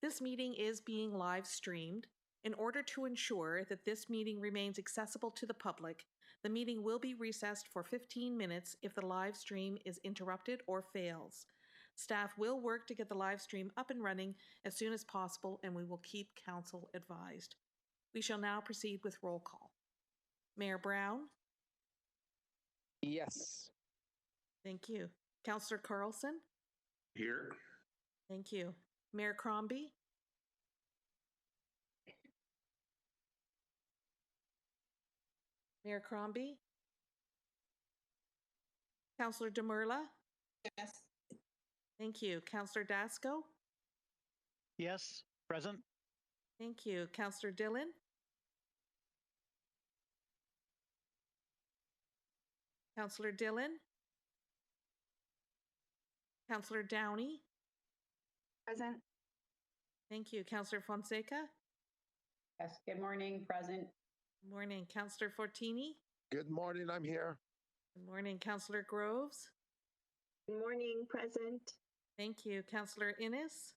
This meeting is being live streamed. In order to ensure that this meeting remains accessible to the public, the meeting will be recessed for 15 minutes if the live stream is interrupted or fails. Staff will work to get the live stream up and running as soon as possible, and we will keep council advised. We shall now proceed with roll call. Mayor Brown? Yes. Thank you. Councillor Carlson? Here. Thank you. Mayor Crombie? Mayor Crombie? Councillor Demurla? Yes. Thank you. Councillor Dasco? Yes, present. Thank you. Councillor Dillon? Councillor Dillon? Councillor Downey? Present. Thank you. Councillor Fonseca? Yes, good morning, present. Good morning. Councillor Fortini? Good morning, I'm here. Good morning. Councillor Groves? Good morning, present. Thank you. Councillor Innes?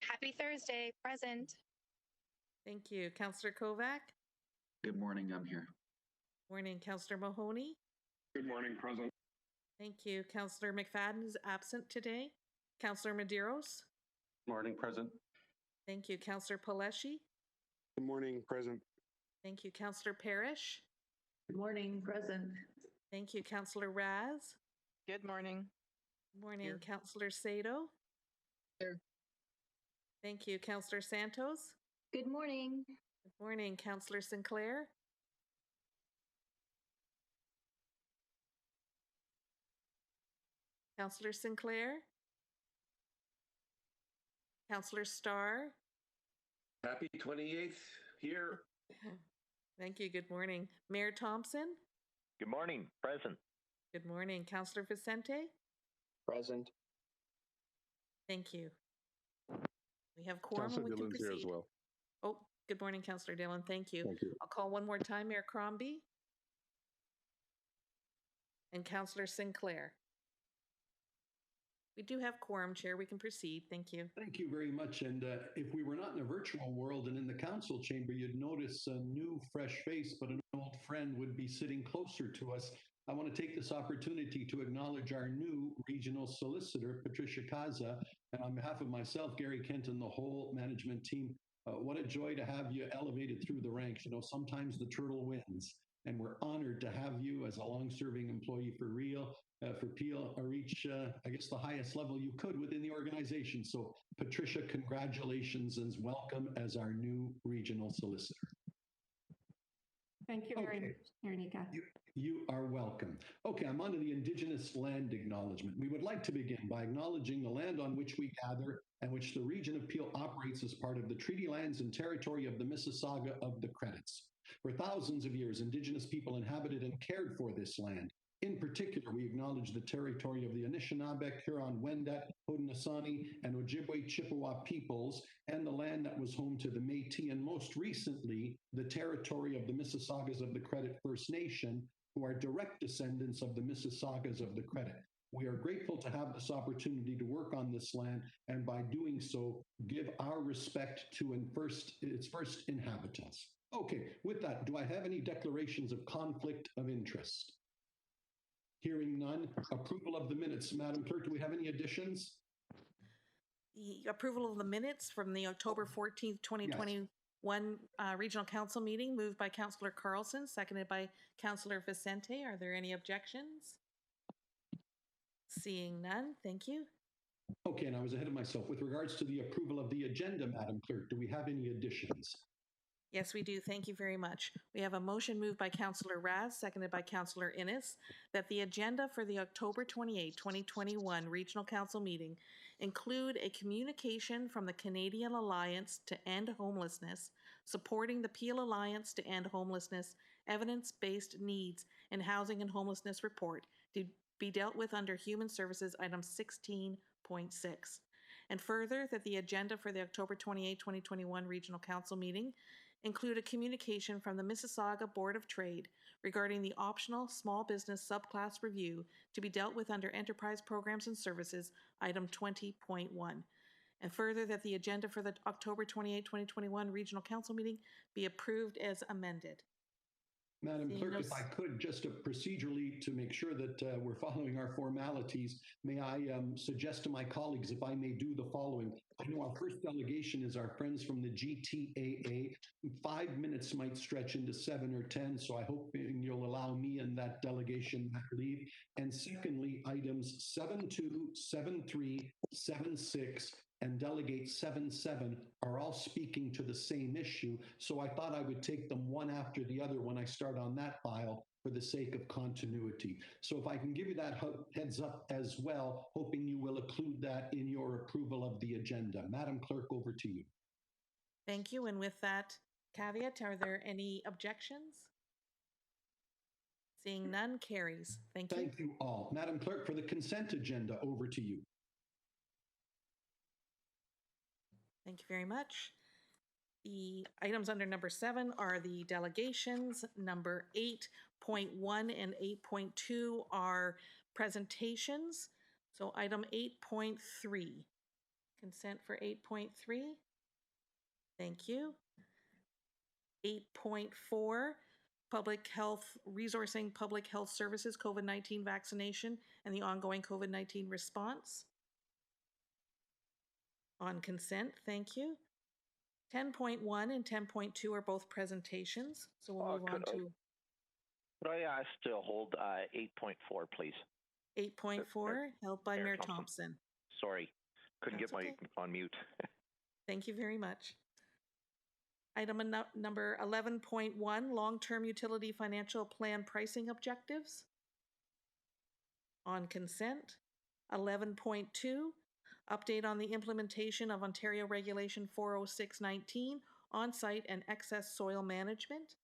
Happy Thursday, present. Thank you. Councillor Kovac? Good morning, I'm here. Morning. Councillor Mahoney? Good morning, present. Thank you. Councillor McFadden is absent today. Councillor Medeiros? Morning, present. Thank you. Councillor Paleshi? Good morning, present. Thank you. Councillor Parrish? Good morning, present. Thank you. Councillor Raz? Good morning. Good morning. Here. Councillor Sado? Here. Thank you. Councillor Santos? Good morning. Good morning. Councillor Sinclair? Councillor Sinclair? Councillor Starr? Happy 28th, here. Thank you. Good morning. Mayor Thompson? Good morning, present. Good morning. Councillor Vicente? Present. Thank you. We have quorum. Councilor We can Dillon's here as proceed. well. Oh, good morning, Councillor Dillon. Thank you. Thank you. I'll call one more time. Mayor Crombie? And Councillor Sinclair? We do have quorum, Chair. We can proceed. Thank you. Thank you very much. And if we were not in a virtual world and in the council chamber, you'd notice a new, fresh face, but an old friend would be sitting closer to us. I want to take this opportunity to acknowledge our new regional solicitor, Patricia Kaza, and on behalf of myself, Gary Kent, and the whole management team, what a joy to have you elevated through the ranks. You know, sometimes the turtle wins, and we're honored to have you as a long-serving employee for Peel, reach, I guess, the highest level you could within the organization. So, Patricia, congratulations and welcome as our new regional solicitor. Thank you very much, Ernika. You are welcome. Okay, I'm on to the Indigenous land acknowledgement. We would like to begin by acknowledging the land on which we gather and which the region of Peel operates as part of the treaty lands and territory of the Mississauga of the Credits. For thousands of years, Indigenous people inhabited and cared for this land. In particular, we acknowledge the territory of the Anishinaabe, Huron-Wendat, Haudenosaunee, and Ojibwe Chippewa peoples, and the land that was home to the Métis, and most recently, the territory of the Mississaugas of the Credit First Nation, who are direct descendants of the Mississaugas of the Credit. We are grateful to have this opportunity to work on this land, and by doing so, give our respect to its first inhabitants. Okay, with that, do I have any declarations of conflict of interest? Hearing none. Approval of the minutes. Madam Clerk, do we have any additions? The approval of the minutes from the October 14th, 2021 Regional Council meeting, moved by Councillor Carlson, seconded by Councillor Vicente. Are there any objections? Seeing none, thank you. Okay, and I was ahead of myself. With regards to the approval of the agenda, Madam Clerk, do we have any additions? Yes, we do. Thank you very much. We have a motion moved by Councillor Raz, seconded by Councillor Innes, that the agenda for the October 28, 2021 Regional Council meeting include a communication from the Canadian Alliance to End Homelessness, supporting the Peel Alliance to End Homelessness Evidence-Based Needs and Housing and Homelessness Report to be dealt with under Human Services Item 16.6. And further, that the agenda for the October 28, 2021 Regional Council meeting include a communication from the Mississauga Board of Trade regarding the optional small business subclass review to be dealt with under Enterprise Programs and Services, Item 20.1. And further, that the agenda for the October 28, 2021 Regional Council meeting be approved as amended. Madam Seeing Clerk, no if I could, just procedurally to make sure that we're following our formalities, may I suggest to my colleagues if I may do the following. I know our first delegation is our friends from the GTAA. 5 minutes might stretch into 7 or 10, so I hope you'll allow me and that delegation that leave. And secondly, items 7.2, 7.3, 7.6, and Delegate 7.7 are all speaking to the same issue. So I thought I would take them one after the other when I start on that file for the sake of continuity. So if I can give you that heads up as well, hoping you will include that in your approval of the agenda. Madam Clerk, over to you. Thank you. And with that caveat, are there any objections? Seeing none, carries. Thank you. Thank you all. Madam Clerk, for the consent agenda, over to you. Thank you very much. The items under number 7 are the delegations. Number 8.1 and 8.2 are presentations. So item 8.3, consent for 8.3. Thank you. 8.4, public health, resourcing public health services, COVID-19 vaccination, and the ongoing COVID-19 response. On consent, thank you. 10.1 and 10.2 are both presentations, so we'll move on to Could I ask to hold 8.4, please? 8.4, held by Mayor Mayor Thompson. Thompson. Sorry, couldn't That's get my okay. on mute. Thank you very much. Item number 11.1, long-term utility financial plan pricing objectives. On consent. 11.2, update on the implementation of Ontario Regulation 40619, on-site and excess soil management.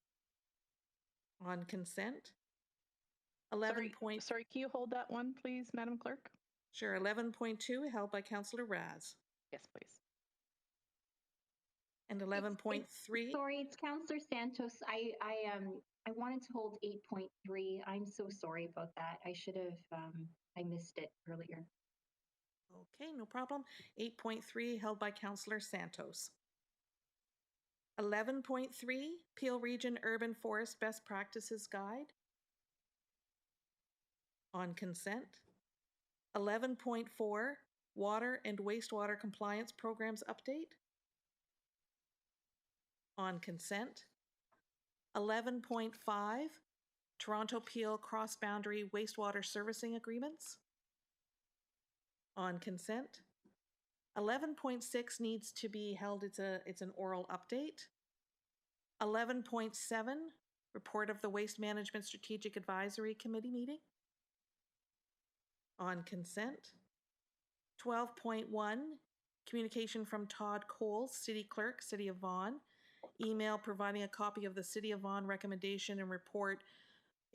On consent. 11. Sorry, can you hold that one, please, Madam Clerk? Sure, 11.2 held by Councillor Raz. Yes, please. And 11.3. Sorry, it's Councillor Santos. I wanted to hold 8.3. I'm so sorry about that. I should have, I missed it earlier. Okay, no problem. 8.3 held by Councillor Santos. 11.3, Peel Region Urban Forest Best Practices Guide. On consent. 11.4, Water and Wastewater Compliance Programs Update. On consent. 11.5, Toronto Peel Cross-Boundary Wastewater Servicing Agreements. On consent. 11.6 needs to be held, it's an oral update. 11.7, report of the Waste Management Strategic Advisory Committee meeting. On consent. 12.1, communication from Todd Coles, City Clerk, City of Vaughan. Email providing a copy of the City of Vaughan recommendation and report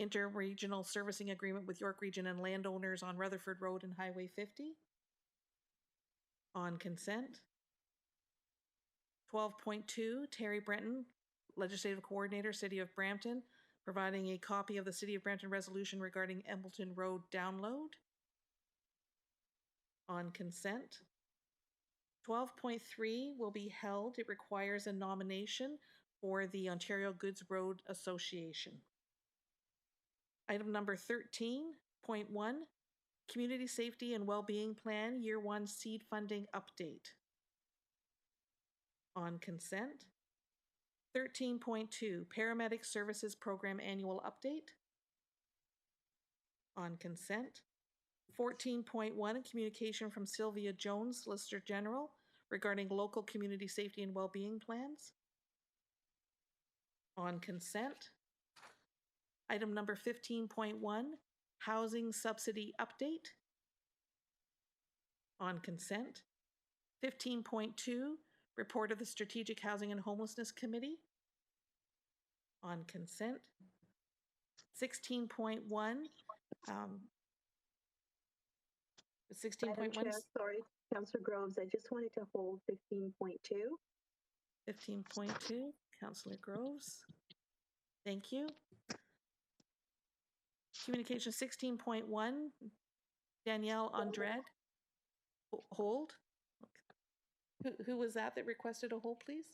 interregional servicing agreement with York Region and landowners on Rutherford Road and Highway 50. On consent. 12.2, Terry Brenton, Legislative Coordinator, City of Brampton, providing a copy of the City of Brampton resolution regarding Embleton Road download. On consent. 12.3 will be held. It requires a nomination for the Ontario Goods Road Association. Item number 13.1, Community Safety and Wellbeing Plan Year 1 Seed Funding Update. On consent. 13.2, Paramedic Services Program Annual Update. On consent. 14.1, communication from Sylvia Jones, Solicitor General, regarding local community safety and well-being plans. On consent. Item number 15.1, housing subsidy update. On consent. 15.2, report of the Strategic Housing and Homelessness Committee. On consent. 16.1, 16.1. Sorry, Councillor Groves, I just wanted to hold 15.2. 15.2, Councillor Groves. Thank you. Communication 16.1, Danielle Andrade. Hold. Who was that requested a hold, please?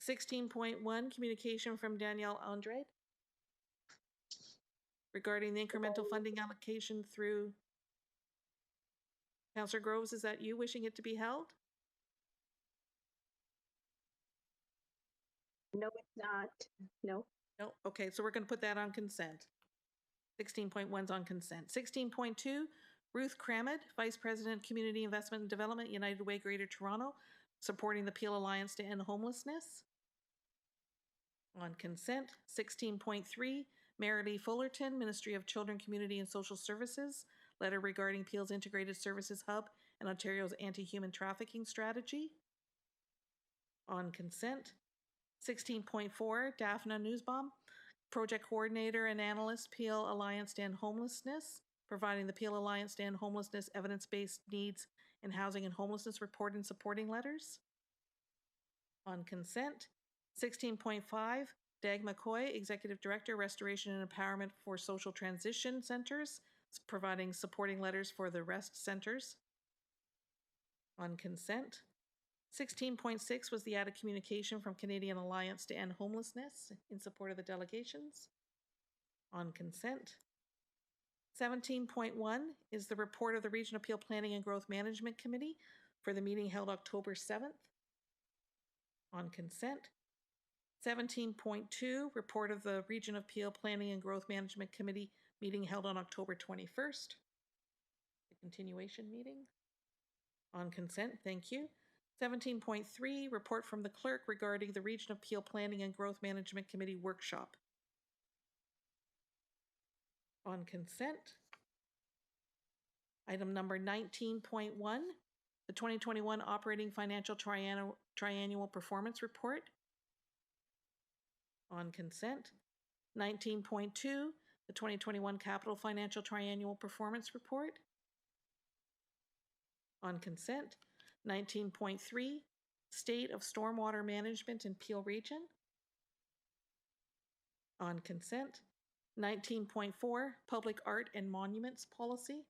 16.1, communication from Danielle Andrade regarding the incremental funding allocation through. Councillor Groves, is that you wishing it to be held? No, it's not. No. No. Okay, so we're going to put that on consent. 16.1 is on consent. 16.2, Ruth Cramid, Vice President, Community Investment and Development, United Way Greater Toronto, supporting the Peel Alliance to End Homelessness. On consent. 16.3, Marilee Fullerton, Ministry of Children, Community and Social Services, letter regarding Peel's Integrated Services Hub and Ontario's anti-human trafficking strategy. On consent. 16.4, Daphna Nussbaum, Project Coordinator and Analyst, Peel Alliance to End Homelessness, providing the Peel Alliance to End Homelessness evidence-based needs in housing and homelessness report and supporting letters. On consent. 16.5, Dag McCoy, Executive Director, Restoration and Empowerment for Social Transition Centers, providing supporting letters for the REST centers. On consent. 16.6 was the added communication from Canadian Alliance to End Homelessness in support of the delegations. On consent. 17.1 is the report of the Region Appeal Planning and Growth Management Committee for the meeting held October 7th. On consent. 17.2, report of the Region Appeal Planning and Growth Management Committee meeting held on October 21st. The continuation meeting. On consent, thank you. 17.3, report from the clerk regarding the Region Appeal Planning and Growth Management Committee workshop. On consent. Item number 19.1, the 2021 Operating Financial Triannual Performance Report. On consent. 19.2, the 2021 Capital Financial Triannual Performance Report. On consent. 19.3, State of Stormwater Management in Peel Region. On consent. 19.4, Public Art and Monuments Policy.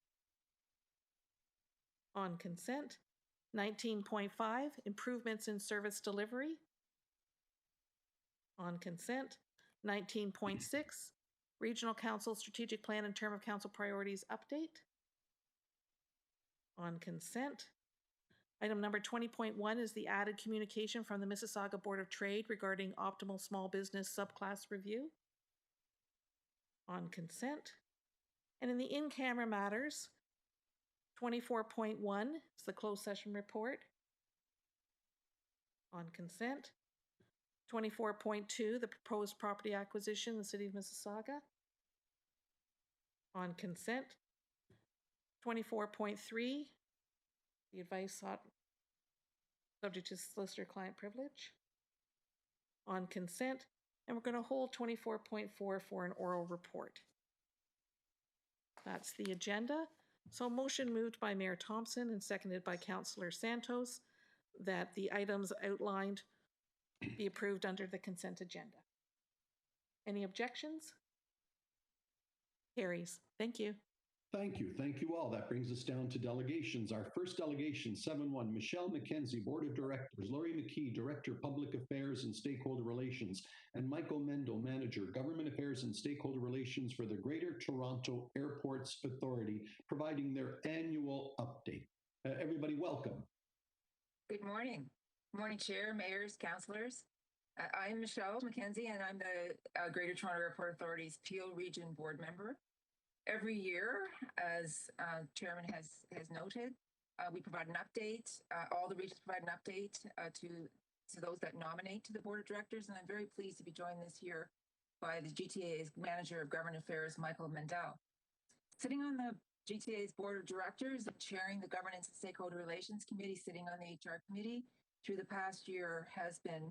On consent. 19.5, Improvements in Service Delivery. On consent. 19.6, Regional Council Strategic Plan and Term of Council Priorities Update. On consent. Item number 20.1 is the added communication from the Mississauga Board of Trade regarding optimal small business subclass review. On consent. And in the in-camera matters, 24.1 is the closed session report. On consent. 24.2, the proposed property acquisition in the City of Mississauga. On consent. 24.3, the advice sought subject to solicitor-client privilege. On consent, and we're going to hold 24.4 for an oral report. That's the agenda. So motion moved by Mayor Thompson and seconded by Councillor Santos that the items outlined be approved under the consent agenda. Any objections? Carries. Thank you. Thank you. Thank you all. That brings us down to delegations. Our first delegation, 7-1, Michelle McKenzie, Board of Directors, Laurie McKee, Director, Public Affairs and Stakeholder Relations, and Michael Mendo, Manager, Government Affairs and Stakeholder Relations for the Greater Toronto Airports Authority, providing their annual update. Everybody, welcome. Good morning. Good morning, Chair, Mayors, Councillors. I'm Michelle McKenzie, and I'm the Greater Toronto Airport Authority's Peel Region Board Member. Every year, as Chairman has noted, we provide an update. All the regions provide an update to those that nominate to the Board of Directors, and I'm very pleased to be joined this year by the GTA's Manager of Government Affairs, Michael Mendel. Sitting on the GTA's Board of Directors and chairing the Governance and Stakeholder Relations Committee, sitting on the HR Committee through the past year has been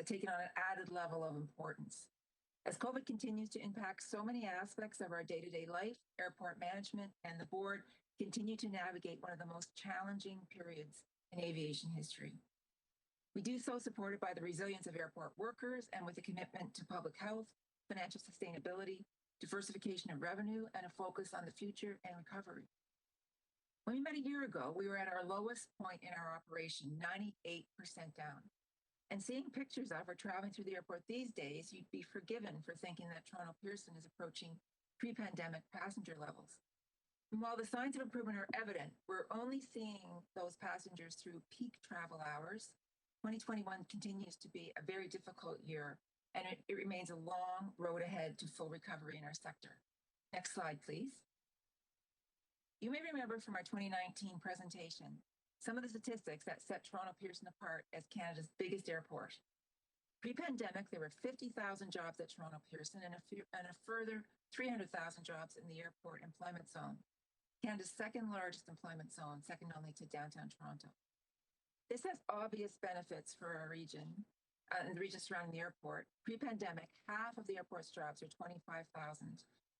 taken on an added level of importance. As COVID continues to impact so many aspects of our day-to-day life, airport management and the board continue to navigate one of the most challenging periods in aviation history. We do so supported by the resilience of airport workers and with a commitment to public health, financial sustainability, diversification of revenue, and a focus on the future and recovery. When we met a year ago, we were at our lowest point in our operation, 98% down. And seeing pictures of or traveling through the airport these days, you'd be forgiven for thinking that Toronto Pearson is approaching pre-pandemic passenger levels. And while the signs of improvement are evident, we're only seeing those passengers through peak travel hours. 2021 continues to be a very difficult year, and it remains a long road ahead to full recovery in our sector. Next slide, please. You may remember from our 2019 presentation some of the statistics that set Toronto Pearson apart as Canada's biggest airport. Pre-pandemic, there were 50,000 jobs at Toronto Pearson and a further 300,000 jobs in the airport employment zone, Canada's second largest employment zone, second only to downtown Toronto. This has obvious benefits for our region and the region surrounding the airport. Pre-pandemic, half of the airport's jobs, or 25,000,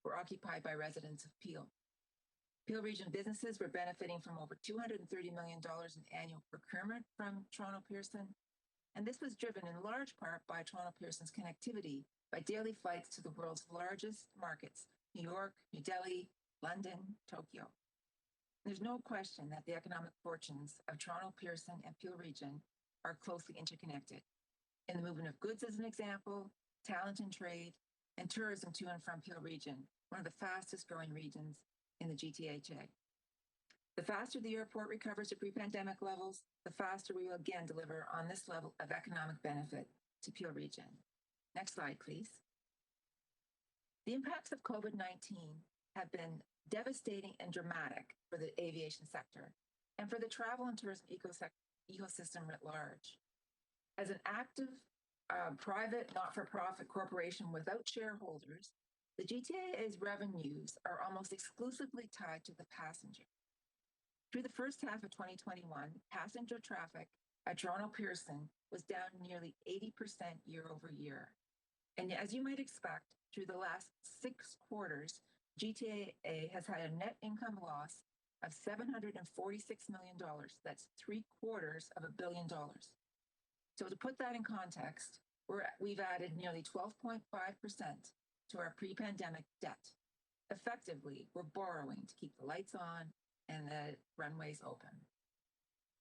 were occupied by residents of Peel. Peel Region businesses were benefiting from over $230 million in annual procurement from Toronto Pearson, and this was driven in large part by Toronto Pearson's connectivity by daily flights to the world's largest markets, New York, New Delhi, London, Tokyo. There's no question that the economic fortunes of Toronto Pearson and Peel Region are closely interconnected. In the movement of goods, as an example, talent and trade, and tourism to and from Peel Region, one of the fastest growing regions in the GTHA. The faster the airport recovers to pre-pandemic levels, the faster we will again deliver on this level of economic benefit to Peel Region. Next slide, please. The impacts of COVID-19 have been devastating and dramatic for the aviation sector and for the travel and tourism ecosystem writ large. As an active private not-for-profit corporation without shareholders, the GTA's revenues are almost exclusively tied to the passenger. Through the first half of 2021, passenger traffic at Toronto Pearson was down nearly 80% year over year. And as you might expect, through the last 6 quarters, GTA has had a net income loss of $746 million. That's $746 million. So to put that in context, we've added nearly 12.5% to our pre-pandemic debt. Effectively, we're borrowing to keep the lights on and the runways open.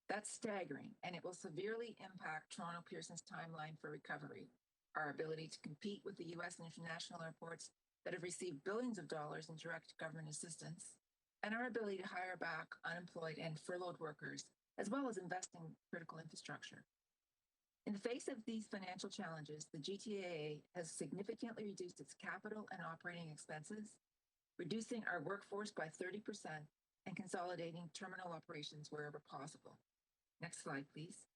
That's staggering, and it will severely impact Toronto Pearson's timeline for recovery, our ability to compete with the US and international airports that have received billions of dollars in direct government assistance, and our ability to hire back unemployed and furloughed workers, as well as invest in critical infrastructure. In the face of these financial challenges, the GTAA has significantly reduced its capital and operating expenses, reducing our workforce by 30% and consolidating terminal operations wherever possible. Next slide, please.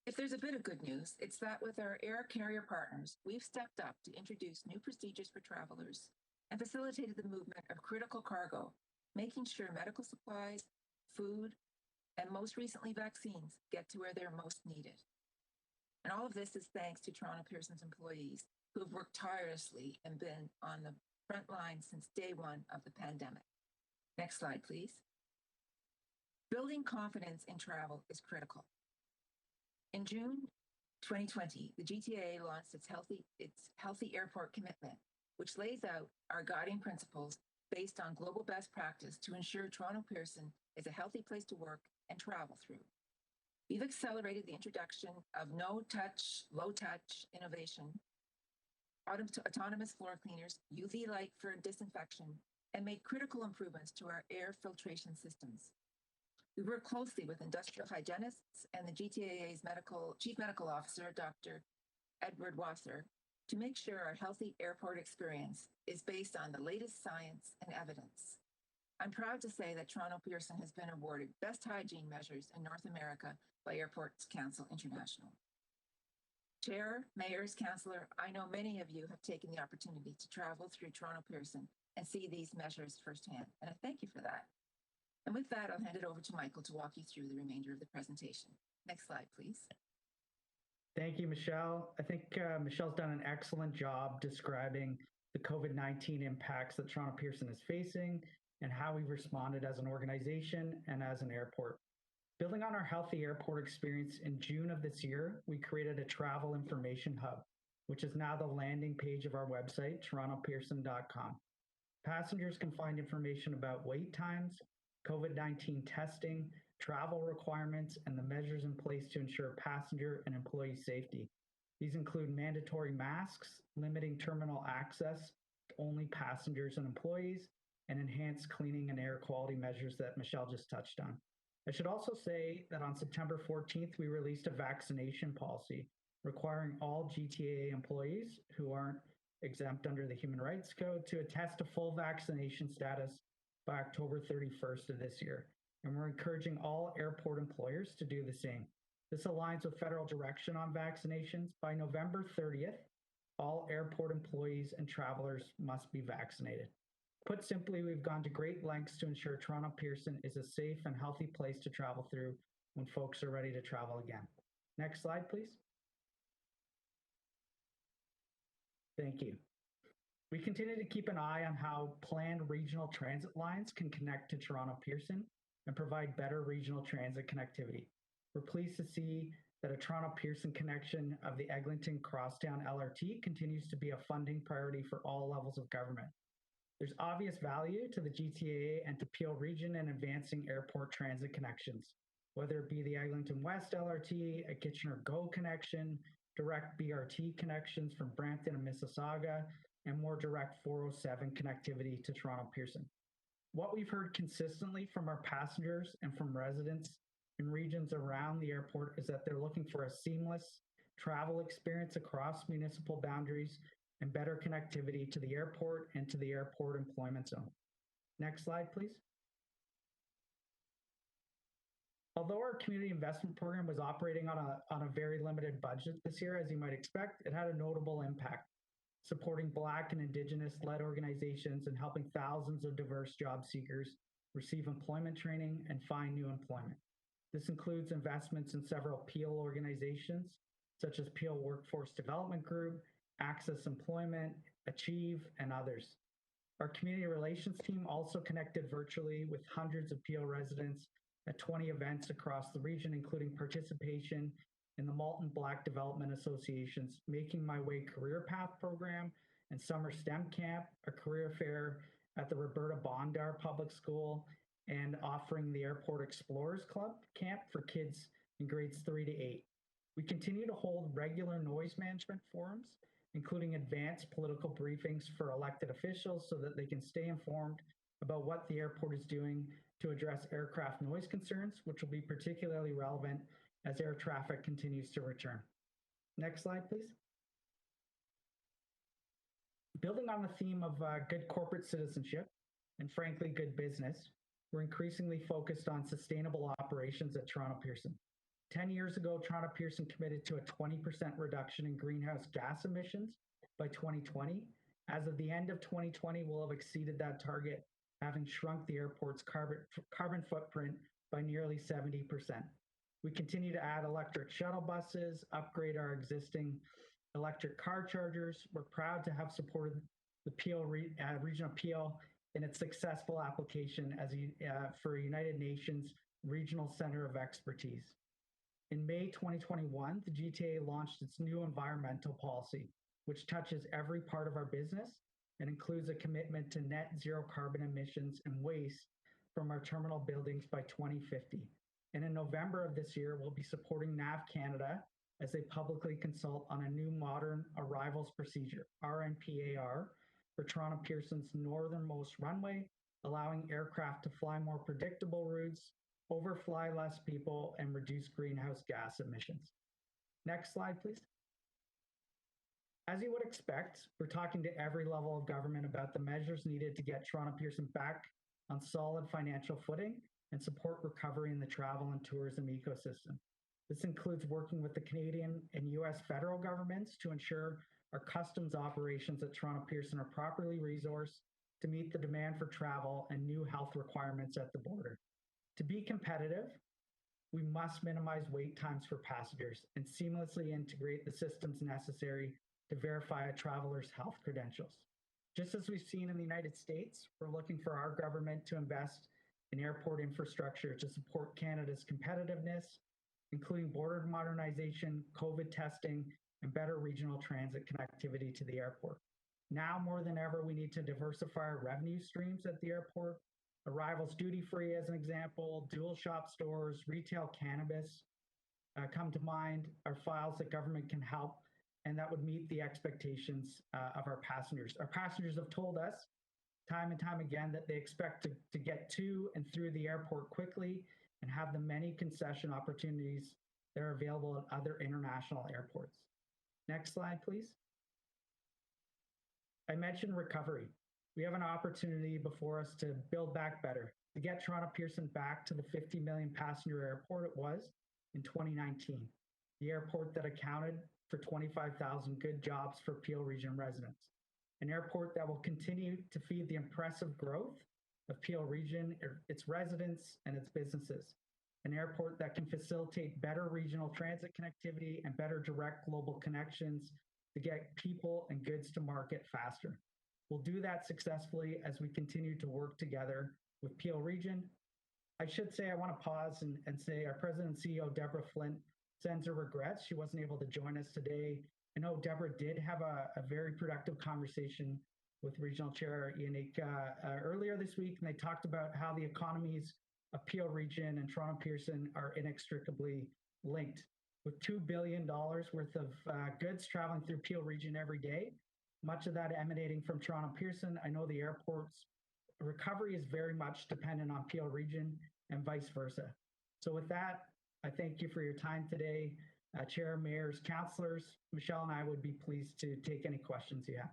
If there's a bit of good news, it's that with our air carrier partners, we've stepped up to introduce new procedures for travelers and facilitated the movement of critical cargo, making sure medical supplies, food, and most recently vaccines get to where they're most needed. And all of this is thanks to Toronto Pearson's employees who have worked tirelessly and been on the front line since day one of the pandemic. Next slide, please. Building confidence in travel is critical. In June 2020, the GTA launched its Healthy Airport Commitment, which lays out our guiding principles based on global best practice to ensure Toronto Pearson is a healthy place to work and travel through. We've accelerated the introduction of no-touch, low-touch innovation, autonomous floor cleaners, UV light for disinfection, and made critical improvements to our air filtration systems. We work closely with industrial hygienists and the GTAA's Chief Medical Officer, Dr. Edward Wasser, to make sure our healthy airport experience is based on the latest science and evidence. I'm proud to say that Toronto Pearson has been awarded Best Hygiene Measures in North America by Airports Council International. Chair, mayors, councillor, I know many of you have taken the opportunity to travel through Toronto Pearson and see these measures firsthand, and I thank you for that. And with that, I'll hand it over to Michael to walk you through the remainder of the presentation. Next slide, please. Thank you, Michelle. I think Michelle's done an excellent job describing the COVID-19 impacts that Toronto Pearson is facing and how we've responded as an organization and as an airport. Building on our healthy airport experience, in June of this year, we created a travel information hub, which is now the landing page of our website, torontopearson.com. Passengers can find information about wait times, COVID-19 testing, travel requirements, and the measures in place to ensure passenger and employee safety. These include mandatory masks, limiting terminal access to only passengers and employees, and enhanced cleaning and air quality measures that Michelle just touched on. I should also say that on September 14th, we released a vaccination policy requiring all GTAA employees who aren't exempt under the Human Rights Code to attest to full vaccination status by October 31st of this year. And we're encouraging all airport employers to do the same. This aligns with federal direction on vaccinations. By November 30th, all airport employees and travelers must be vaccinated. Put simply, we've gone to great lengths to ensure Toronto Pearson is a safe and healthy place to travel through when folks are ready to travel again. Next slide, please. Thank you. We continue to keep an eye on how planned regional transit lines can connect to Toronto Pearson and provide better regional transit connectivity. We're pleased to see that a Toronto Pearson connection of the Eglinton Crosstown LRT continues to be a funding priority for all levels of government. There's obvious value to the GTA and to Peel Region in advancing airport transit connections, whether it be the Eglinton West LRT, a Kitchener GO connection, direct BRT connections from Brampton and Mississauga, and more direct 407 connectivity to Toronto Pearson. What we've heard consistently from our passengers and from residents in regions around the airport is that they're looking for a seamless travel experience across municipal boundaries and better connectivity to the airport and to the airport employment zone. Next slide, please. Although our community investment program was operating on a very limited budget this year, as you might expect, it had a notable impact, supporting Black and Indigenous-led organizations and helping thousands of diverse job seekers receive employment training and find new employment. This includes investments in several Peel organizations, such as Peel Workforce Development Group, Access Employment, Achieve, and others. Our community relations team also connected virtually with hundreds of Peel residents at 20 events across the region, including participation in the Malton Black Development Association's Making My Way Career Path program and Summer STEM Camp, a career fair at the Roberta Bondar Public School, and offering the Airport Explorers Club camp for kids in grades 3 to 8. We continue to hold regular noise management forums, including advanced political briefings for elected officials so that they can stay informed about what the airport is doing to address aircraft noise concerns, which will be particularly relevant as air traffic continues to return. Next slide, please. Building on the theme of good corporate citizenship and frankly, good business, we're increasingly focused on sustainable operations at Toronto Pearson. 10 years ago, Toronto Pearson committed to a 20% reduction in greenhouse gas emissions by 2020. As of the end of 2020, we'll have exceeded that target, having shrunk the airport's carbon footprint by nearly 70%. We continue to add electric shuttle buses, upgrade our existing electric car chargers. We're proud to have supported the Peel Region of Peel in its successful application as for a United Nations Regional Center of Expertise. In May 2021, the GTA launched its new environmental policy, which touches every part of our business and includes a commitment to net zero carbon emissions and waste from our terminal buildings by 2050. And in November of this year, we'll be supporting NAV Canada as they publicly consult on a new modern arrivals procedure, RNPAR, for Toronto Pearson's northernmost runway, allowing aircraft to fly more predictable routes, overfly less people, and reduce greenhouse gas emissions. Next slide, please. As you would expect, we're talking to every level of government about the measures needed to get Toronto Pearson back on solid financial footing and support recovery in the travel and tourism ecosystem. This includes working with the Canadian and US federal governments to ensure our customs operations at Toronto Pearson are properly resourced to meet the demand for travel and new health requirements at the border. To be competitive, we must minimize wait times for passengers and seamlessly integrate the systems necessary to verify a traveler's health credentials. Just as we've seen in the United States, we're looking for our government to invest in airport infrastructure to support Canada's competitiveness, including border modernization, COVID testing, and better regional transit connectivity to the airport. Now more than ever, we need to diversify our revenue streams at the airport Arrivals duty free, as an example, dual shop stores, retail cannabis come to mind, are files that government can help and that would meet the expectations of our passengers. Our passengers have told us time and time again that they expect to get to and through the airport quickly and have the many concession opportunities that are available at other international airports. Next slide, please. I mentioned recovery. We have an opportunity before us to build back better, to get Toronto Pearson back to the 50 million passenger airport it was in 2019, the airport that accounted for 25,000 good jobs for Peel Region residents, an airport that will continue to feed the impressive growth of Peel Region, its residents, and its businesses, an airport that can facilitate better regional transit connectivity and better direct global connections to get people and goods to market faster. We'll do that successfully as we continue to work together with Peel Region. I should say I want to pause and say our President and CEO, Deborah Flint, sends her regrets. She wasn't able to join us today. I know Deborah did have a very productive conversation with Regional Chair Ian earlier this week, and they talked about how the economies of Peel Region and Toronto Pearson are inextricably linked. With $2 billion worth of goods traveling through Peel Region every day, much of that emanating from Toronto Pearson, I know the airport's recovery is very much dependent on Peel Region and vice versa. So with that, I thank you for your time today. Chair, mayors, councillors, Michelle and I would be pleased to take any questions you have.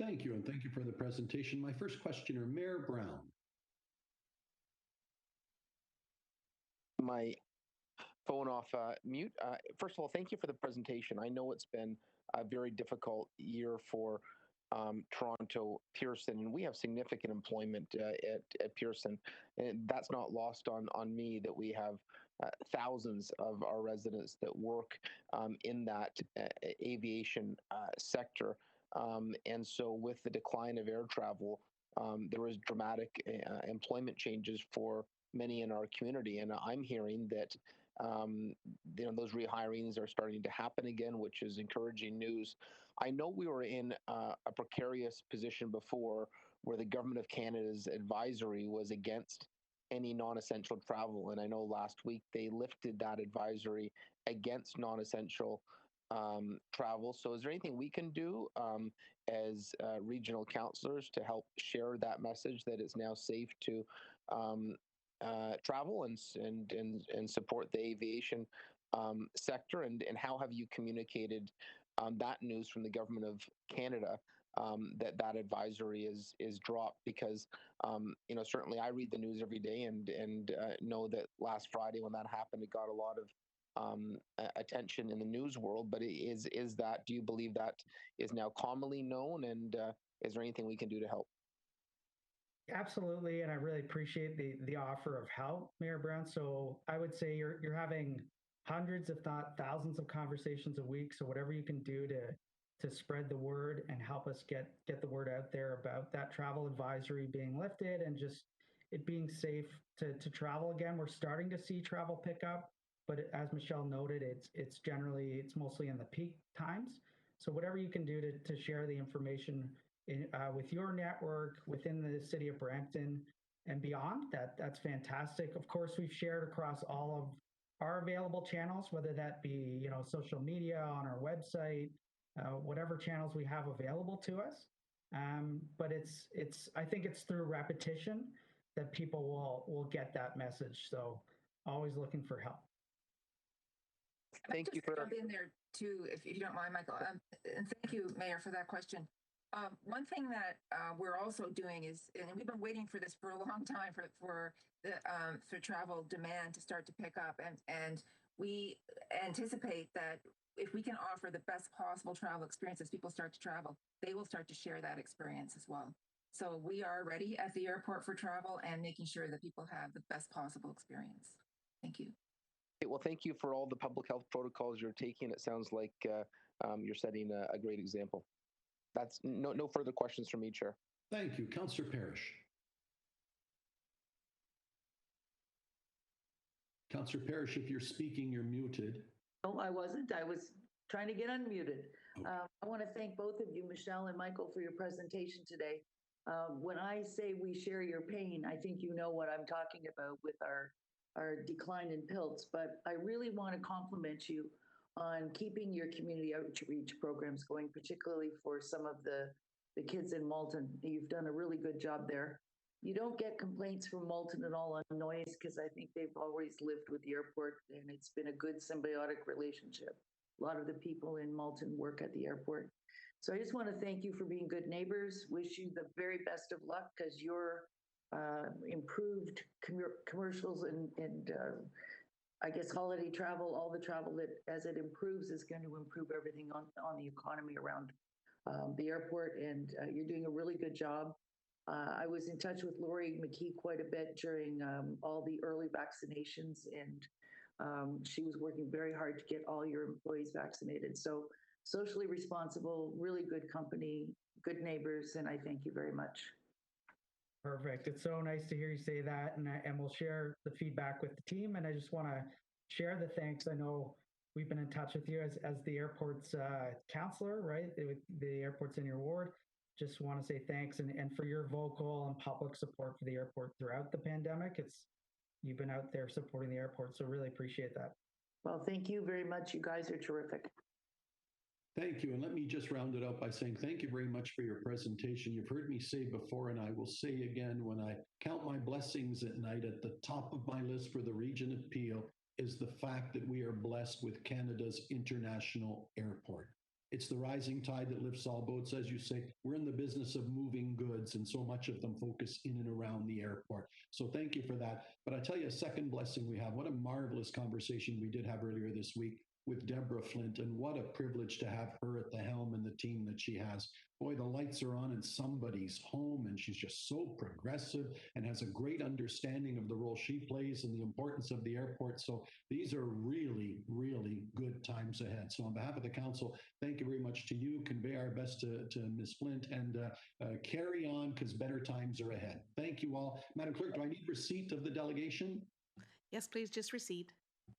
Thank you, and thank you for the presentation. My first questioner, Mayor Brown. My phone off mute. First of all, thank you for the presentation. I know it's been a very difficult year for Toronto Pearson, and we have significant employment at Pearson, and that's not lost on me that we have thousands of our residents that work in that aviation sector. And so with the decline of air travel, there was dramatic employment changes for many in our community. And I'm hearing that those rehirings are starting to happen again, which is encouraging news. I know we were in a precarious position before where the Government of Canada's advisory was against any non-essential travel. And I know last week they lifted that advisory against non-essential travel. So is there anything we can do as regional councillors to help share that message that it's now safe to travel and support the aviation sector? And how have you communicated that news from the Government of Canada that advisory is dropped? Because certainly I read the news every day and know that last Friday when that happened, it got a lot of attention in the news world. But is that, do you believe that is now commonly known, and is there anything we can do to help? Absolutely, and I really appreciate the offer of help, Mayor Brown. So I would say you're having hundreds, if not thousands, of conversations a week. So whatever you can do to spread the word and help us get the word out there about that travel advisory being lifted and just it being safe to travel again. We're starting to see travel pick up, but as Michelle noted, it's mostly in the peak times. So whatever you can do to share the information with your network within the city of Brampton and beyond, that's fantastic. Of course, we've shared across all of our available channels, whether that be social media, on our website, whatever channels we have available to us. But I think it's through repetition that people will get that message. So always looking for help. Thank you for jump in there too, if you don't mind, Michael. And thank you, Mayor, for that question. One thing that we're also doing is, and we've been waiting for this for a long time for travel demand to start to pick up, and we anticipate that if we can offer the best possible travel experience as people start to travel, they will start to share that experience as well. So we are ready at the airport for travel and making sure that people have the best possible experience. Thank you. Well, thank you for all the public health protocols you're taking. It sounds like you're setting a great example. That's no further questions from me, Chair. Thank you. Councillor Parrish. Councillor Parrish, if you're speaking, you're muted. No, I wasn't. I was trying to get unmuted. I want to thank both of you, Michelle and Michael, for your presentation today. When I say we share your pain, I think you know what I'm talking about with our decline in PILTs, but I really want to compliment you on keeping your community outreach programs going, particularly for some of the kids in Malton. You've done a really good job there. You don't get complaints from Malton at all on noise because I think they've always lived with the airport and it's been a good symbiotic relationship. A lot of the people in Malton work at the airport. So I just want to thank you for being good neighbors. Wish you the very best of luck because your improved commercials and I guess holiday travel, all the travel that as it improves is going to improve everything on the economy around the airport. And you're doing a really good job. I was in touch with Lori McKee quite a bit during all the early vaccinations, and she was working very hard to get all your employees vaccinated. So socially responsible, really good company, good neighbors, and I thank you very much. Perfect. It's so nice to hear you say that, and we'll share the feedback with the team. And I just want to share the thanks. I know we've been in touch with you as the airport's counselor, right? The airport's in your ward. Just want to say thanks and for your vocal and public support for the airport throughout the pandemic. You've been out there supporting the airport, so really appreciate that. Well, thank you very much. You guys are terrific. Thank you. And let me just round it out by saying thank you very much for your presentation. You've heard me say before, and I will say again, when I count my blessings at night, at the top of my list for the region of Peel is the fact that we are blessed with Canada's international airport. It's the rising tide that lifts all boats. As you say, we're in the business of moving goods, and so much of them focus in and around the airport. So thank you for that. But I tell you, a second blessing we have. What a marvelous conversation we did have earlier this week with Deborah Flint, and what a privilege to have her at the helm and the team that she has. Boy, the lights are on in somebody's home, and she's just so progressive and has a great understanding of the role she plays and the importance of the airport. So these are really, really good times ahead. So on behalf of the council, thank you very much to you. Convey our best to Ms. Flint, and carry on because better times are ahead. Thank you all. Madam Clerk, do I need receipt of the delegation? Yes, please, just receipt.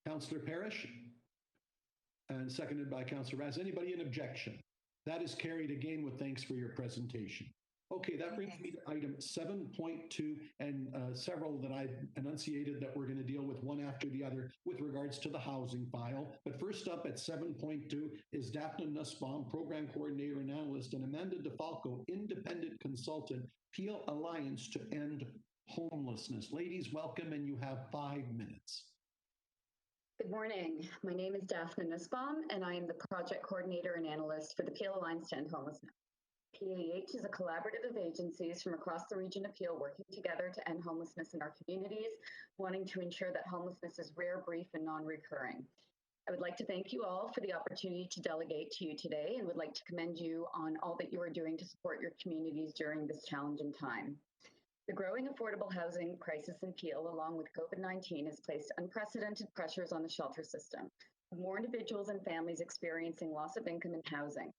Councillor Parrish? And seconded by Councillor Raz. Anybody in objection? That is carried again with thanks for your presentation. Okay, that brings me to item 7.2 and several that I've enunciated that we're going to deal with one after the other with regards to the housing file. But first up at 7.2 is Daphne Nussbaum, Program Coordinator and Analyst, and Amanda DeFalco, Independent Consultant, Peel Alliance to End Homelessness. Ladies, welcome, and you have 5 minutes. Good morning. My name is Daphne Nussbaum, and I am the project coordinator and analyst for the Peel Alliance to End Homelessness. PAH is a collaborative of agencies from across the region of Peel working together to end homelessness in our communities, wanting to ensure that homelessness is rare, brief, and non-recurring. I would like to thank you all for the opportunity to delegate to you today, and would like to commend you on all that you are doing to support your communities during this challenging time. The growing affordable housing crisis in Peel, along with COVID-19, has placed unprecedented pressures on the shelter system, with more individuals and families experiencing loss of income and housing.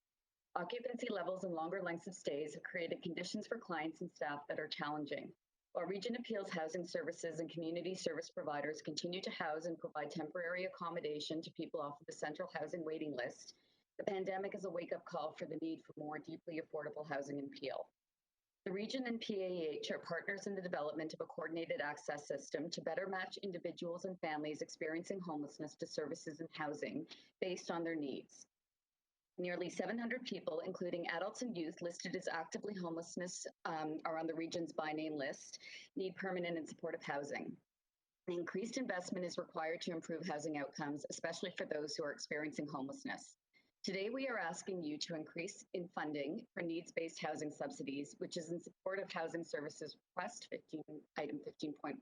Occupancy levels and longer lengths of stays have created conditions for clients and staff that are challenging. While Region of Peel's housing services and community service providers continue to house and provide temporary accommodation to people off of the central housing waiting list, the pandemic is a wake-up call for the need for more deeply affordable housing in Peel. The region and PAH are partners in the development of a coordinated access system to better match individuals and families experiencing homelessness to services and housing based on their needs. Nearly 700 people, including adults and youth listed as actively homelessness, are on the region's by name list, need permanent and supportive housing. An increased investment is required to improve housing outcomes, especially for those who are experiencing homelessness. Today, we are asking you to increase in funding for needs-based housing subsidies, which is in support of Housing Services Request 15, item 15.1.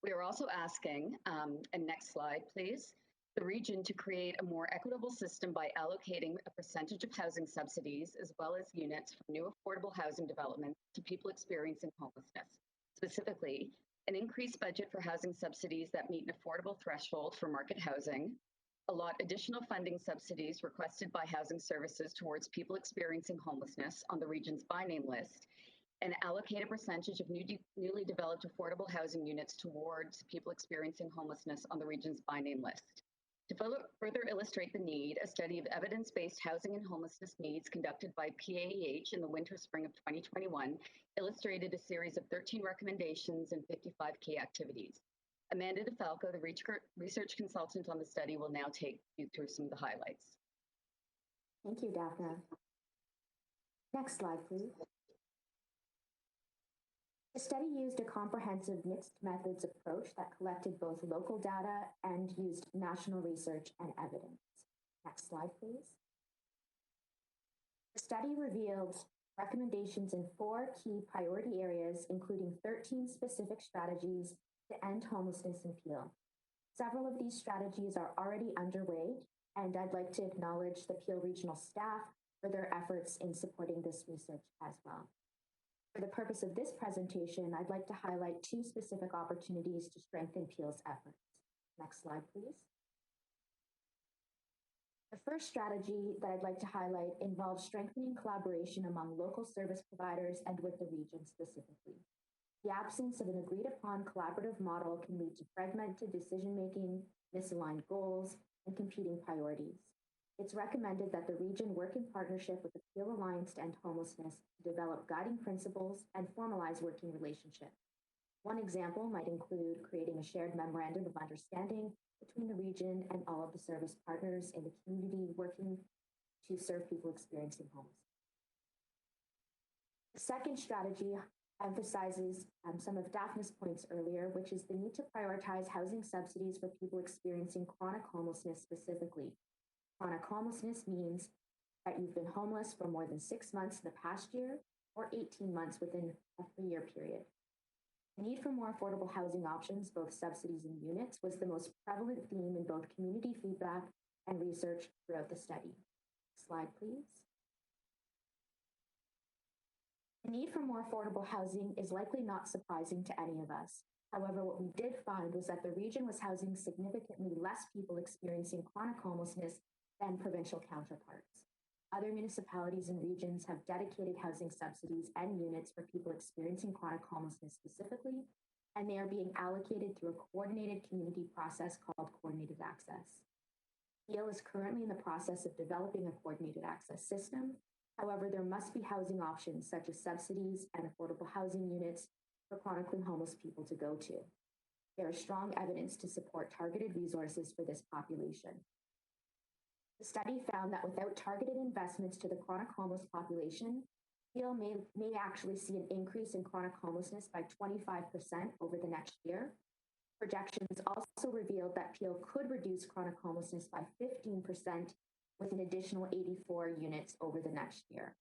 We are also asking, and next slide, please, the region to create a more equitable system by allocating a percentage of housing subsidies as well as units from new affordable housing development to people experiencing homelessness. Specifically, an increased budget for housing subsidies that meet an affordable threshold for market housing, allot additional funding subsidies requested by housing services towards people experiencing homelessness on the region's by name list, and allocate a percentage of newly developed affordable housing units towards people experiencing homelessness on the region's by name list. To further illustrate the need, a study of evidence-based housing and homelessness needs conducted by PAEH in the winter-spring of 2021 illustrated a series of 13 recommendations and 55 key activities. Amanda DeFalco, the research consultant on the study, will now take you through some of the highlights. Thank you, Daphne. Next slide, please. The study used a comprehensive mixed methods approach that collected both local data and used national research and evidence. Next slide, please. The study revealed recommendations in 4 key priority areas, including 13 specific strategies to end homelessness in Peel. Several of these strategies are already underway, and I'd like to acknowledge the Peel regional staff for their efforts in supporting this research as well. For the purpose of this presentation, I'd like to highlight 2 specific opportunities to strengthen Peel's efforts. Next slide, please. The first strategy that I'd like to highlight involves strengthening collaboration among local service providers and with the region specifically. The absence of an agreed upon collaborative model can lead to fragmented decision-making, misaligned goals, and competing priorities. It's recommended that the region work in partnership with the Peel Alliance to End Homelessness to develop guiding principles and formalize working relationships. One example might include creating a shared memorandum of understanding between the region and all of the service partners in the community working to serve people experiencing homelessness. The second strategy emphasizes some of Daphne's points earlier, which is the need to prioritize housing subsidies for people experiencing chronic homelessness specifically. Chronic homelessness means that you've been homeless for more than 6 months in the past year or 18 months within a 3-year period. The need for more affordable housing options, both subsidies and units, was the most prevalent theme in both community feedback and research throughout the study. Slide, please. The need for more affordable housing is likely not surprising to any of us. However, what we did find was that the region was housing significantly less people experiencing chronic homelessness than provincial counterparts. Other municipalities and regions have dedicated housing subsidies and units for people experiencing chronic homelessness specifically, and they are being allocated through a coordinated community process called coordinated access. Peel is currently in the process of developing a coordinated access system. However, there must be housing options such as subsidies and affordable housing units for chronically homeless people to go to. There is strong evidence to support targeted resources for this population. The study found that without targeted investments to the chronic homeless population, Peel may actually see an increase in chronic homelessness by 25% over the next year. Projections also revealed that Peel could reduce chronic homelessness by 15% with an additional 84 units over the next year.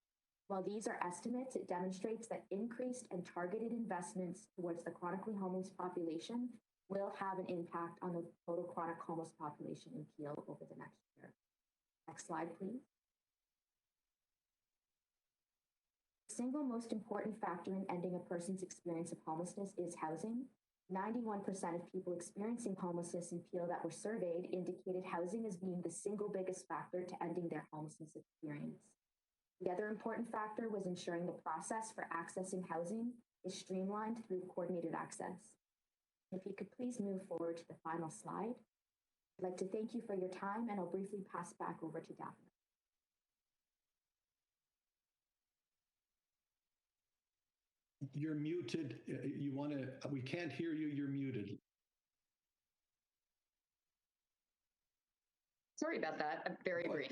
While these are estimates, it demonstrates that increased and targeted investments towards the chronically homeless population will have an impact on the total chronic homeless population in Peel over the next year. Next slide, please. The single most important factor in ending a person's experience of homelessness is housing. 91% of people experiencing homelessness in Peel that were surveyed indicated housing as being the single biggest factor to ending their homelessness experience. The other important factor was ensuring the process for accessing housing is streamlined through coordinated access. If you could please move forward to the final slide. I'd like to thank you for your time, and I'll briefly pass back over to Daphne. You're muted. We can't hear you. You're muted. Sorry about that. Very brief.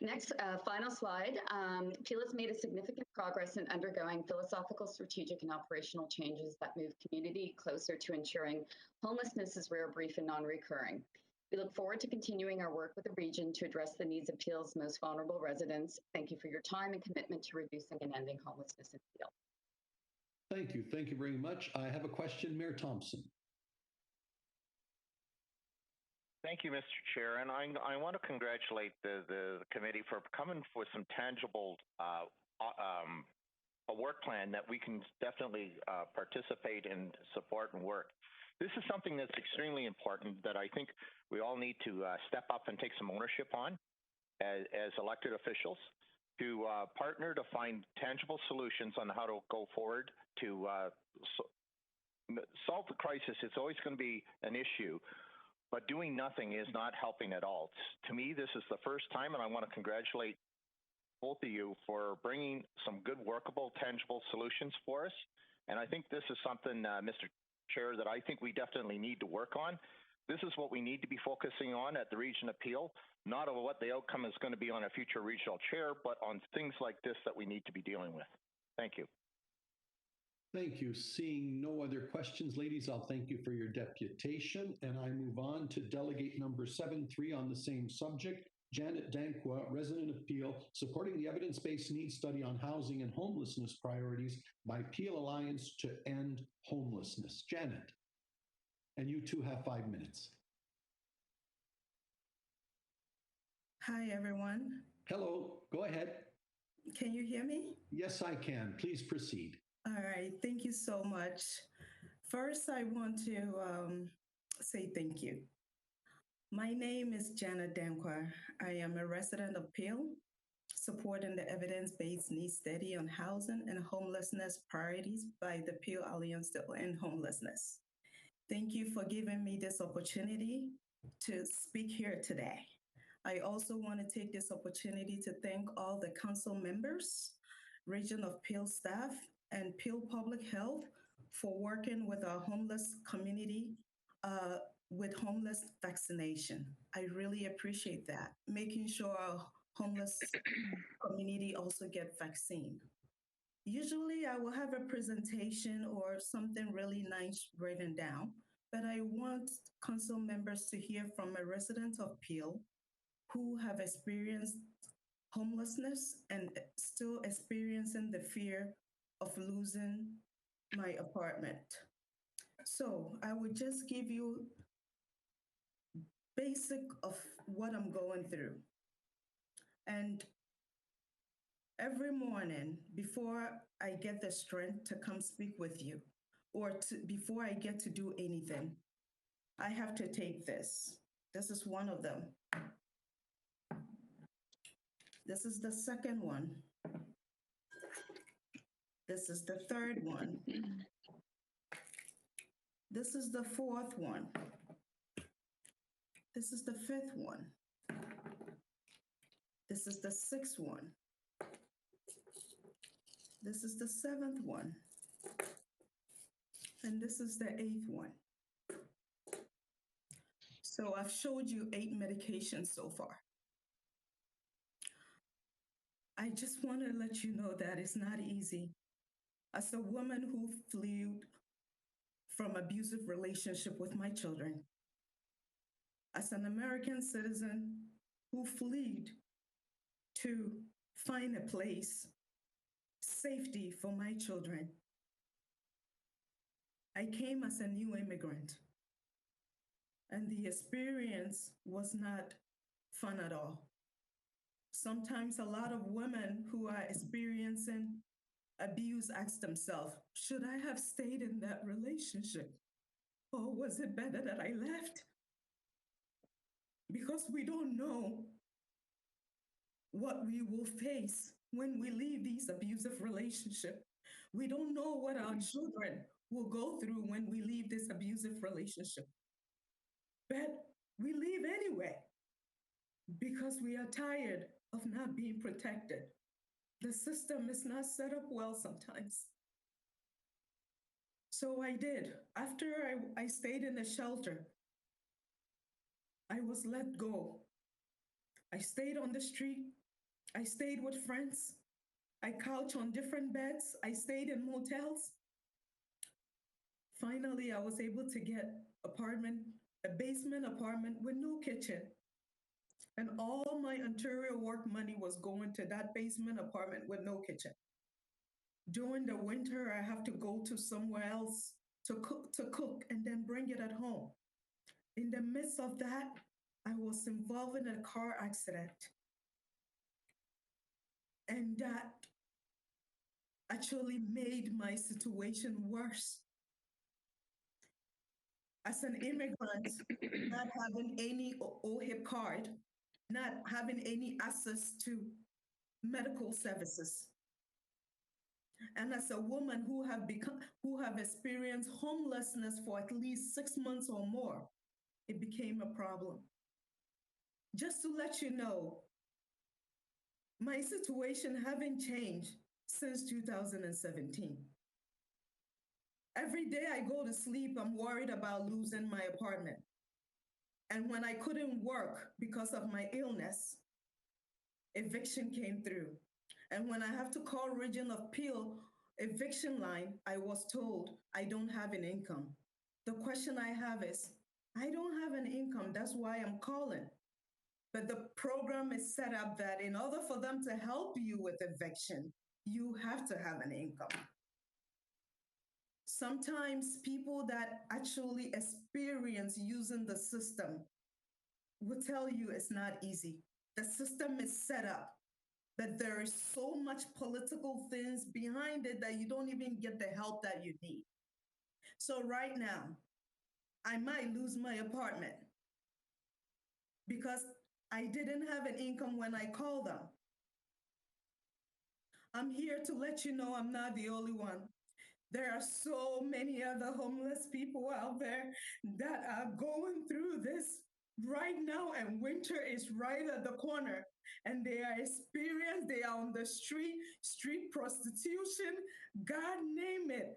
Next, final slide. Peel has made a significant progress in undergoing philosophical, strategic, and operational changes that move community closer to ensuring homelessness is rare, brief, and non-recurring. We look forward to continuing our work with the region to address the needs of Peel's most vulnerable residents. Thank you for your time and commitment to reducing and ending homelessness in Peel. Thank you. Thank you very much. I have a question, Mayor Thompson. Thank you, Mr. Chair, and I want to congratulate the committee for coming with some tangible a work plan that we can definitely participate and support and work. This is something that's extremely important that I think we all need to step up and take some ownership on as elected officials to partner to find tangible solutions on how to go forward to solve the crisis. It's always going to be an issue. but doing nothing is not helping at all. To me, this is the first time, and I want to congratulate both of you for bringing some good, workable, tangible solutions for us. And I think this is something, Mr. Chair, that I think we definitely need to work on. This is what we need to be focusing on at the Region Appeal, not on what the outcome is going to be on a future regional chair, but on things like this that we need to be dealing with. Thank you. Thank you. Seeing no other questions, ladies, I'll thank you for your deputation. And I move on to delegate number 7-3 on the same subject. Janet Danqua, resident of Peel, supporting the evidence-based needs study on housing and homelessness priorities by Peel Alliance to End Homelessness. Janet, and you too have 5 minutes. Hi, everyone. Hello, go ahead. Can you hear me? Yes, I can. Please proceed. All right, thank you so much. First, I want to say thank you. My name is Janet Danqua. I am a resident of Peel, supporting the evidence-based needs study on housing and homelessness priorities by the Peel Alliance to End Homelessness. Thank you for giving me this opportunity to speak here today. I also want to take this opportunity to thank all the council members, Region of Peel staff, and Peel Public Health for working with our homeless community with homeless vaccination. I really appreciate that, making sure our homeless community also get vaccine. Usually I will have a presentation or something really nice written down, but I want council members to hear from a resident of Peel who have experienced homelessness and still experiencing the fear of losing my apartment. So I would just give you basic of what I'm going through. And every morning before I get the strength to come speak with you, or before I get to do anything, I have to take this. This is one of them. This is the second one. This is the third one. This is the fourth one. This is the fifth one. This is the sixth one. This is the seventh one. And this is the eighth one. So I've showed you 8 medications so far. I just want to let you know that it's not easy. As a woman who fled from abusive relationship with my children, as an American citizen who fled to find a place, safety for my children, I came as a new immigrant, and the experience was not fun at all. Sometimes a lot of women who are experiencing abuse ask themselves, should I have stayed in that relationship? Or was it better that I left? Because we don't know what we will face when we leave these abusive relationships. We don't know what our children will go through when we leave this abusive relationship. But we leave anyway because we are tired of not being protected. The system is not set up well sometimes. So I did. After I stayed in the shelter, I was let go. I stayed on the street. I stayed with friends. I couched on different beds. I stayed in motels. Finally, I was able to get a basement apartment with no kitchen. And all my Ontario work money was going to that basement apartment with no kitchen. During the winter, I have to go to somewhere else to cook and then bring it at home. In the midst of that, I was involved in a car accident. And that actually made my situation worse. As an immigrant, not having any OHIP card, not having any access to medical services. And as a woman who have experienced homelessness for at least 6 months or more, it became a problem. Just to let you know, my situation haven't changed since 2017. Every day I go to sleep, I'm worried about losing my apartment. And when I couldn't work because of my illness, eviction came through. And when I have to call Region of Peel eviction line, I was told I don't have an income. The question I have is, I don't have an income, that's why I'm calling. But the program is set up that in order for them to help you with eviction, you have to have an income. Sometimes people that actually experience using the system will tell you it's not easy. The system is set up, but there is so much political things behind it that you don't even get the help that you need. So right now, I might lose my apartment because I didn't have an income when I called them. I'm here to let you know I'm not the only one. There are so many other homeless people out there that are going through this right now, and winter is right at the corner. And they are experienced, they are on the street prostitution, God name it.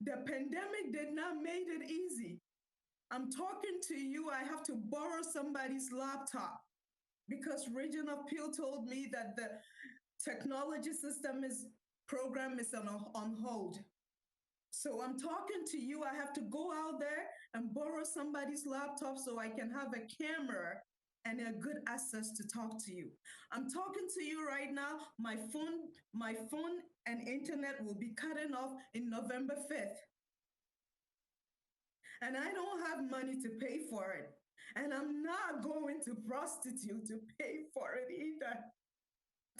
The pandemic did not make it easy. I'm talking to you, I have to borrow somebody's laptop because Region of Peel told me that the technology program is on hold. So I'm talking to you, I have to go out there and borrow somebody's laptop so I can have a camera and a good access to talk to you. I'm talking to you right now, my phone and internet will be cutting off in November 5th. And I don't have money to pay for it. And I'm not going to prostitute to pay for it either.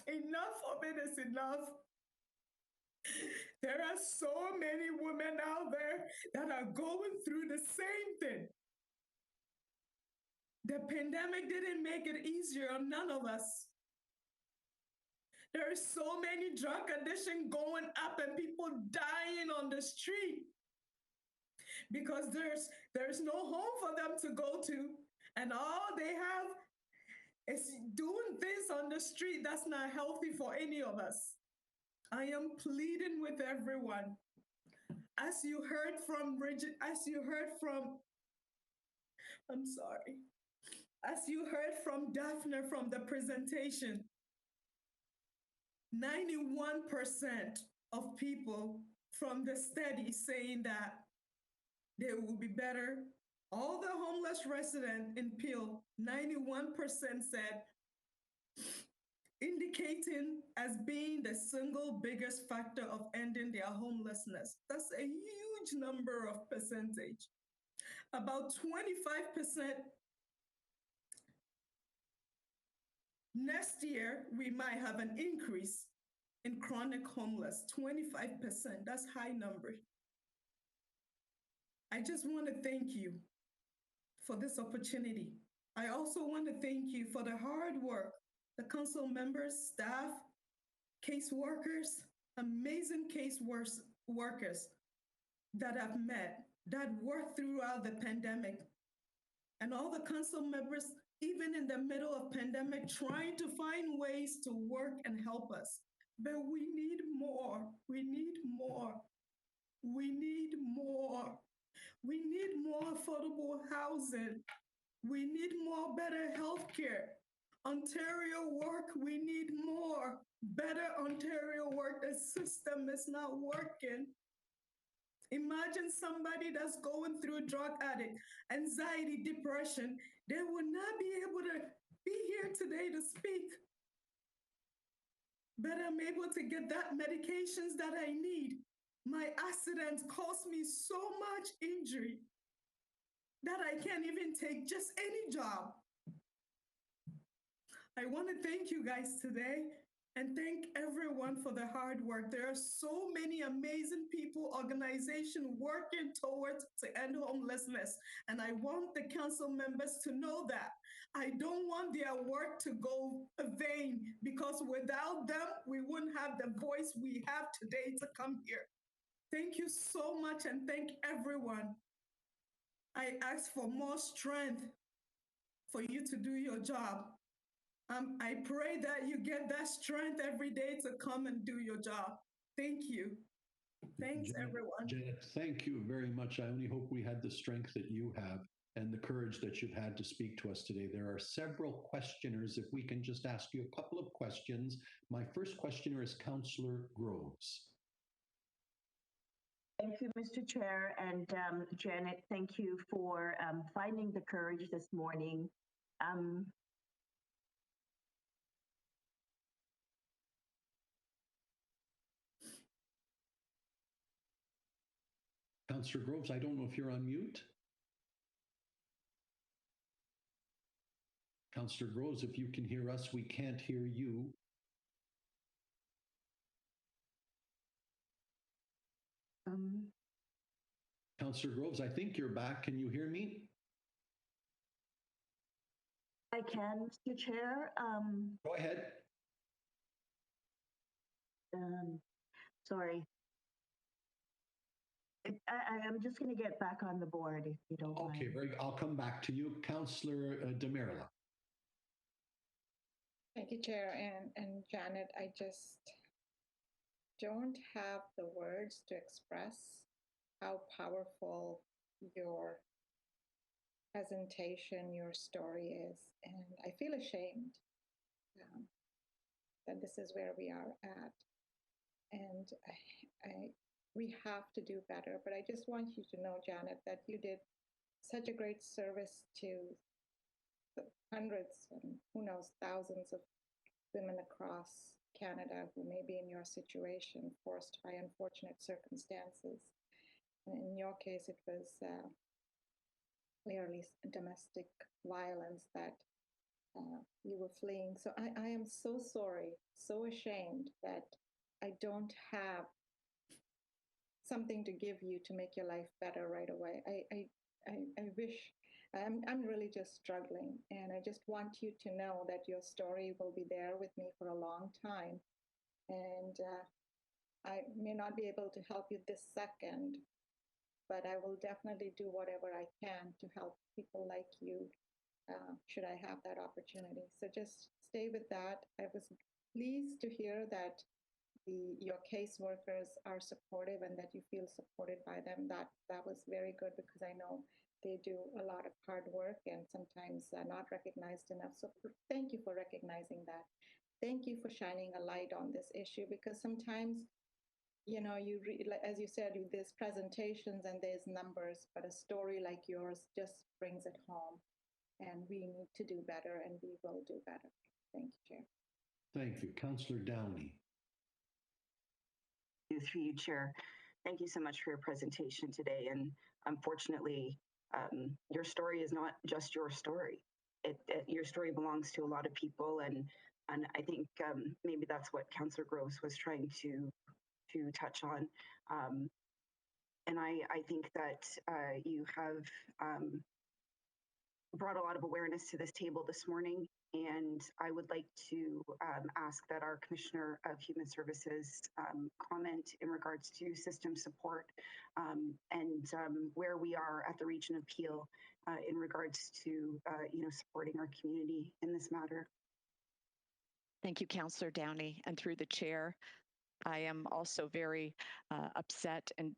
Enough of it is enough. There are so many women out there that are going through the same thing. The pandemic didn't make it easier on none of us. There are so many drug addiction going up and people dying on the street because there's no home for them to go to, and all they have is doing things on the street that's not healthy for any of us. I am pleading with everyone. As you heard from Daphne from the presentation, 91% of people from the study saying that they will be better. All the homeless residents in Peel, 91% said, indicating as being the single biggest factor of ending their homelessness. That's a huge number of percentage. About 25% next year, we might have an increase in chronic homeless, 25%. That's high number. I just want to thank you for this opportunity. I also want to thank you for the hard work, the council members, staff, caseworkers, amazing workers that I've met, that worked throughout the pandemic, and all the council members, even in the middle of pandemic, trying to find ways to work and help us. But we need more. We need more. We need more. We need more affordable housing. We need more better healthcare. Ontario work, we need more. Better Ontario work. The system is not working. Imagine somebody that's going through drug addict, anxiety, depression. They would not be able to be here today to speak. But I'm able to get that medications that I need. My accident caused me so much injury that I can't even take just any job. I want to thank you guys today and thank everyone for the hard work. There are so many amazing people, organizations working towards to end homelessness. And I want the council members to know that. I don't want their work to go vain because without them, we wouldn't have the voice we have today to come here. Thank you so much and thank everyone. I ask for more strength for you to do your job. I pray that you get that strength every day to come and do your job. Thank you. Thanks, everyone. Janet, thank you very much. I only hope we had the strength that you have and the courage that you've had to speak to us today. There are several questioners. If we can just ask you a couple of questions. My first questioner is Councillor Groves. Thank you, Mr. Chair. And Janet, thank you for finding the courage this morning. Councillor Groves, I don't know if you're on mute. Councillor Groves, if you can hear us, we can't hear you. Councillor Groves, I think you're back. Can you hear me? I can, Mr. Chair. Go ahead. Sorry. I'm just going to get back on the board if you don't mind. Okay, very good. I'll come back to you. Councillor Demerla. Thank you, Chair. And Janet, I just don't have the words to express how powerful your presentation, your story is. And I feel ashamed that this is where we are at. And we have to do better. But I just want you to know, Janet, that you did such a great service to the hundreds and who knows, thousands of women across Canada who may be in your situation, forced by unfortunate circumstances. And in your case, it was clearly domestic violence that you were fleeing. So I am so sorry, so ashamed that I don't have something to give you to make your life better right away. I wish, I'm really just struggling, and I just want you to know that your story will be there with me for a long time. And I may not be able to help you this second, but I will definitely do whatever I can to help people like you, should I have that opportunity. So just stay with that. I was pleased to hear that your caseworkers are supportive and that you feel supported by them. That was very good, because I know they do a lot of hard work and sometimes not recognized enough. So thank you for recognizing that. Thank you for shining a light on this issue, because sometimes, you know, as you said, there's presentations and there's numbers, but a story like yours just brings it home. And we need to do better, and we will do better. Thank you, Chair. Thank you. Councillor Downey. Through you, Chair. Thank you so much for your presentation today. And unfortunately, your story is not just your story. Your story belongs to a lot of people, and I think maybe that's what Councillor Groves was trying to touch on. And I think that you have brought a lot of awareness to this table this morning. And I would like to ask that our Commissioner of Human Services comment in regards to system support and where we are at the Region of Peel in regards to supporting our community in this matter. Thank you, Councillor Downey. And through the chair, I am also very upset and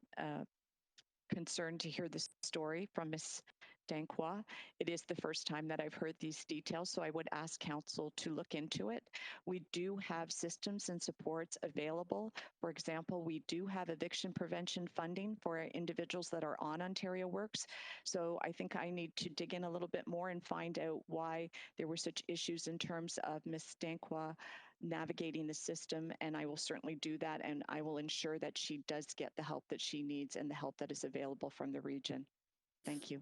concerned to hear this story from Ms. Danquois. It is the first time that I've heard these details, so I would ask Council to look into it. We do have systems and supports available. For example, we do have eviction prevention funding for individuals that are on Ontario Works. So I think I need to dig in a little bit more and find out why there were such issues in terms of Ms. Danquois navigating the system, and I will certainly do that, and I will ensure that she does get the help that she needs and the help that is available from the region. Thank you.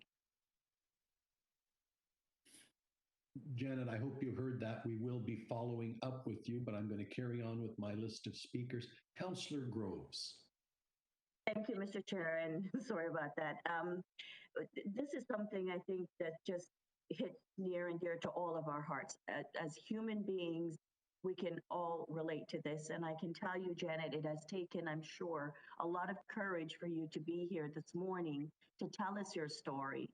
Janet, I hope you heard that. We will be following up with you, but I'm going to carry on with my list of speakers. Councillor Groves. Thank you, Mr. Chair, and sorry about that. This is something I think that just hits near and dear to all of our hearts. As human beings, we can all relate to this. And I can tell you, Janet, it has taken, I'm sure, a lot of courage for you to be here this morning to tell us your story.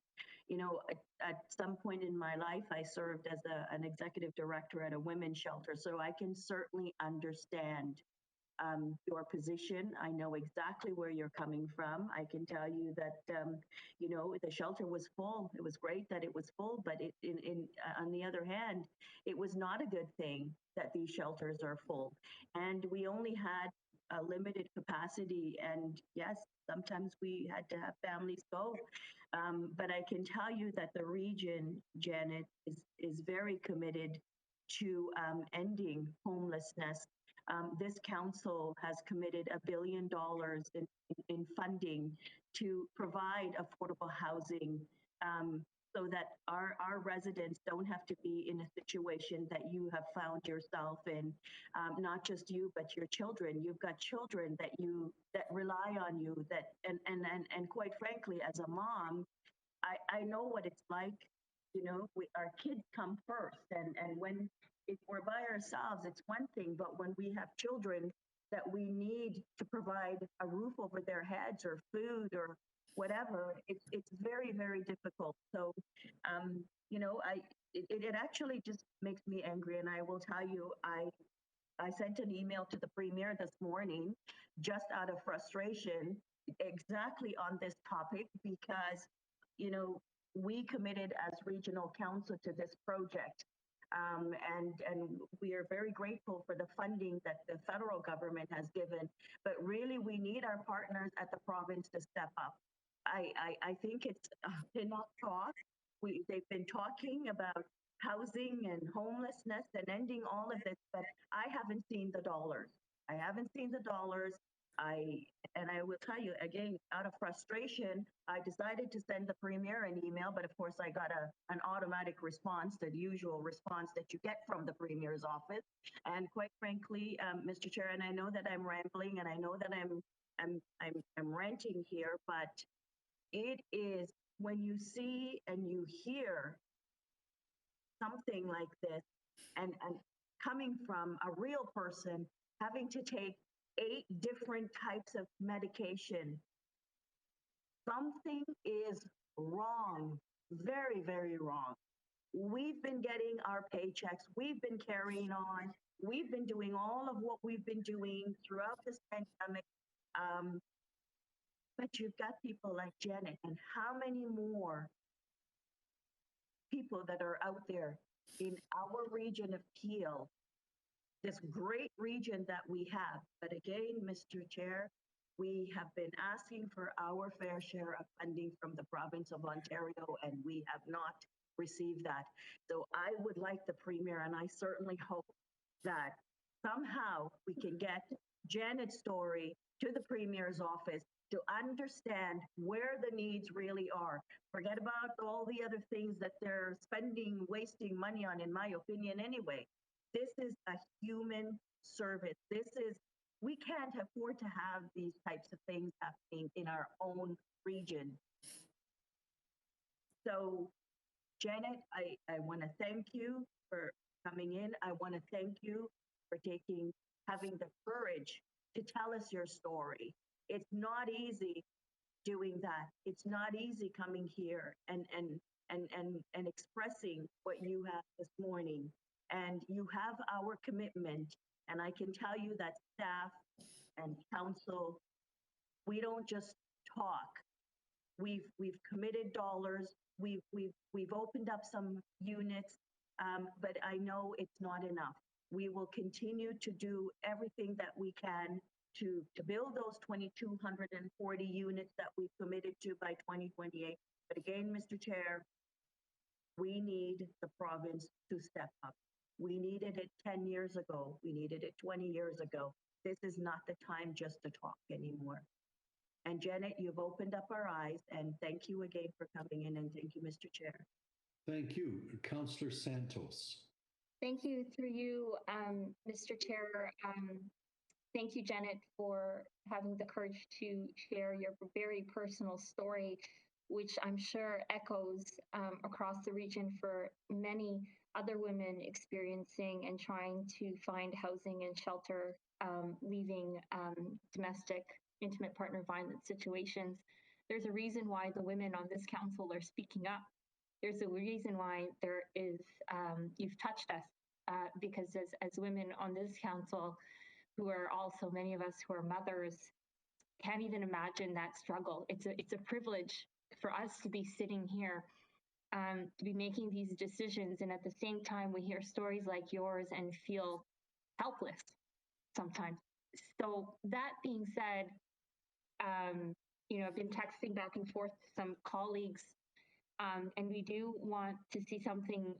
You know, at some point in my life, I served as an executive director at a women's shelter, so I can certainly understand your position. I know exactly where you're coming from. I can tell you that, you know, the shelter was full. It was great that it was full, but on the other hand, it was not a good thing that these shelters are full. And we only had a limited capacity. And yes, sometimes we had to have families go. But I can tell you that the region, Janet, is very committed to ending homelessness. This council has committed $1 billion in funding to provide affordable housing so that our residents don't have to be in a situation that you have found yourself in. Not just you, but your children. You've got children that rely on you. And quite frankly, as a mom, I know what it's like. You know, our kids come first, and when if we're by ourselves, it's one thing, but when we have children that we need to provide a roof over their heads or food or whatever, it's very, very difficult. So, you know, it actually just makes me angry, and I will tell you, I sent an email to the Premier this morning just out of frustration exactly on this topic because, you know, we committed as regional council to this project. And we are very grateful for the funding that the federal government has given, but really we need our partners at the province to step up. I think it's enough talk. They've been talking about housing and homelessness and ending all of this, but I haven't seen the dollars. I haven't seen the dollars. I will tell you again, out of frustration, I decided to send the Premier an email, but of course I got an automatic response, the usual response that you get from the Premier's office. And quite frankly, Mr. Chair, and I know that I'm rambling, and I know that I'm ranting here, but it is when you see and you hear something like this, and coming from a real person having to take 8 different types of medication. Something is wrong, very, very wrong. We've been getting our paychecks. We've been carrying on. We've been doing all of what we've been doing throughout this pandemic. But you've got people like Janet, and how many more people that are out there in our region of Peel, this great region that we have. But again, Mr. Chair, we have been asking for our fair share of funding from the province of Ontario, and we have not received that. So I would like the Premier, and I certainly hope that somehow we can get Janet's story to the Premier's office to understand where the needs really are. Forget about all the other things that they're wasting money on, in my opinion, anyway. This is a human service. We can't afford to have these types of things happening in our own region. So, Janet, I want to thank you for coming in. I want to thank you for having the courage to tell us your story. It's not easy doing that. It's not easy coming here and expressing what you have this morning. And you have our commitment. And I can tell you that staff and council, we don't just talk. We've committed dollars. We've opened up some units, but I know it's not enough. We will continue to do everything that we can to build those 2,240 units that we've committed to by 2028. But again, Mr. Chair, we need the province to step up. We needed it 10 years ago. We needed it 20 years ago. This is not the time just to talk anymore. And Janet, you've opened up our eyes, and thank you again for coming in, and thank you, Mr. Chair. Thank you. Councillor Santos. Thank you, through you, Mr. Chair. Thank you, Janet, for having the courage to share your very personal story. which I'm sure echoes across the region for many other women experiencing and trying to find housing and shelter, leaving domestic intimate partner violence situations. There's a reason why the women on this council are speaking up. There's a reason why there is, you've touched us, because as women on this council, who are also many of us who are mothers, can't even imagine that struggle. It's a privilege for us to be sitting here, to be making these decisions, and at the same time we hear stories like yours and feel helpless sometimes. So that being said, I've been texting back and forth to some colleagues, and we do want to see something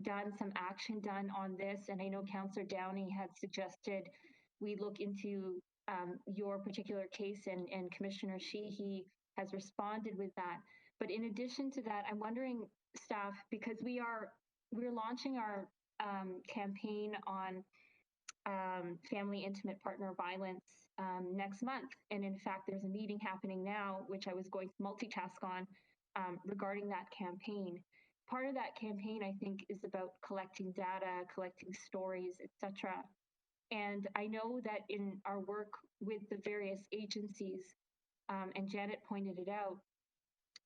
done, some action done on this. And I know Councillor Downey had suggested we look into your particular case, and Commissioner Sheehy has responded with that. But in addition to that, I'm wondering, staff, because we're launching our campaign on family intimate partner violence next month. And in fact, there's a meeting happening now, which I was going to multitask on, regarding that campaign. Part of that campaign, I think, is about collecting data, collecting stories, etc. And I know that in our work with the various agencies, and Janet pointed it out,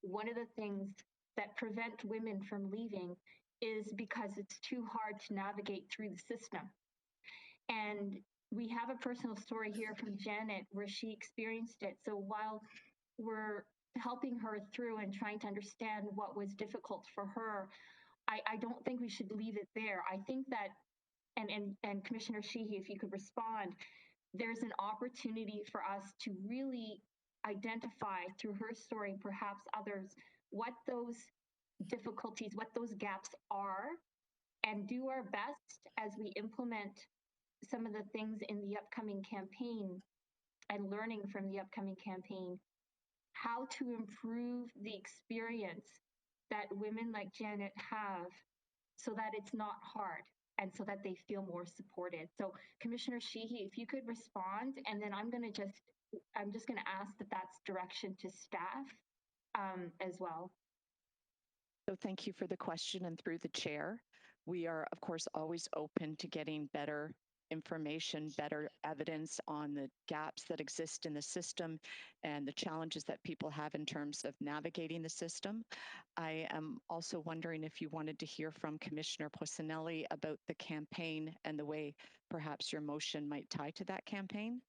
one of the things that prevent women from leaving is because it's too hard to navigate through the system. And we have a personal story here from Janet where she experienced it. So while we're helping her through and trying to understand what was difficult for her, I don't think we should leave it there. I think that, and Commissioner Sheehy, if you could respond, there's an opportunity for us to really identify through her story, perhaps others, what those difficulties, what those gaps are, and do our best as we implement some of the things in the upcoming campaign and learning from the upcoming campaign, how to improve the experience that women like Janet have so that it's not hard and so that they feel more supported. So Commissioner Sheehy, if you could respond, and then I'm just going to ask that that's direction to staff as well. So thank you for the question, and through the chair, we are of course always open to getting better information, better evidence on the gaps that exist in the system and the challenges that people have in terms of navigating the system. I am also wondering if you wanted to hear from Commissioner Pocinelli about the campaign and the way perhaps your motion might tie to that campaign.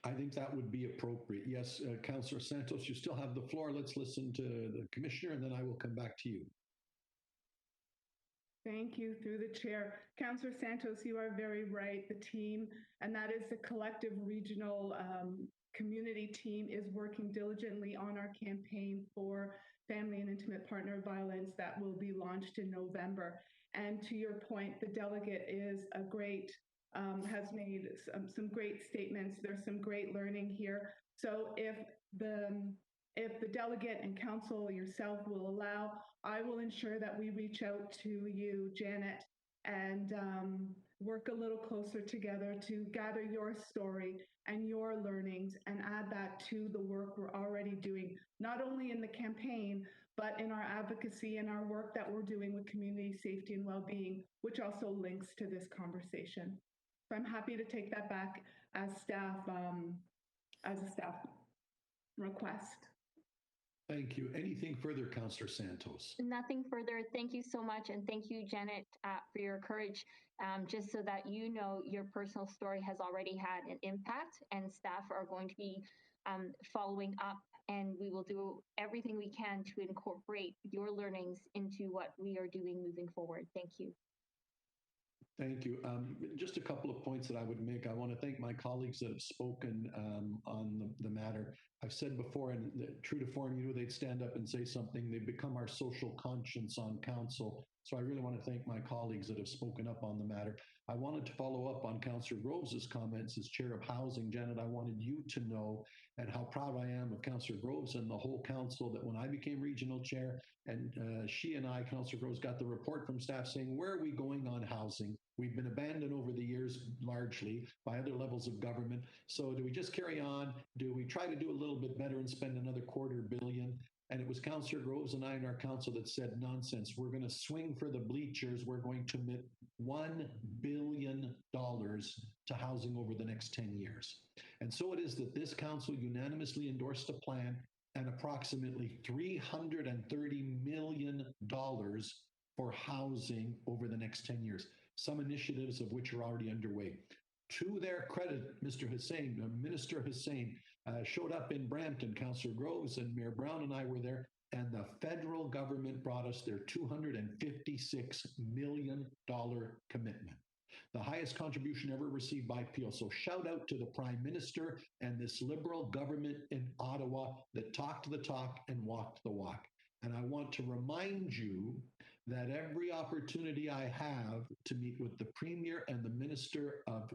I think that would be appropriate. Yes, Councillor Santos, you still have the floor. Let's listen to the Commissioner, and then I will come back to you. Thank you, through the chair. Councillor Santos, you are very right. The team, and that is the collective regional community team, is working diligently on our campaign for family and intimate partner violence that will be launched in November. And to your point, the delegate is a great, has made some great statements. There's some great learning here. So if the delegate and council yourself will allow, I will ensure that we reach out to you, Janet, and work a little closer together to gather your story and your learnings and add that to the work we're already doing, not only in the campaign, but in our advocacy and our work that we're doing with community safety and well-being, which also links to this conversation. So I'm happy to take that back as staff, as a staff request. Thank you. Anything further, Councillor Santos? Nothing further. Thank you so much. And thank you, Janet, for your courage. Just so that you know, your personal story has already had an impact, and staff are going to be following up, and we will do everything we can to incorporate your learnings into what we are doing moving forward. Thank you. Thank you. Just a couple of points that I would make. I want to thank my colleagues that have spoken on the matter. I've said before, and true to form, they'd stand up and say something. They've become our social conscience on council. So I really want to thank my colleagues that have spoken up on the matter. I wanted to follow up on Councillor Groves' comments as Chair of Housing. Janet, I wanted you to know, and how proud I am of Councillor Groves and the whole council, that when I became regional chair, and she and I, Councillor Groves, got the report from staff saying, where are we going on housing? We've been abandoned over the years, largely, by other levels of government. So do we just carry on? Do we try to do a little bit better and spend another $250 million? And it was Councillor Groves and I in our council that said, nonsense, we're going to swing for the bleachers. We're going to commit $1 billion to housing over the next 10 years. And so it is that this council unanimously endorsed a plan and approximately $330 million for housing over the next 10 years, some initiatives of which are already underway. To their credit, Mr. Hussain, Minister Hussain, showed up in Brampton. Councillor Groves and Mayor Brown and I were there, and the federal government brought us their $256 million commitment, the highest contribution ever received by Peel. So shout out to the Prime Minister and this Liberal government in Ottawa that talked the talk and walked the walk. And I want to remind you that every opportunity I have to meet with the Premier and the Minister of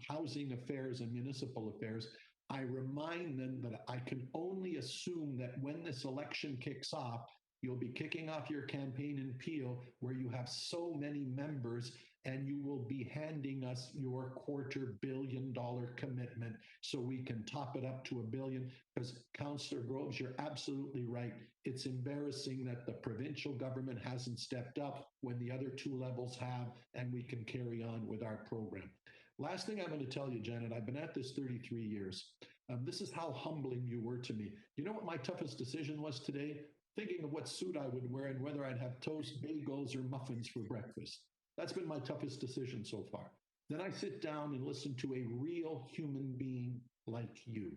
Housing Affairs and Municipal Affairs, I remind them that I can only assume that when this election kicks off, you'll be kicking off your campaign in Peel, where you have so many members, and you will be handing us your $250 million commitment so we can top it up to $1 billion. Because Councillor Groves, you're absolutely right. It's embarrassing that the provincial government hasn't stepped up when the other two levels have, and we can carry on with our program. Last thing I'm going to tell you, Janet, I've been at this 33 years. This is how humbling you were to me. You know what my toughest decision was today? Thinking of what suit I would wear and whether I'd have toast, bagels, or muffins for breakfast. That's been my toughest decision so far. Then I sit down and listen to a real human being like you.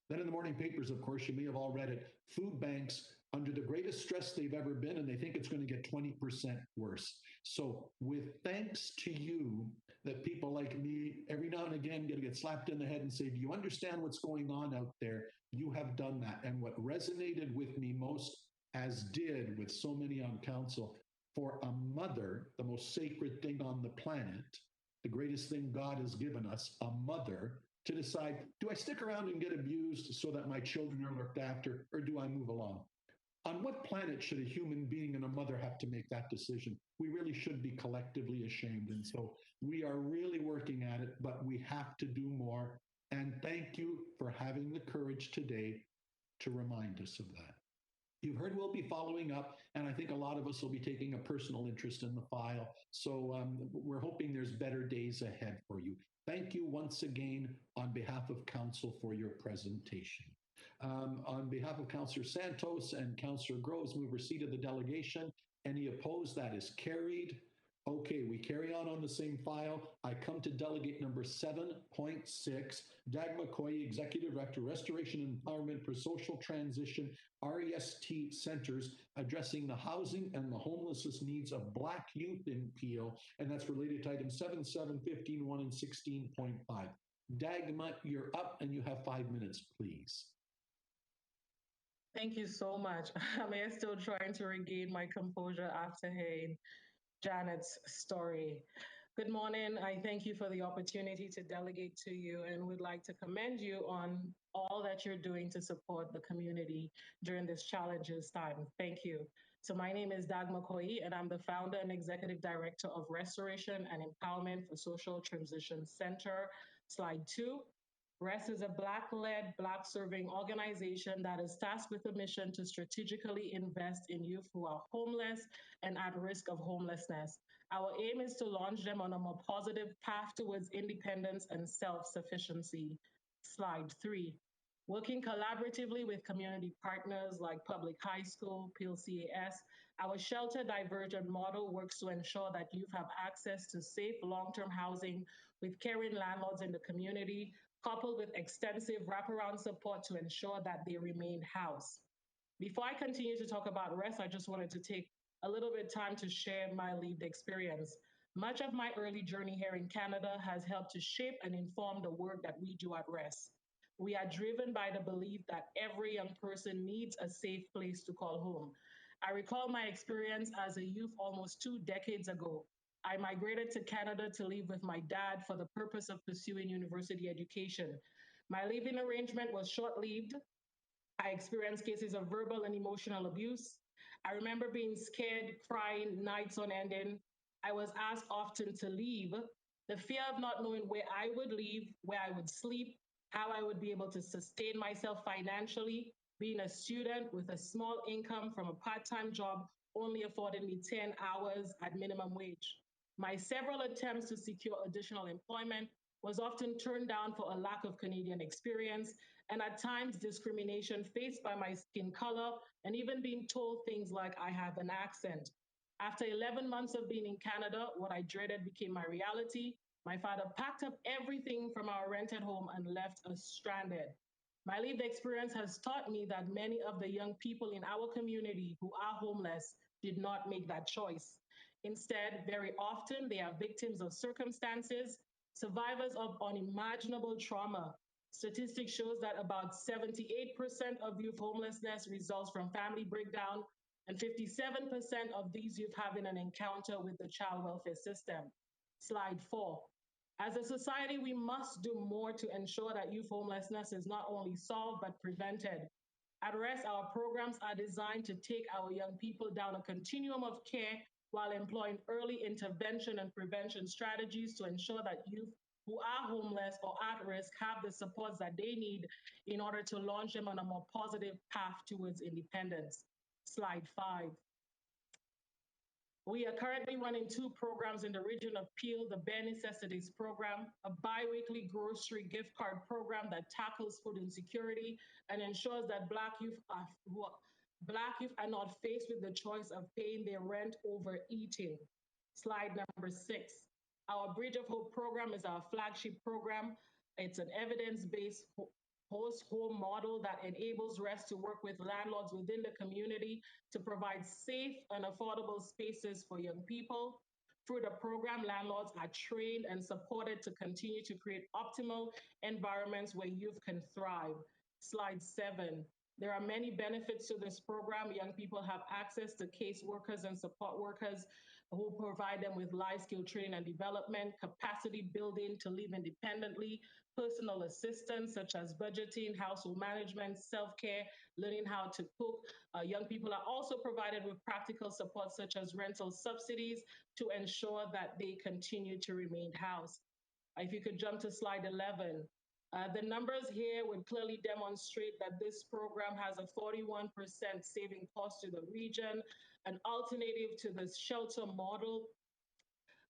Then in the morning papers, of course, you may have all read it, food banks under the greatest stress they've ever been, and they think it's going to get 20% worse. So with thanks to you, that people like me every now and again get slapped in the head and say, do you understand what's going on out there? You have done that. And what resonated with me most, as did with so many on council, for a mother, the most sacred thing on the planet, the greatest thing God has given us, a mother, to decide, do I stick around and get abused so that my children are looked after, or do I move along? On what planet should a human being and a mother have to make that decision? We really should be collectively ashamed. And so we are really working at it, but we have to do more. And thank you for having the courage today to remind us of that. You've heard we'll be following up, and I think a lot of us will be taking a personal interest in the file. So we're hoping there's better days ahead for you. Thank you once again on behalf of Council for your presentation. On behalf of Councillor Santos and Councillor Groves, move receipt of the delegation. Any opposed? That is carried. Okay, we carry on the same file. I come to delegate number 7.6, Dagmar Koyi, Executive Director, Restoration and Empowerment for Social Transition, REST Centers, addressing the housing and the homelessness needs of Black youth in Peel, and that's related to items 7, 15, 1, and 16.5. Dagmar, you're up and you have 5 minutes, please. Thank you so much. I am still trying to regain my composure after hearing Janet's story. Good morning. I thank you for the opportunity to delegate to you and would like to commend you on all that you're doing to support the community during this challenges time. Thank you. So my name is Dagmar Koyi, and I'm the founder and executive director of Restoration and Empowerment for Social Transition Center. Slide 2. REST is a Black-led, Black-serving organization that is tasked with a mission to strategically invest in youth who are homeless and at risk of homelessness. Our aim is to launch them on a more positive path towards independence and self-sufficiency. Slide 3. Working collaboratively with community partners like Public High School, Peel CAS, our shelter divergent model works to ensure that youth have access to safe long-term housing with caring landlords in the community, coupled with extensive wraparound support to ensure that they remain housed. Before I continue to talk about REST, I just wanted to take a little bit of time to share my lived experience. Much of my early journey here in Canada has helped to shape and inform the work that we do at REST. We are driven by the belief that every young person needs a safe place to call home. I recall my experience as a youth almost 2 decades ago. I migrated to Canada to live with my dad for the purpose of pursuing university education. My living arrangement was short-lived. I experienced cases of verbal and emotional abuse. I remember being scared, crying nights on end. I was asked often to leave. The fear of not knowing where I would live, where I would sleep, how I would be able to sustain myself financially, Being a student with a small income from a part-time job only afforded me 10 hours at minimum wage. My several attempts to secure additional employment was often turned down for a lack of Canadian experience and at times discrimination faced by my skin color and even being told things like I have an accent. After 11 months of being in Canada, what I dreaded became my reality. My father packed up everything from our rented home and left us stranded. My lived experience has taught me that many of the young people in our community who are homeless did not make that choice. Instead, very often they are victims of circumstances, survivors of unimaginable trauma. Statistics shows that about 78% of youth homelessness results from family breakdown, and 57% of these youth having an encounter with the child welfare system. Slide 4. As a society, we must do more to ensure that youth homelessness is not only solved but prevented. At REST, our programs are designed to take our young people down a continuum of care while employing early intervention and prevention strategies to ensure that youth who are homeless or at risk have the supports that they need in order to launch them on a more positive path towards independence. Slide 5. We are currently running 2 programs in the region of Peel, the Bare Necessities Program, a bi-weekly grocery gift card program that tackles food insecurity and ensures that Black youth are not faced with the choice of paying their rent over eating. Slide number 6. Our Bridge of Hope program is our flagship program. It's an evidence-based host home model that enables REST to work with landlords within the community to provide safe and affordable spaces for young people. Through the program, landlords are trained and supported to continue to create optimal environments where youth can thrive. Slide 7. There are many benefits to this program. Young people have access to case workers and support workers who provide them with life skill training and development, capacity building to live independently, personal assistance such as budgeting, household management, self-care, learning how to cook. Young people are also provided with practical support such as rental subsidies to ensure that they continue to remain housed. If you could jump to slide 11. The numbers here would clearly demonstrate that this program has a 41% saving cost to the region, an alternative to the shelter model.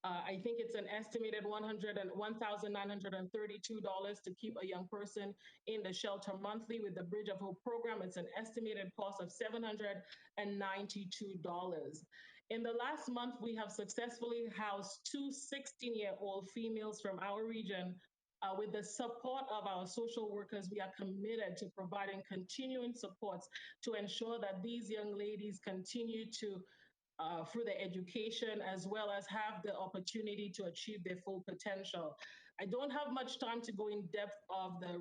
I think it's an estimated $1,932 to keep a young person in the shelter monthly. With the Bridge of Hope program, it's an estimated cost of $792. In the last month, we have successfully housed 2 16-year-old females from our region. With the support of our social workers, we are committed to providing continuing supports to ensure that these young ladies continue to through their education, as well as have the opportunity to achieve their full potential. I don't have much time to go in depth of the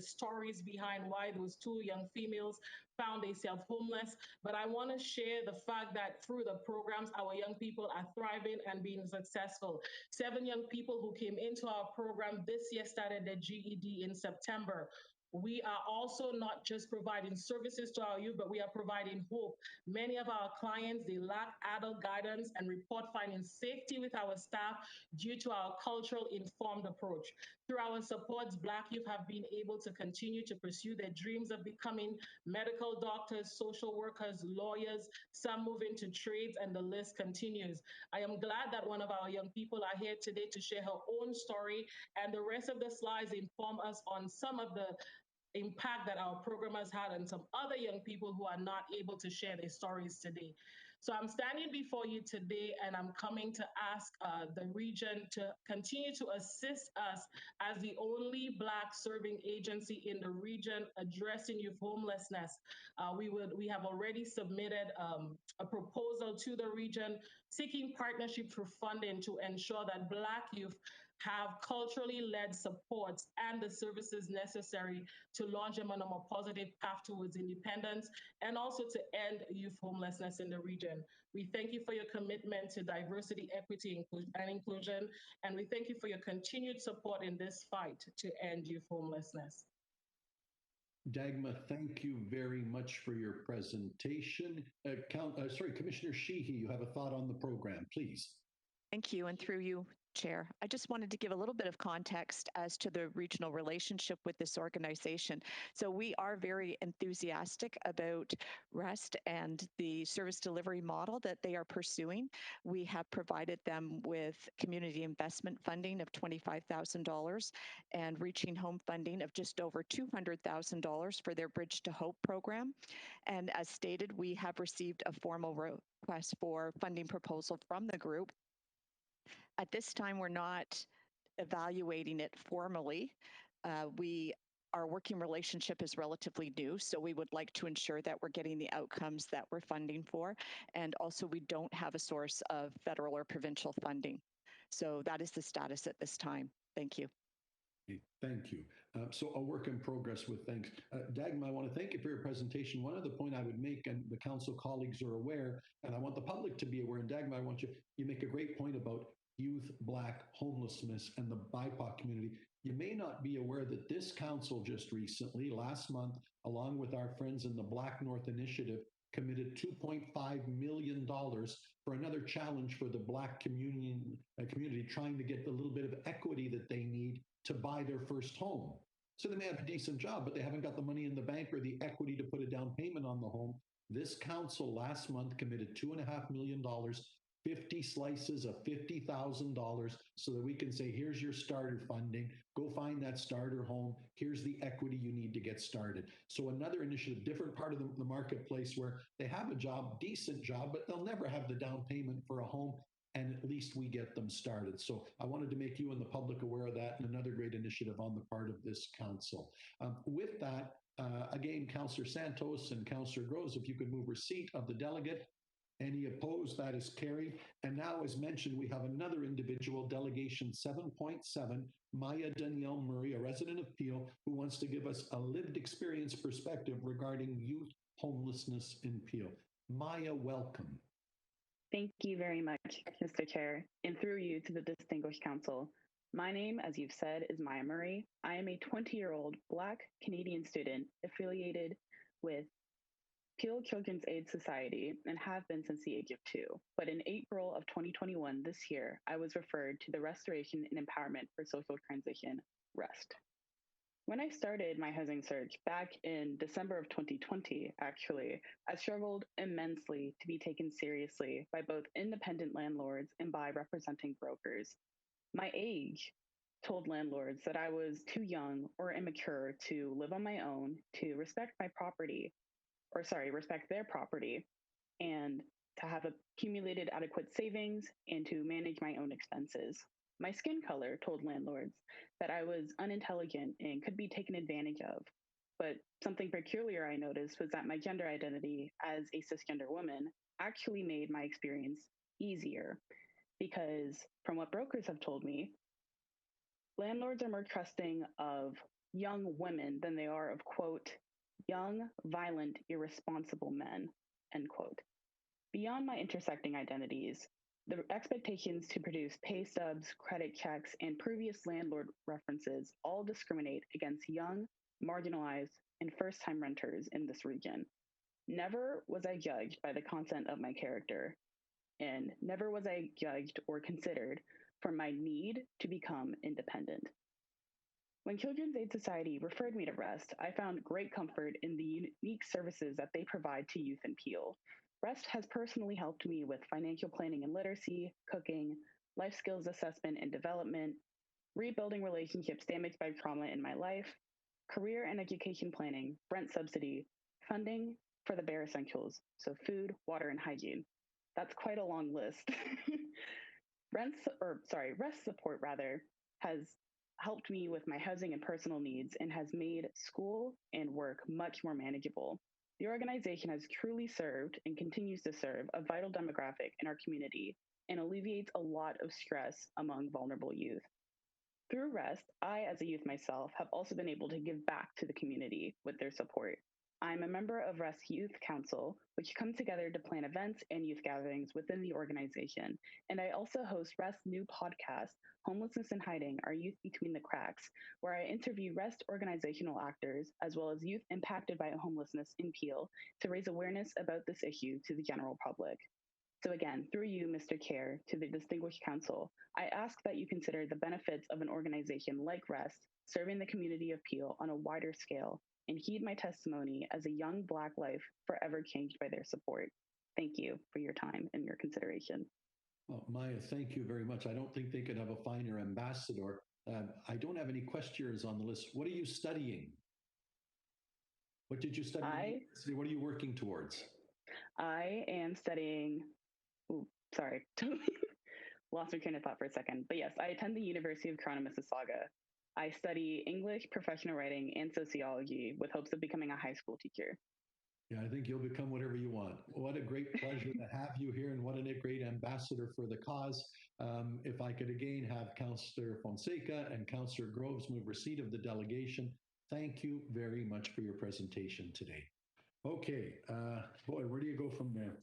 stories behind why those 2 young females found themselves homeless, but I want to share the fact that through the programs, our young people are thriving and being successful. 7 young people who came into our program this year started their GED in September. We are also not just providing services to our youth, but we are providing hope. Many of our clients, they lack adult guidance and report finding safety with our staff due to our cultural informed approach. Through our supports, Black youth have been able to continue to pursue their dreams of becoming medical doctors, social workers, lawyers. Some move into trades, and the list continues. I am glad that one of our young people are here today to share her own story, and the rest of the slides inform us on some of the impact that our program has had on some other young people who are not able to share their stories today. So I'm standing before you today, and I'm coming to ask the region to continue to assist us as the only Black serving agency in the region addressing youth homelessness. We have already submitted a proposal to the region seeking partnership for funding to ensure that Black youth have culturally led supports and the services necessary to launch them on a more positive path towards independence and also to end youth homelessness in the region. We thank you for your commitment to diversity, equity, and inclusion, and we thank you for your continued support in this fight to end youth homelessness. Dagmar, thank you very much for your presentation. Commissioner Sheehy, you have a thought on the program, please. Thank you, and through you Chair. I just wanted to give a little bit of context as to the regional relationship with this organization. So we are very enthusiastic about REST and the service delivery model that they are pursuing. We have provided them with community investment funding of $25,000 and Reaching Home funding of just over $200,000 for their Bridge to Hope program. And as stated, we have received a formal request for funding proposal from the group. At this time, we're not evaluating it formally. Our working relationship is relatively new, so we would like to ensure that we're getting the outcomes that we're funding for. And also, we don't have a source of federal or provincial funding. So that is the status at this time. Thank you. Thank you. So a work in progress with thanks. Dagmar, I want to thank you for your presentation. One other point I would make, and the council colleagues are aware, and I want the public to be aware, and Dagmar, I want you make a great point about youth, Black homelessness, and the BIPOC community. You may not be aware that this council just recently, last month, along with our friends in the Black North Initiative, committed $2.5 million for another challenge for the Black community trying to get the little bit of equity that they need to buy their first home. So they may have a decent job, but they haven't got the money in the bank or the equity to put a down payment on the home. This council last month committed $2.5 million, 50 slices of $50,000, so that we can say, here's your starter funding, go find that starter home, here's the equity you need to get started. So another initiative, different part of the marketplace where they have a job, decent job, but they'll never have the down payment for a home, and at least we get them started. So I wanted to make you and the public aware of that, and another great initiative on the part of this council. With that, again, Councillor Santos and Councillor Groves, if you could move receipt of the delegate. Any opposed? That is carried. And now, as mentioned, we have another individual, delegation 7.7, Maya Danielle Murray, a resident of Peel, who wants to give us a lived experience perspective regarding youth homelessness in Peel. Maya, welcome. Thank you very much, Mr. Chair, and through you to the distinguished council. My name, as you've said, is Maya Murray. I am a 20-year-old Black Canadian student affiliated with Peel Children's Aid Society and have been since the age of 2. But in April of 2021, this year, I was referred to the Restoration and Empowerment for Social Transition, REST. When I started my housing search back in December of 2020, actually, I struggled immensely to be taken seriously by both independent landlords and by representing brokers. My age told landlords that I was too young or immature to live on my own, to respect their property, and to have accumulated adequate savings and to manage my own expenses. My skin color told landlords that I was unintelligent and could be taken advantage of. But something peculiar I noticed was that my gender identity as a cisgender woman actually made my experience easier, because from what brokers have told me, landlords are more trusting of young women than they are of, quote, young, violent, irresponsible men, end quote. Beyond my intersecting identities, the expectations to produce pay stubs, credit checks, and previous landlord references all discriminate against young, marginalized, and first-time renters in this region. Never was I judged by the content of my character, and never was I judged or considered for my need to become independent. When Children's Aid Society referred me to REST, I found great comfort in the unique services that they provide to youth in Peel. REST has personally helped me with financial planning and literacy, cooking, life skills assessment and development, rebuilding relationships damaged by trauma in my life, career and education planning, rent subsidy, funding for the bare essentials, so food, water, and hygiene. That's quite a long list. REST support has helped me with my housing and personal needs and has made school and work much more manageable. The organization has truly served and continues to serve a vital demographic in our community and alleviates a lot of stress among vulnerable youth. Through REST, I, as a youth myself, have also been able to give back to the community with their support. I'm a member of REST Youth Council, which comes together to plan events and youth gatherings within the organization. And I also host REST's new podcast, Homelessness in Hiding, Our Youth Between the Cracks, where I interview REST organizational actors, as well as youth impacted by homelessness in Peel, to raise awareness about this issue to the general public. So again, through you, Mr. Chair, to the distinguished council, I ask that you consider the benefits of an organization like REST serving the community of Peel on a wider scale and heed my testimony as a young Black life forever changed by their support. Thank you for your time and your consideration. Well, Maya, thank you very much. I don't think they could have a finer ambassador. I don't have any questioners on the list. What are you studying? What did you study? What are you working towards? I am studying, sorry, lost my train of thought for a second. But yes, I attend the University of Toronto, Mississauga. I study English, professional writing, and sociology with hopes of becoming a high school teacher. Yeah, I think you'll become whatever you want. What a great pleasure to have you here, and what a great ambassador for the cause. If I could again have Councillor Fonseca and Councillor Groves move receipt of the delegation. Thank you very much for your presentation today. Okay, boy, where do you go from there?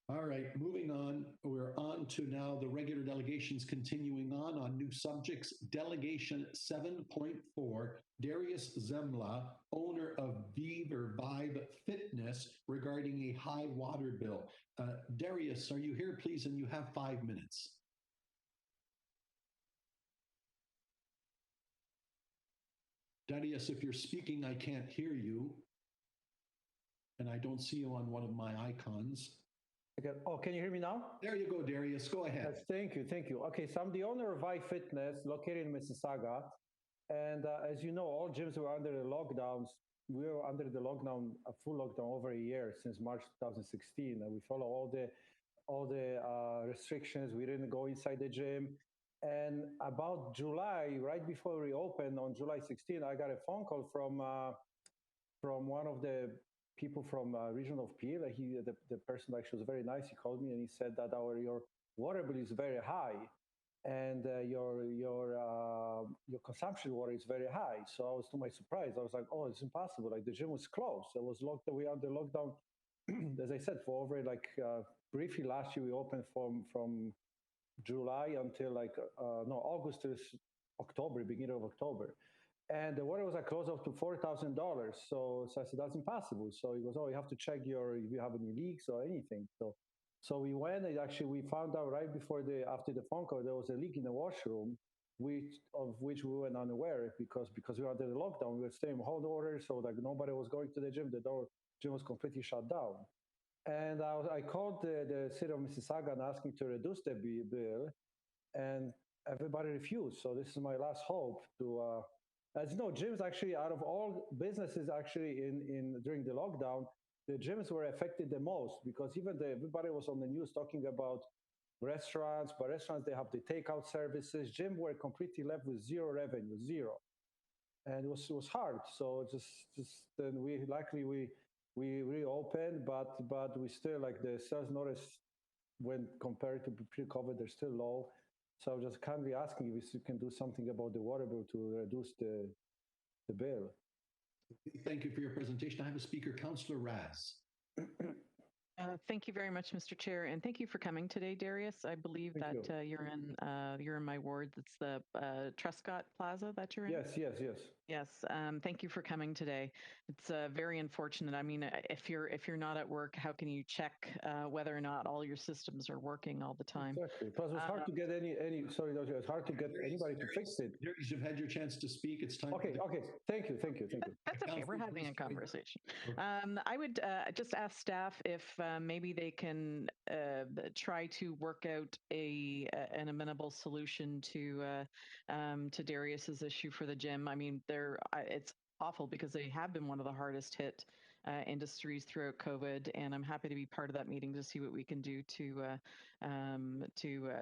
All right, moving on. We're on to now the regular delegations, continuing on new subjects. Delegation 7.4, Darius Zemla, owner of Vibe Fitness, regarding a high water bill. Darius, are you here, please? And you have 5 minutes. Darius, if you're speaking, I can't hear you. And I don't see you on one of my icons. Oh, can you hear me now? There you go, Darius. Go ahead. Yes, thank you, thank you. Okay, so I'm the owner of Vibe Fitness, located in Mississauga. And as you know, all gyms were under the lockdowns. We were under the lockdown, a full lockdown over a year since March 2016. And we follow all the restrictions. We didn't go inside the gym. And about July, right before we opened on July 16, I got a phone call from one of the people from region of Peel. The person actually was very nice. He called me and he said that your water bill is very high, and your consumption water is very high. So I was, to my surprise, I was like, oh, it's impossible. Like the gym was closed. It was locked. We are under lockdown, as I said, for over briefly last year we opened from July until August to October, beginning of October. And the water was close up to $4,000. So I said, that's impossible. So he goes, oh, you have to check if you have any leaks or anything. So we went, and actually we found out right after the phone call, there was a leak in the washroom, of which we were unaware because we were under the lockdown. We were staying home order, so nobody was going to the gym. The gym was completely shut down. And I called the city of Mississauga and asking to reduce the bill, and everybody refused. So this is my last hope to. As you know, gyms actually, out of all businesses actually during the lockdown, the gyms were affected the most, because everybody was on the news talking about restaurants, but restaurants, they have the takeout services. Gyms were completely left with zero revenue, zero. And it was hard. So then we reopened, but we still, the sales notice, when compared to pre-COVID, they're still low. So I'm just kindly asking if you can do something about the water bill to reduce the bill. Thank you for your presentation. I have a speaker, Councillor Raz. Thank you very much, Mr. Chair, and thank you for coming today, Darius. I believe you're in my ward. It's the Truscott Plaza that you're in. Yes. Thank you for coming today. It's very unfortunate. I mean, if you're not at work, how can you check whether or not all your systems are working all the time? Exactly. Plus, it's hard to get it's hard to get anybody to fix it. You've had your chance to speak. It's time. Okay. Thank you. That's okay. We're having a conversation. I would just ask staff if maybe they can try to work out an amenable solution to Darius's issue for the gym. I mean, it's awful because they have been one of the hardest hit industries throughout COVID, and I'm happy to be part of that meeting to see what we can do to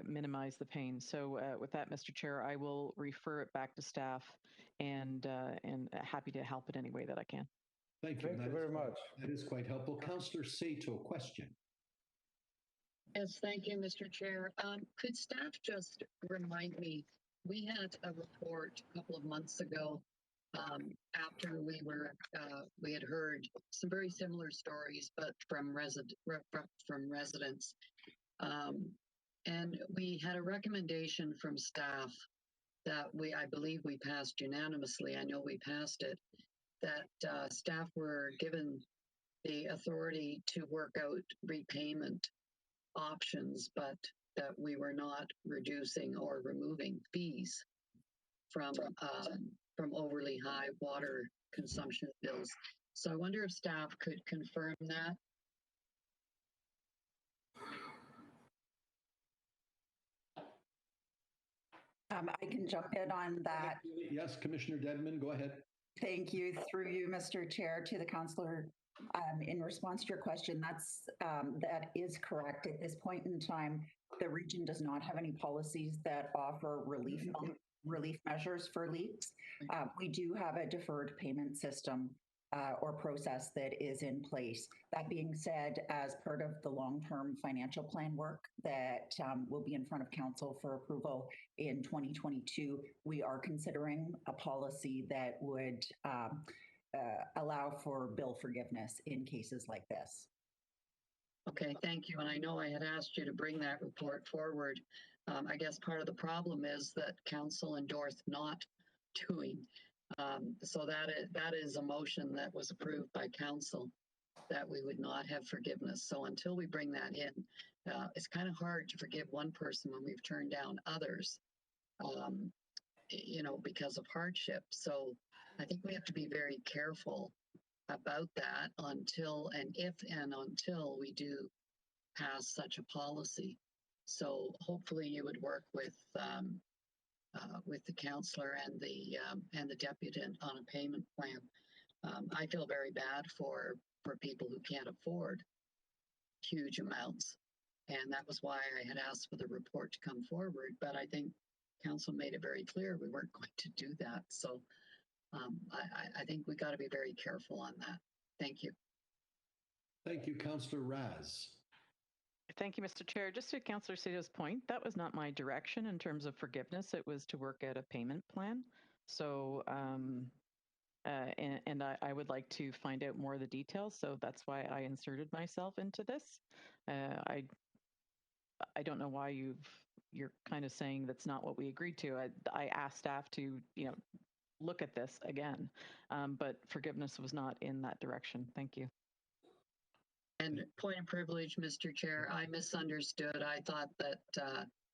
minimize the pain. So with that, Mr. Chair, I will refer it back to staff, and happy to help in any way that I can. Thank you. Thank you very much. That is quite helpful. Councillor Sato, question. Yes, thank you, Mr. Chair. Could staff just remind me, we had a report a couple of months ago after we had heard some very similar stories, but from residents. And we had a recommendation from staff that I believe we passed unanimously. I know we passed it, that staff were given the authority to work out repayment options, but that we were not reducing or removing fees from overly high water consumption bills. So I wonder if staff could confirm that. I can jump in on that. Yes, Commissioner Dedman, go ahead. Thank you, through you, Mr. Chair, to the councillor. In response to your question, that is correct. At this point in time, the region does not have any policies that offer relief measures for leaks. We do have a deferred payment system or process that is in place. That being said, as part of the long-term financial plan work that will be in front of council for approval in 2022, we are considering a policy that would allow for bill forgiveness in cases like this. Okay, thank you. And I know I had asked you to bring that report forward. I guess part of the problem is that council endorsed not doing. So that is a motion that was approved by council, that we would not have forgiveness. So until we bring that in, it's kind of hard to forgive one person when we've turned down others, because of hardship. So I think we have to be very careful about that until we do pass such a policy. So hopefully you would work with the councillor and the deputant on a payment plan. I feel very bad for people who can't afford huge amounts, and that was why I had asked for the report to come forward. But I think council made it very clear we weren't going to do that. So I think we got to be very careful on that. Thank you. Thank you, Councillor Raz. Thank you, Mr. Chair. Just to Councillor Sato's point, that was not my direction in terms of forgiveness. It was to work out a payment plan. So, and I would like to find out more of the details. So that's why I inserted myself into this. I don't know why you're kind of saying that's not what we agreed to. I asked staff to, look at this again, but forgiveness was not in that direction. Thank you. And point of privilege, Mr. Chair, I misunderstood. I thought that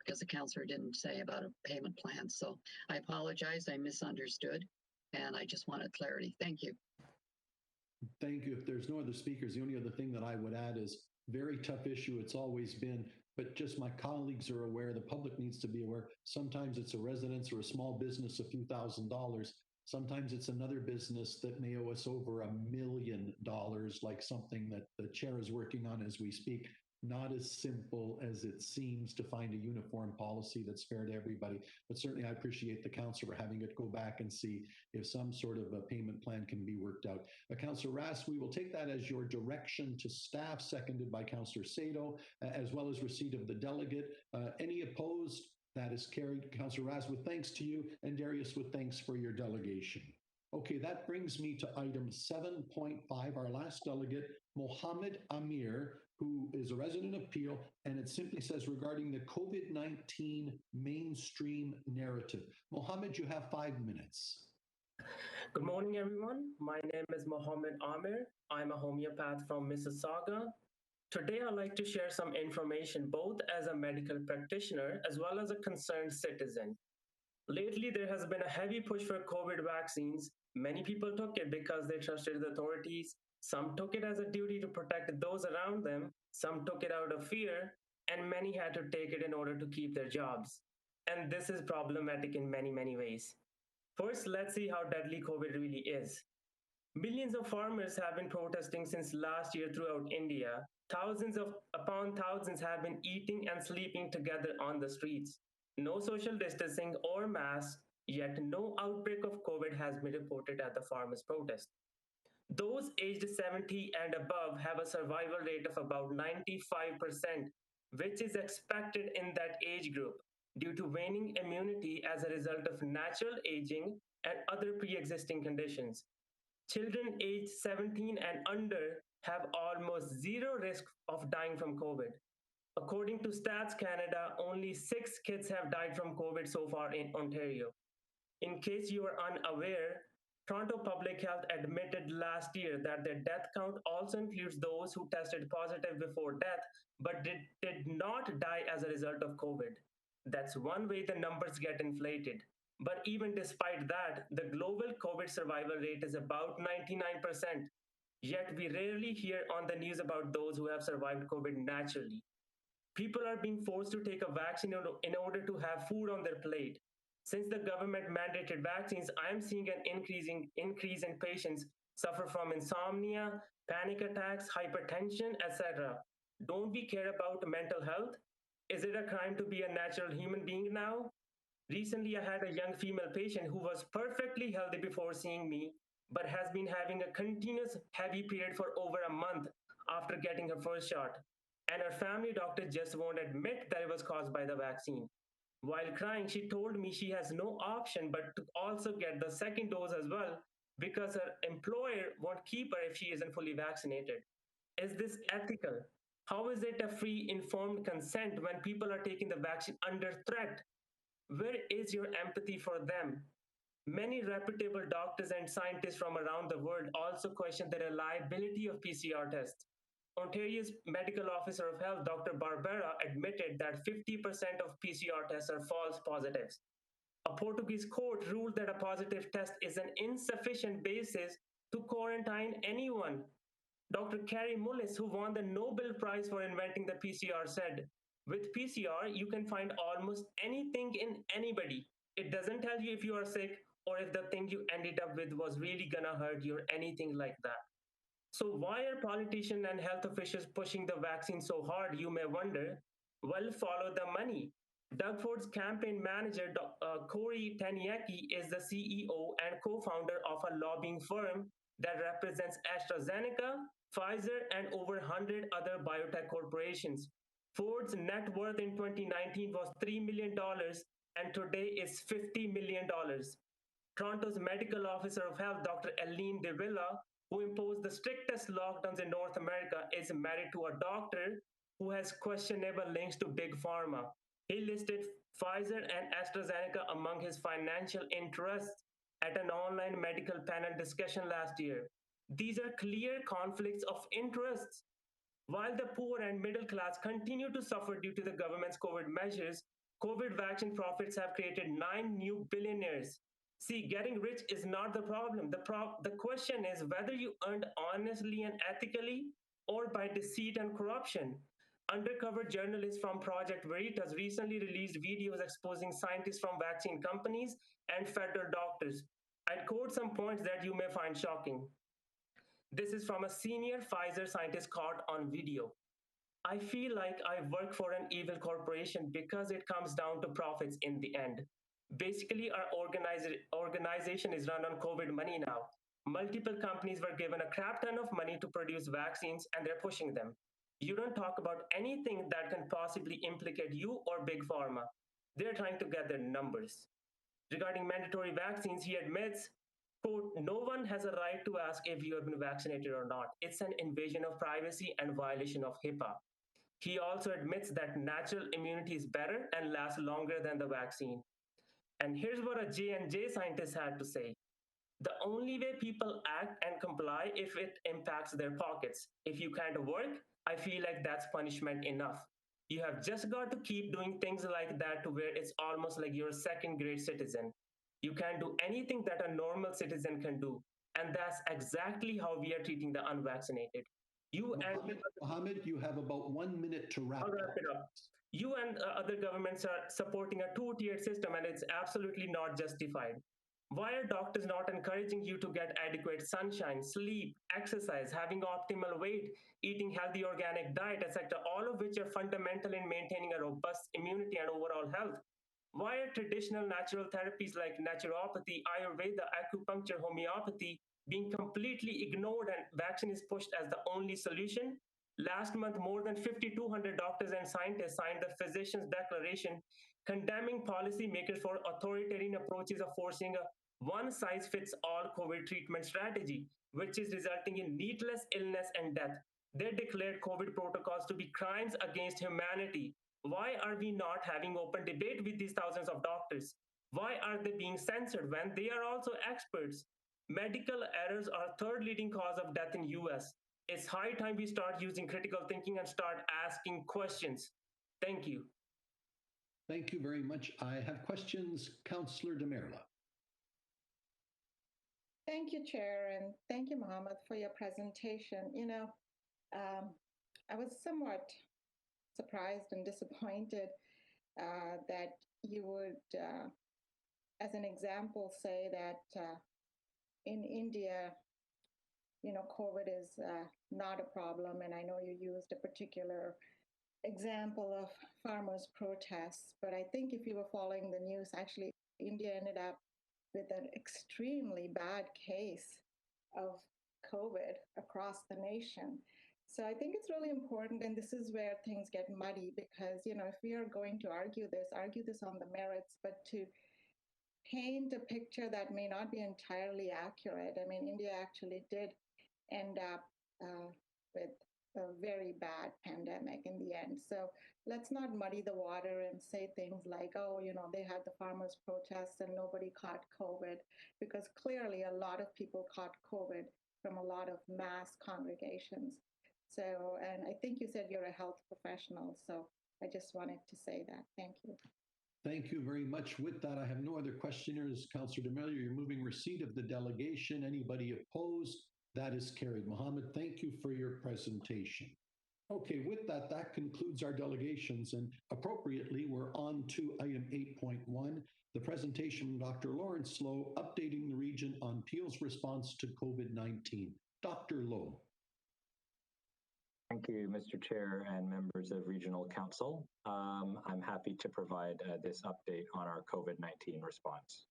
because the councillor didn't say about a payment plan. So I apologize. I misunderstood, and I just wanted clarity. Thank you. Thank you. If there's no other speakers, the only other thing that I would add is very tough issue. It's always been, but just my colleagues are aware, the public needs to be aware. Sometimes it's a residence or a small business, a few $1,000s. Sometimes it's another business that may owe us over $1 million, like something that the chair is working on as we speak. Not as simple as it seems to find a uniform policy that's fair to everybody. But certainly I appreciate the council for having it go back and see if some sort of a payment plan can be worked out. Councillor Ras, we will take that as your direction to staff, seconded by Councillor Sato, as well as receipt of the delegate. Any opposed? That is carried. Councillor Raz, with thanks to you, and Darius, with thanks for your delegation. Okay, that brings me to item 7.5, our last delegate, Mohammed Amir, who is a resident of Peel, and it simply says regarding the COVID-19 mainstream narrative. Mohammed, you have 5 minutes. Good morning, everyone. My name is Mohammed Amir. I'm a homeopath from Mississauga. Today, I'd like to share some information both as a medical practitioner as well as a concerned citizen. Lately, there has been a heavy push for COVID vaccines. Many people took it because they trusted the authorities. Some took it as a duty to protect those around them. Some took it out of fear, and many had to take it in order to keep their jobs. And this is problematic in many, many ways. First, let's see how deadly COVID really is. Millions of farmers have been protesting since last year throughout India. Thousands upon thousands have been eating and sleeping together on the streets. No social distancing or masks, yet no outbreak of COVID has been reported at the farmers' protest. Those aged 70 and above have a survival rate of about 95%, which is expected in that age group due to waning immunity as a result of natural aging and other pre-existing conditions. Children aged 17 and under have almost zero risk of dying from COVID. According to Stats Canada, only 6 kids have died from COVID so far in Ontario. In case you are unaware, Toronto Public Health admitted last year that their death count also includes those who tested positive before death, but did not die as a result of COVID. That's one way the numbers get inflated. But even despite that, the global COVID survival rate is about 99%. Yet we rarely hear on the news about those who have survived COVID naturally. People are being forced to take a vaccine in order to have food on their plate. Since the government mandated vaccines, I am seeing an increase in patients suffer from insomnia, panic attacks, hypertension, etc. Don't we care about mental health? Is it a crime to be a natural human being now? Recently, I had a young female patient who was perfectly healthy before seeing me, but has been having a continuous heavy period for over a month after getting her first shot. And her family doctor just won't admit that it was caused by the vaccine. While crying, she told me she has no option but to also get the second dose as well because her employer won't keep her if she isn't fully vaccinated. Is this ethical? How is it a free, informed consent when people are taking the vaccine under threat? Where is your empathy for them? Many reputable doctors and scientists from around the world also question the reliability of PCR tests. Ontario's medical officer of health, Dr. Barbera, admitted that 50% of PCR tests are false positives. A Portuguese court ruled that a positive test is an insufficient basis to quarantine anyone. Dr. Carrie Mullis, who won the Nobel Prize for inventing the PCR, said, with PCR, you can find almost anything in anybody. It doesn't tell you if you are sick or if the thing you ended up with was really gonna hurt you or anything like that. So, why are politicians and health officials pushing the vaccine so hard, you may wonder? Well, follow the money. Doug Ford's campaign manager, Corey Taniecki, is the CEO and co founder of a lobbying firm that represents AstraZeneca, Pfizer, and over 100 other biotech corporations. Ford's net worth in 2019 was $3 million and today is $50 million. Toronto's medical officer of health, Dr. Eileen De Villa, who imposed the strictest lockdowns in North America, is married to a doctor who has questionable links to big pharma. He listed Pfizer and AstraZeneca among his financial interests at an online medical panel discussion last year. These are clear conflicts of interests. While the poor and middle class continue to suffer due to the government's COVID measures, COVID vaccine profits have created 9 new billionaires. See, getting rich is not the problem. The question is whether you earned honestly and ethically or by deceit and corruption. Undercover journalists from Project Veritas recently released videos exposing scientists from vaccine companies and federal doctors. I'd quote some points that you may find shocking. This is from a senior Pfizer scientist caught on video. I feel like I work for an evil corporation because it comes down to profits in the end. Basically, our organization is run on COVID money now. Multiple companies were given a crap ton of money to produce vaccines and they're pushing them. You don't talk about anything that can possibly implicate you or Big Pharma. They're trying to get their numbers. Regarding mandatory vaccines, he admits, quote, no one has a right to ask if you have been vaccinated or not. It's an invasion of privacy and violation of HIPAA. He also admits that natural immunity is better and lasts longer than the vaccine. And here's what a J&J scientist had to say. The only way people act and comply if it impacts their pockets. If you can't work, I feel like that's punishment enough. You have just got to keep doing things like that to where it's almost like you're a second grade citizen. You can't do anything that a normal citizen can do. And that's exactly how we are treating the unvaccinated. Mohammed, you have about 1 minute to wrap it up. You and other governments are supporting a two-tiered system, and it's absolutely not justified. Why are doctors not encouraging you to get adequate sunshine, sleep, exercise, having optimal weight, eating healthy organic diet, etc., all of which are fundamental in maintaining a robust immunity and overall health? Why are traditional natural therapies like naturopathy, Ayurveda, acupuncture, homeopathy being completely ignored and vaccine is pushed as the only solution? Last month, more than 5,200 doctors and scientists signed the Physicians' Declaration condemning policymakers for authoritarian approaches of forcing a one-size-fits-all COVID treatment strategy, which is resulting in needless illness and death. They declared COVID protocols to be crimes against humanity. Why are we not having open debate with these thousands of doctors? Why are they being censored when they are also experts? Medical errors are third leading cause of death in US. It's high time we start using critical thinking and start asking questions. Thank you. Thank you very much. I have questions. Councillor Demerla. Thank you, Chair, and thank you, Mohammed, for your presentation. I was somewhat surprised and disappointed that you would, as an example, say that in India, COVID is not a problem. And I know you used a particular example of farmers' protests, but I think if you were following the news, actually, India ended up with an extremely bad case of COVID across the nation. So I think it's really important, and this is where things get muddy because, if we are going to argue this on the merits, but to paint a picture that may not be entirely accurate. I mean, India actually did end up with a very bad pandemic in the end. So let's not muddy the water and say things like, oh, they had the farmers' protests and nobody caught COVID, because clearly a lot of people caught COVID from a lot of mass congregations. So, and I think you said you're a health professional, so I just wanted to say that. Thank you. Thank you very much. With that, I have no other questioners. Councillor Demerla, you're moving receipt of the delegation. Anybody opposed? That is carried. Mohammed, thank you for your presentation. Okay, with that, that concludes our delegations, and appropriately, we're on to item 8.1, the presentation from Dr. Lawrence Lowe, updating the region on Peel's response to COVID-19. Dr. Lowe. Thank you, Mr. Chair and members of Regional Council. I'm happy to provide this update on our COVID-19 response.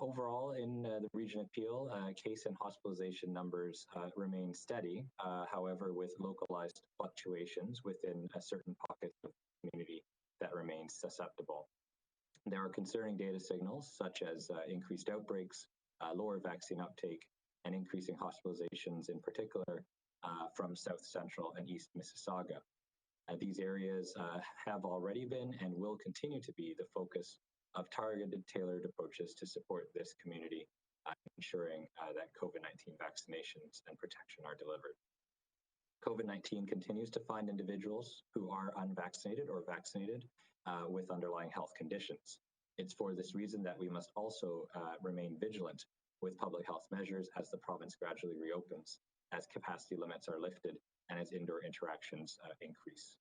Overall, in the region of Peel, case and hospitalization numbers remain steady, however, with localized fluctuations within certain pockets of the community that remains susceptible. There are concerning data signals such as increased outbreaks, lower vaccine uptake, and increasing hospitalizations in particular from South Central and East Mississauga. These areas have already been and will continue to be the focus of targeted, tailored approaches to support this community, ensuring that COVID-19 vaccinations and protection are delivered. COVID-19 continues to find individuals who are unvaccinated or vaccinated with underlying health conditions. It's for this reason that we must also remain vigilant with public health measures as the province gradually reopens, as capacity limits are lifted, and as indoor interactions increase.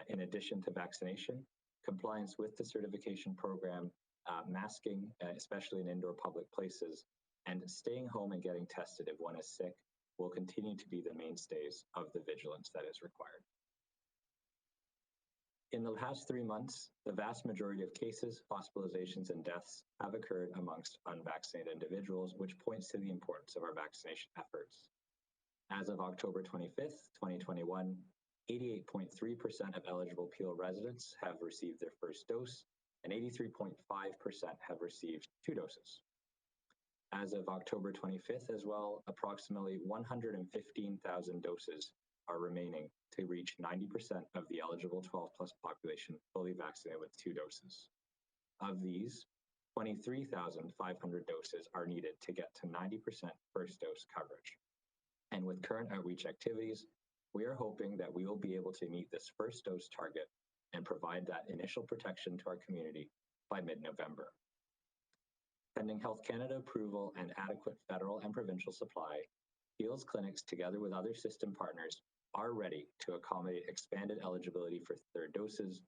In addition to vaccination, compliance with the certification program, masking, especially in indoor public places, and staying home and getting tested if one is sick will continue to be the mainstays of the vigilance that is required. In the past 3 months, the vast majority of cases, hospitalizations, and deaths have occurred amongst unvaccinated individuals, which points to the importance of our vaccination efforts. As of October 25th, 2021, 88.3% of eligible Peel residents have received their first dose, and 83.5% have received 2 doses. As of October 25th as well, approximately 115,000 doses are remaining to reach 90% of the eligible 12+ population fully vaccinated with 2 doses. Of these, 23,500 doses are needed to get to 90% first dose coverage. And with current outreach activities, we are hoping that we will be able to meet this first dose target and provide that initial protection to our community by mid-November. Pending Health Canada approval and adequate federal and provincial supply, Peel's clinics, together with other system partners, are ready to accommodate expanded eligibility for 3rd doses,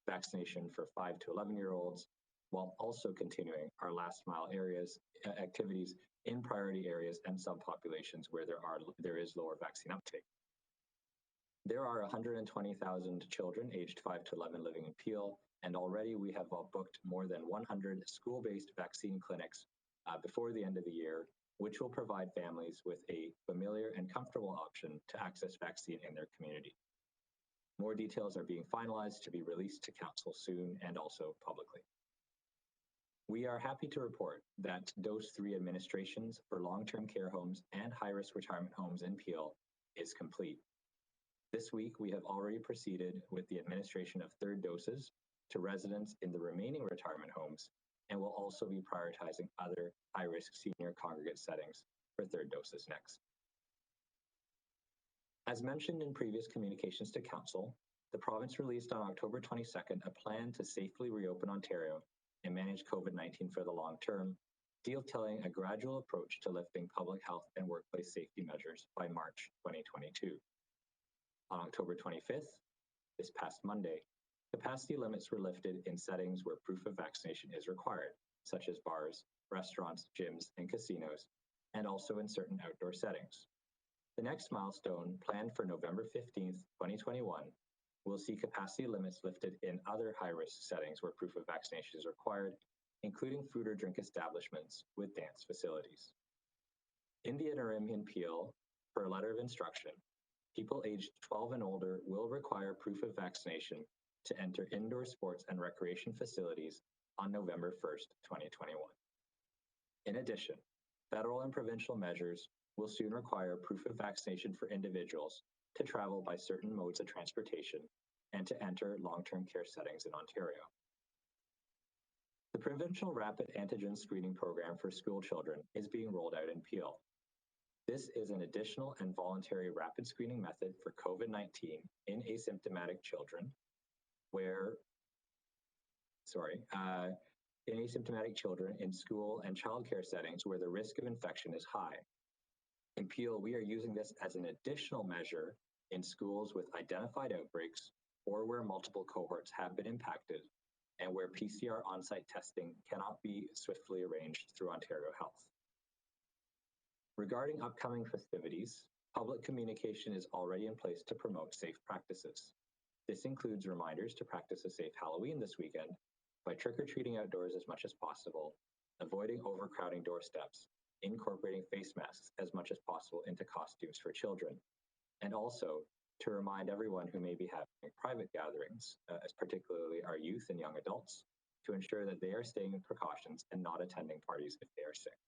vaccination for 5 to 11-year-olds, while also continuing our last mile areas activities in priority areas and subpopulations where there is lower vaccine uptake. There are 120,000 children aged 5 to 11 living in Peel, and already we have booked more than 100 school-based vaccine clinics before the end of the year, which will provide families with a familiar and comfortable option to access vaccine in their community. More details are being finalized to be released to Council soon and also publicly. We are happy to report that Dose 3 administrations for long-term care homes and high-risk retirement homes in Peel is complete. This week, we have already proceeded with the administration of 3rd doses to residents in the remaining retirement homes, and will also be prioritizing other high-risk senior congregate settings for 3rd doses next. As mentioned in previous communications to Council, the province released on October 22nd a plan to safely reopen Ontario and manage COVID-19 for the long term, detailing a gradual approach to lifting public health and workplace safety measures by March 2022. On October 25th, this past Monday, capacity limits were lifted in settings where proof of vaccination is required, such as bars, restaurants, gyms, and casinos, and also in certain outdoor settings. The next milestone, planned for November 15th, 2021, will see capacity limits lifted in other high-risk settings where proof of vaccination is required, including food or drink establishments with dance facilities. In the interim in Peel, per letter of instruction, people aged 12 and older will require proof of vaccination to enter indoor sports and recreation facilities on November 1st, 2021. In addition, federal and provincial measures will soon require proof of vaccination for individuals to travel by certain modes of transportation and to enter long-term care settings in Ontario. The provincial rapid antigen screening program for school children is being rolled out in Peel. This is an additional and voluntary rapid screening method for COVID-19 in asymptomatic children in asymptomatic children in school and childcare settings where the risk of infection is high. In Peel, we are using this as an additional measure in schools with identified outbreaks or where multiple cohorts have been impacted and where PCR on-site testing cannot be swiftly arranged through Ontario Health. Regarding upcoming festivities, public communication is already in place to promote safe practices. This includes reminders to practice a safe Halloween this weekend by trick-or-treating outdoors as much as possible, avoiding overcrowding doorsteps, incorporating face masks as much as possible into costumes for children, and also to remind everyone who may be having private gatherings, as particularly our youth and young adults, to ensure that they are staying with precautions and not attending parties if they are sick.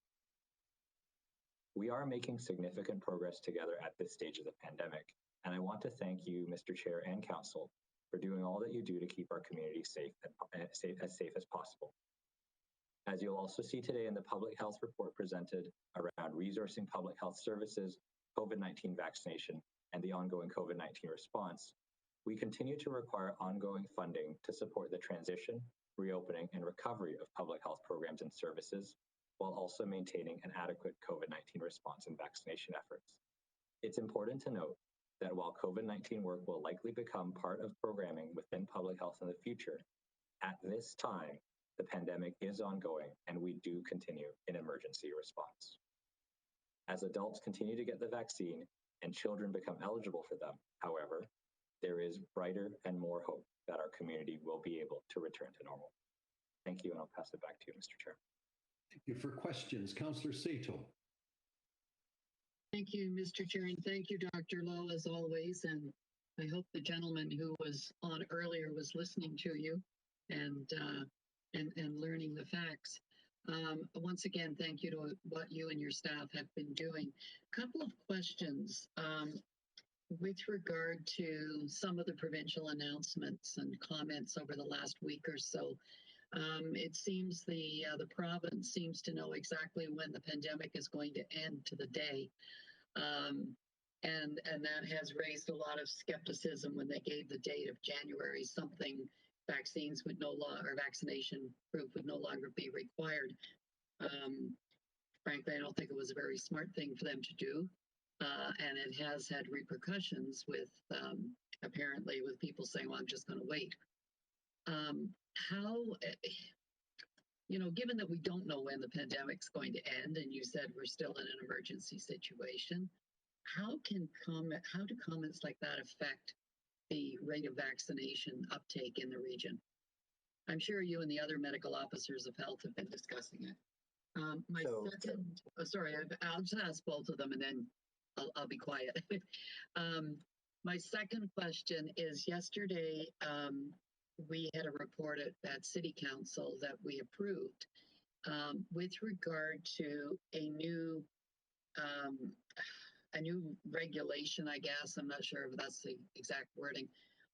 We are making significant progress together at this stage of the pandemic, and I want to thank you, Mr. Chair and Council, for doing all that you do to keep our community safe as possible. As you'll also see today in the public health report presented around resourcing public health services, COVID-19 vaccination, and the ongoing COVID-19 response, we continue to require ongoing funding to support the transition, reopening, and recovery of public health programs and services, while also maintaining an adequate COVID-19 response and vaccination efforts. It's important to note that while COVID-19 work will likely become part of programming within public health in the future, at this time, the pandemic is ongoing and we do continue in emergency response. As adults continue to get the vaccine and children become eligible for them, however, there is brighter and more hope that our community will be able to return to normal. Thank you, and I'll pass it back to you, Mr. Chair. Thank you. For questions, Councillor Sato. Thank you, Mr. Chair, and thank you, Dr. Lowe, as always. And I hope the gentleman who was on earlier was listening to you and learning the facts. Once again, thank you to what you and your staff have been doing. A couple of questions with regard to some of the provincial announcements and comments over the last week or so. It seems the province seems to know exactly when the pandemic is going to end to the day. And that has raised a lot of skepticism when they gave the date of January, something vaccines would no longer, or vaccination proof would no longer be required. Frankly, I don't think it was a very smart thing for them to do. And it has had repercussions with, apparently, with people saying, well, I'm just going to wait. How, given that we don't know when the pandemic's going to end, and you said we're still in an emergency situation, how do comments like that affect the rate of vaccination uptake in the region? I'm sure you and the other medical officers of health have been discussing it. I'll just ask both of them and then I'll be quiet. My second question is, yesterday we had a report at City Council that we approved with regard to a new regulation, I guess, I'm not sure if that's the exact wording,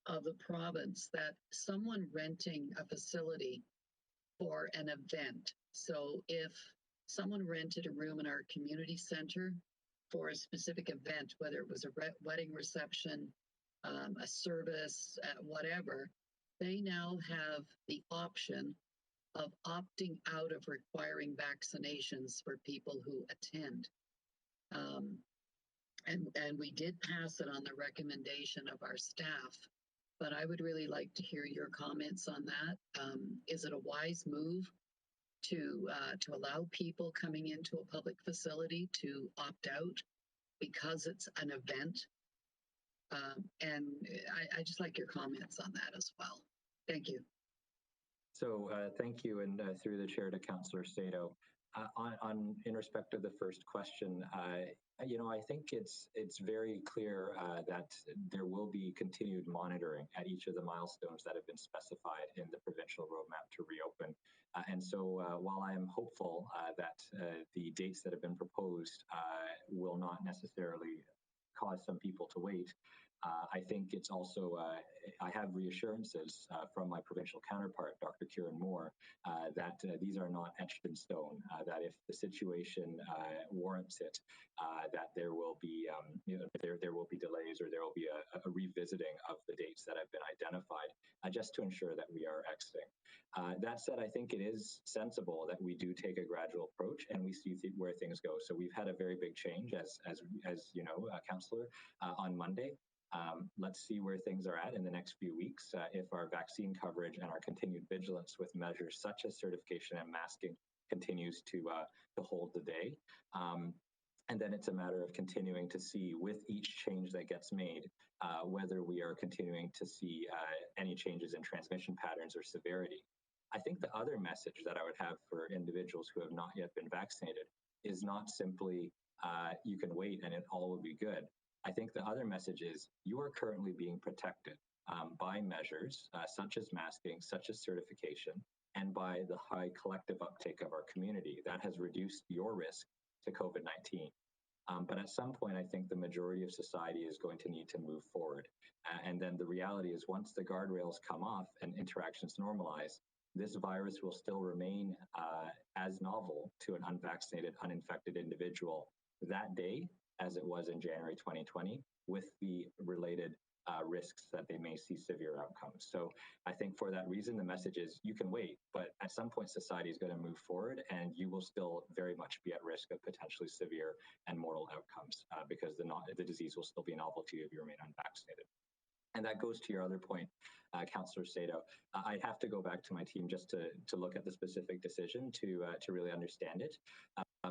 of the province, that someone renting a facility for an event. So if someone rented a room in our community center for a specific event, whether it was a wedding reception, a service, whatever, they now have the option of opting out of requiring vaccinations for people who attend. And we did pass it on the recommendation of our staff, but I would really like to hear your comments on that. Is it a wise move to allow people coming into a public facility to opt out because it's an event? And I just like your comments on that as well. Thank you. So thank you, and through the chair to Councillor Sato. In respect of the first question, I think it's very clear that there will be continued monitoring at each of the milestones that have been specified in the provincial roadmap to reopen. And so while I am hopeful that the dates that have been proposed will not necessarily cause some people to wait, I think it's also, I have reassurances from my provincial counterpart, Dr. Kieran Moore, that these are not etched in stone, that if the situation warrants it, that there will be, there will be delays, or there will be a revisiting of the dates that have been identified, just to ensure that we are exiting. That said, I think it is sensible that we do take a gradual approach and we see where things go. So we've had a very big change, as you know, Councillor, on Monday. Let's see where things are at in the next few weeks. If our vaccine coverage and our continued vigilance with measures such as certification and masking continues to hold the day. And then it's a matter of continuing to see, with each change that gets made, whether we are continuing to see any changes in transmission patterns or severity. I think the other message that I would have for individuals who have not yet been vaccinated is not simply, you can wait and it all will be good. I think the other message is you are currently being protected by measures such as masking, such as certification, and by the high collective uptake of our community. That has reduced your risk to COVID-19. But at some point, I think the majority of society is going to need to move forward. And then the reality is, once the guardrails come off and interactions normalize, this virus will still remain as novel to an unvaccinated, uninfected individual that day as it was in January 2020, with the related risks that they may see severe outcomes. So I think for that reason, the message is you can wait, but at some point society is going to move forward and you will still very much be at risk of potentially severe and mortal outcomes because the disease will still be novel to you if you remain unvaccinated. And that goes to your other point, Councillor Sato. I'd have to go back to my team just to look at the specific decision to really understand it.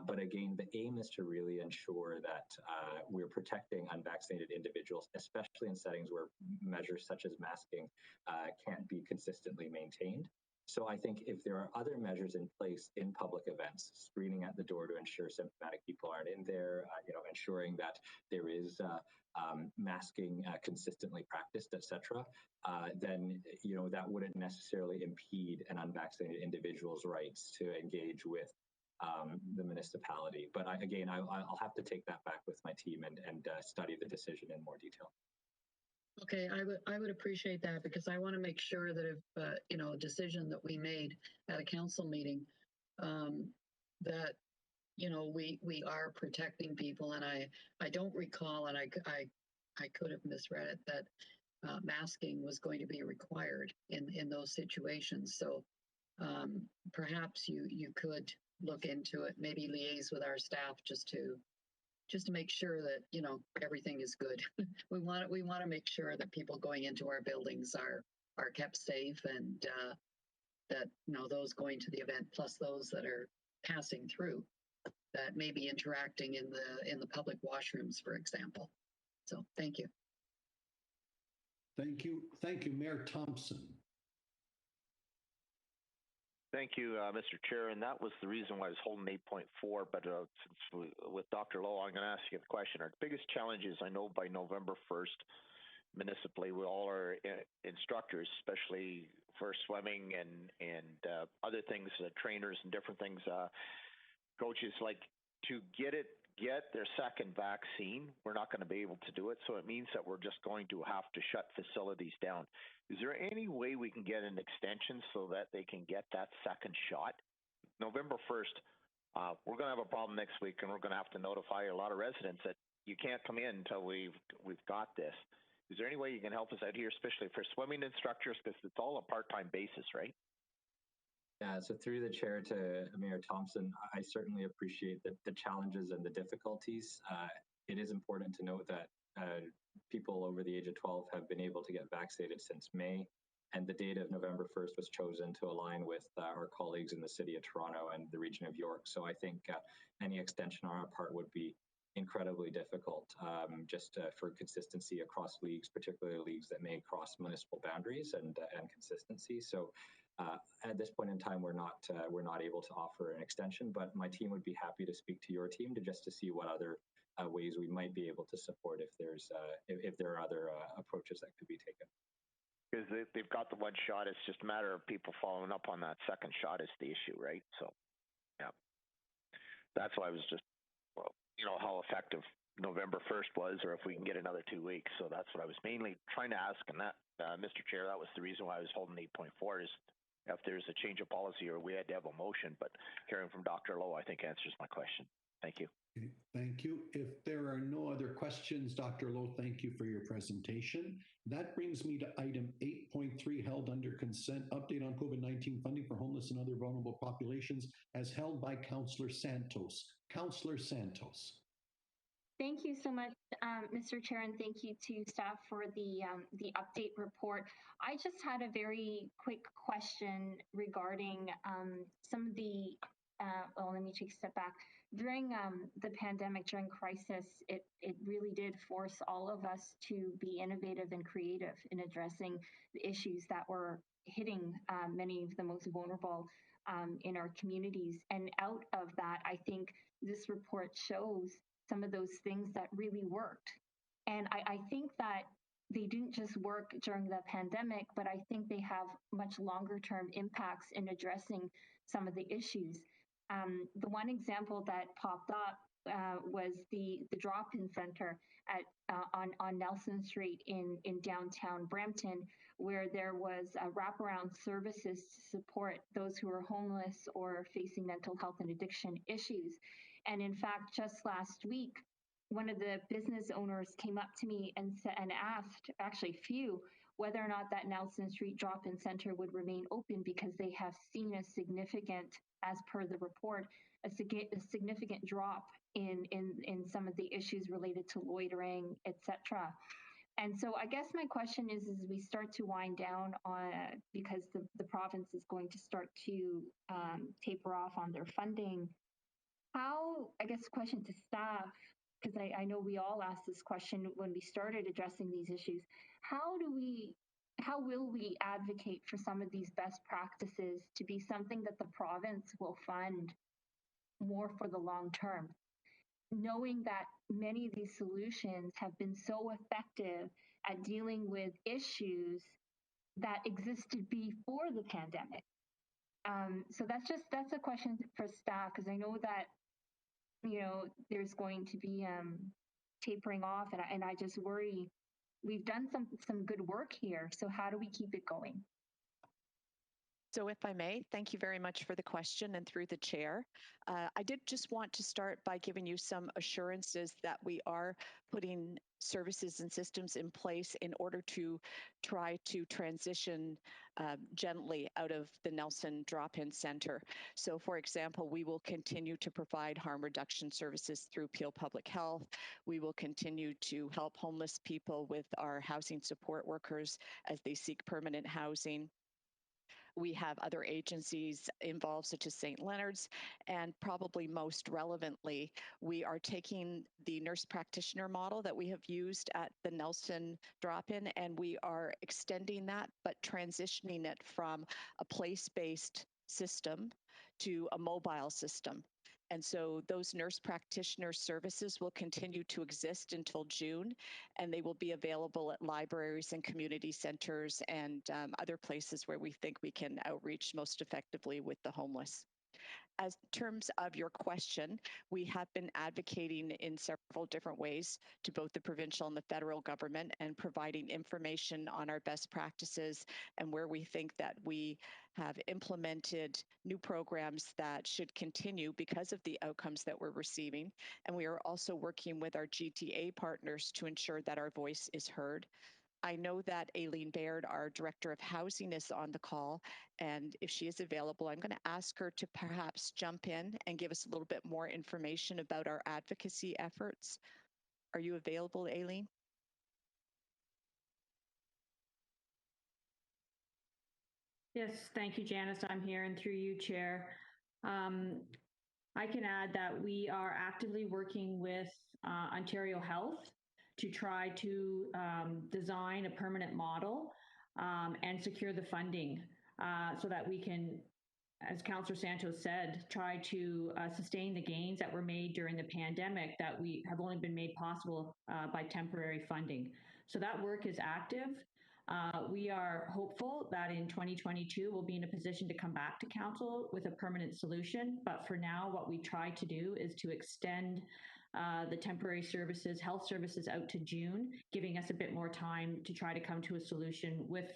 But again, the aim is to really ensure that we're protecting unvaccinated individuals, especially in settings where measures such as masking can't be consistently maintained. So I think if there are other measures in place in public events, screening at the door to ensure symptomatic people aren't in there, ensuring that there is masking consistently practiced, etc., then that wouldn't necessarily impede an unvaccinated individual's rights to engage with the municipality. But I'll have to take that back with my team and study the decision in more detail. Okay, I would appreciate that, because I want to make sure that if a decision that we made at a council meeting, that we are protecting people. And I don't recall, and I could have misread it, that masking was going to be required in those situations. So perhaps you could look into it, maybe liaise with our staff just to make sure that everything is good. we want to make sure that people going into our buildings are kept safe, and that those going to the event, plus those that are passing through, that may be interacting in the public washrooms, for example. So thank you. Thank you, Mayor Thompson. Thank you, Mr. Chair, and that was the reason why I was holding 8.4, but since with Dr. Lowe, I'm going to ask you the question. Our biggest challenge is, I know by November 1st, municipally, we all are instructors, especially for swimming and other things, trainers and different things, coaches, like to get their second vaccine, we're not going to be able to do it. So it means that we're just going to have to shut facilities down. Is there any way we can get an extension so that they can get that second shot? November 1st, we're going to have a problem next week, and we're going to have to notify a lot of residents that you can't come in until we've got this. Is there any way you can help us out here, especially for swimming instructors, because it's all a part-time basis, right? Yeah, so through the chair to Mayor Thompson, I certainly appreciate the challenges and the difficulties. It is important to note that people over the age of 12 have been able to get vaccinated since May, and the date of November 1st was chosen to align with our colleagues in the City of Toronto and the region of York. So I think any extension on our part would be incredibly difficult, just for consistency across leagues, particularly leagues that may cross municipal boundaries and consistency. So at this point in time, we're not able to offer an extension, but my team would be happy to speak to your team to see what other ways we might be able to support if there are other approaches that could be taken. Because they've got the one shot. It's just a matter of people following up on that second shot is the issue, right? So, yeah, that's why I was just, well, you know, how effective November 1st was, or if we can get another 2 weeks. So that's what I was mainly trying to ask. And that, Mr. Chair, that was the reason why I was holding 8.4 is if there's a change of policy or we had to have a motion. But hearing from Dr. Lowe, I think answers my question. Thank you. Okay, thank you. If there are no other questions, Dr. Lowe, thank you for your presentation. That brings me to item 8.3, held under consent, update on COVID-19 funding for homeless and other vulnerable populations, as held by Councillor Santos. Councillor Santos. Thank you so much, Mr. Chair, and thank you to staff for the update report. I just had a very quick question regarding some of the, well, let me take a step back. During the pandemic, during crisis, it really did force all of us to be innovative and creative in addressing the issues that were hitting many of the most vulnerable in our communities. And out of that, I think this report shows some of those things that really worked. And I think that they didn't just work during the pandemic, but I think they have much longer term impacts in addressing some of the issues. The one example that popped up was the drop-in center at on Nelson Street in downtown Brampton, where there was wraparound services to support those who are homeless or facing mental health and addiction issues. And in fact, just last week, one of the business owners came up to me and asked, actually few, whether or not that Nelson Street drop-in center would remain open because they have seen a significant, as per the report, a significant drop in some of the issues related to loitering, etc. And so I guess my question is as we start to wind down on, because the province is going to start to taper off on their funding, how, I guess, question to staff, because I know we all asked this question when we started addressing these issues, how will we advocate for some of these best practices to be something that the province will fund more for the long term, knowing that many of these solutions have been so effective at dealing with issues that existed before the pandemic? So that's a question for staff, because I know that, you know, there's going to be tapering off, and I just worry. We've done some good work here, so how do we keep it going? So if I may, thank you very much for the question and through the chair. I did just want to start by giving you some assurances that we are putting services and systems in place in order to try to transition gently out of the Nelson Drop-In Center. So for example, we will continue to provide harm reduction services through Peel Public Health. We will continue to help homeless people with our housing support workers as they seek permanent housing. We have other agencies involved, such as St. Leonard's, and probably most relevantly, we are taking the nurse practitioner model that we have used at the Nelson drop-in, and we are extending that, but transitioning it from a place-based system to a mobile system. And so those nurse practitioner services will continue to exist until June, and they will be available at libraries and community centers and other places where we think we can outreach most effectively with the homeless. As terms of your question, we have been advocating in several different ways to both the provincial and the federal government and providing information on our best practices and where we think that we have implemented new programs that should continue because of the outcomes that we're receiving. And we are also working with our GTA partners to ensure that our voice is heard. I know that Aileen Baird, our Director of Housing, is on the call, and if she is available, I'm going to ask her to perhaps jump in and give us a little bit more information about our advocacy efforts. Are you available, Aileen? Yes, thank you, Janice. I'm here, and through you, Chair. I can add that we are actively working with Ontario Health to try to design a permanent model and secure the funding so that we can, as Councillor Santos said, try to sustain the gains that were made during the pandemic that we have only been made possible by temporary funding. So that work is active. We are hopeful that in 2022 we'll be in a position to come back to Council with a permanent solution. But for now, what we try to do is to extend the temporary services, health services out to June, giving us a bit more time to try to come to a solution with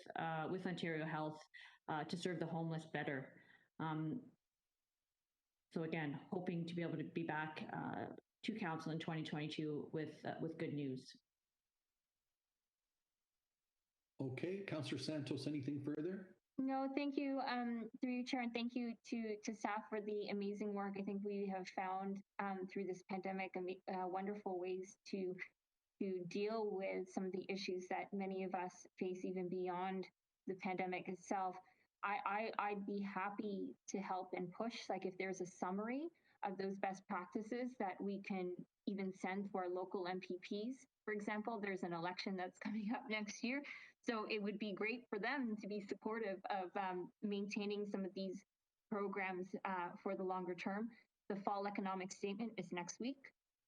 Ontario Health to serve the homeless better. So again, hoping to be able to be back to Council in 2022 with good news. Okay, Councillor Santos, anything further? No, thank you, through you, Chair, and thank you to staff for the amazing work. I think we have found through this pandemic wonderful ways to deal with some of the issues that many of us face even beyond the pandemic itself. I'd be happy to help and push, like if there's a summary of those best practices that we can even send to our local MPPs. For example, there's an election that's coming up next year. So it would be great for them to be supportive of maintaining some of these programs for the longer term. The fall economic statement is next week.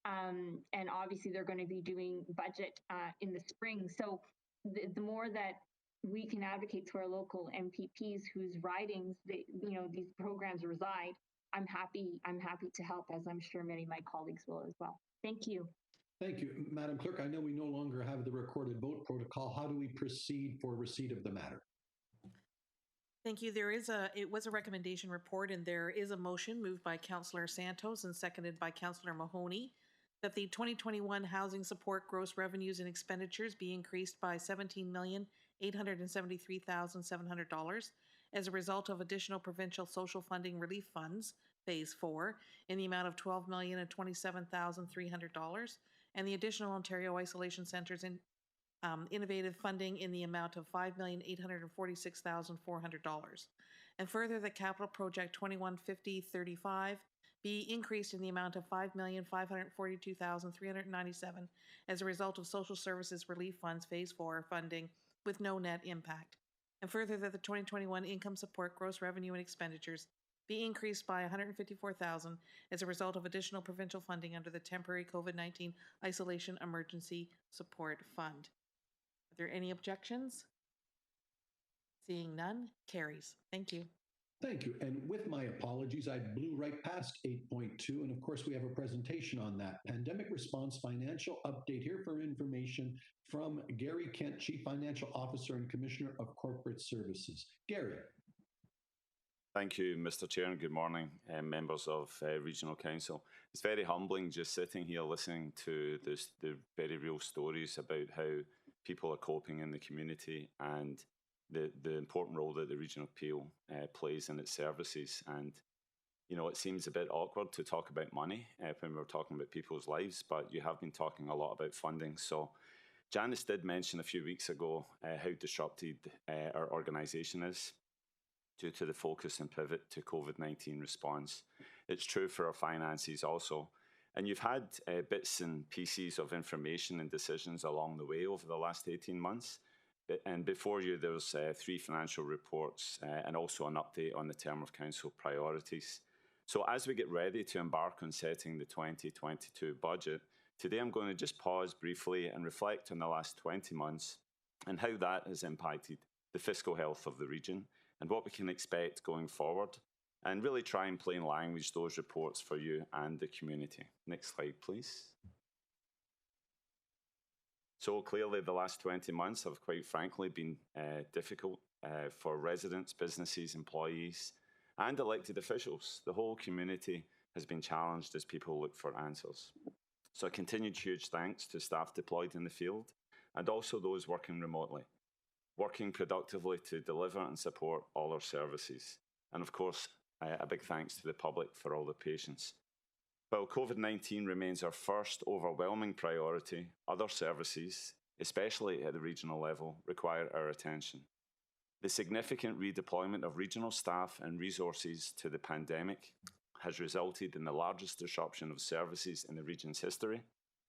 And obviously they're going to be doing budget in the spring. So the more that we can advocate to our local MPPs whose ridings these programs reside, I'm happy to help, as I'm sure many of my colleagues will as well. Thank you. Thank you. Madam Clerk, I know we no longer have the recorded vote protocol. How do we proceed for receipt of the matter? Thank you. It was a recommendation report, and there is a motion moved by Councillor Santos and seconded by Councillor Mahoney that the 2021 housing support gross revenues and expenditures be increased by $17,873,700 as a result of additional provincial social funding relief funds, Phase 4, in the amount of $12,027,300, and the additional Ontario Isolation Centres in innovative funding in the amount of $5,846,400. And further, that capital project 215035 be increased in the amount of $5,542,397 as a result of Social Services Relief Funds Phase 4 funding with no net impact. And further, that the 2021 income support gross revenue and expenditures be increased by $154,000 as a result of additional provincial funding under the temporary COVID-19 Isolation Emergency Support Fund. Are there any objections? Seeing none, carries. Thank you. Thank you. And with my apologies, I blew right past 8.2. And of course, we have a presentation on that. Pandemic Response Financial Update. Here for information from Gary Kent, Chief Financial Officer and Commissioner of Corporate Services. Gary. Thank you, Mr. Chair, and good morning, members of Regional Council. It's very humbling just sitting here listening to the very real stories about how people are coping in the community and the important role that the Regional Appeal plays in its services. And, you know, it seems a bit awkward to talk about money when we're talking about people's lives, but you have been talking a lot about funding. So Janice did mention a few weeks ago how disrupted our organisation is due to the focus and pivot to COVID-19 response. It's true for our finances also. And you've had bits and pieces of information and decisions along the way over the last 18 months. And before you, there was 3 financial reports and also an update on the term of council priorities. So as we get ready to embark on setting the 2022 budget, today I'm going to just pause briefly and reflect on the last 20 months and how that has impacted the fiscal health of the region and what we can expect going forward. and really try in plain language those reports for you and the community. Next slide, please. So clearly the last 20 months have quite frankly been difficult for residents, businesses, employees, and elected officials. The whole community has been challenged as people look for answers. So a continued huge thanks to staff deployed in the field and also those working remotely, working productively to deliver and support all our services. And of course, a big thanks to the public for all the patience. While COVID-19 remains our first overwhelming priority, other services, especially at the regional level, require our attention. The significant redeployment of regional staff and resources to the pandemic has resulted in the largest disruption of services in the region's history,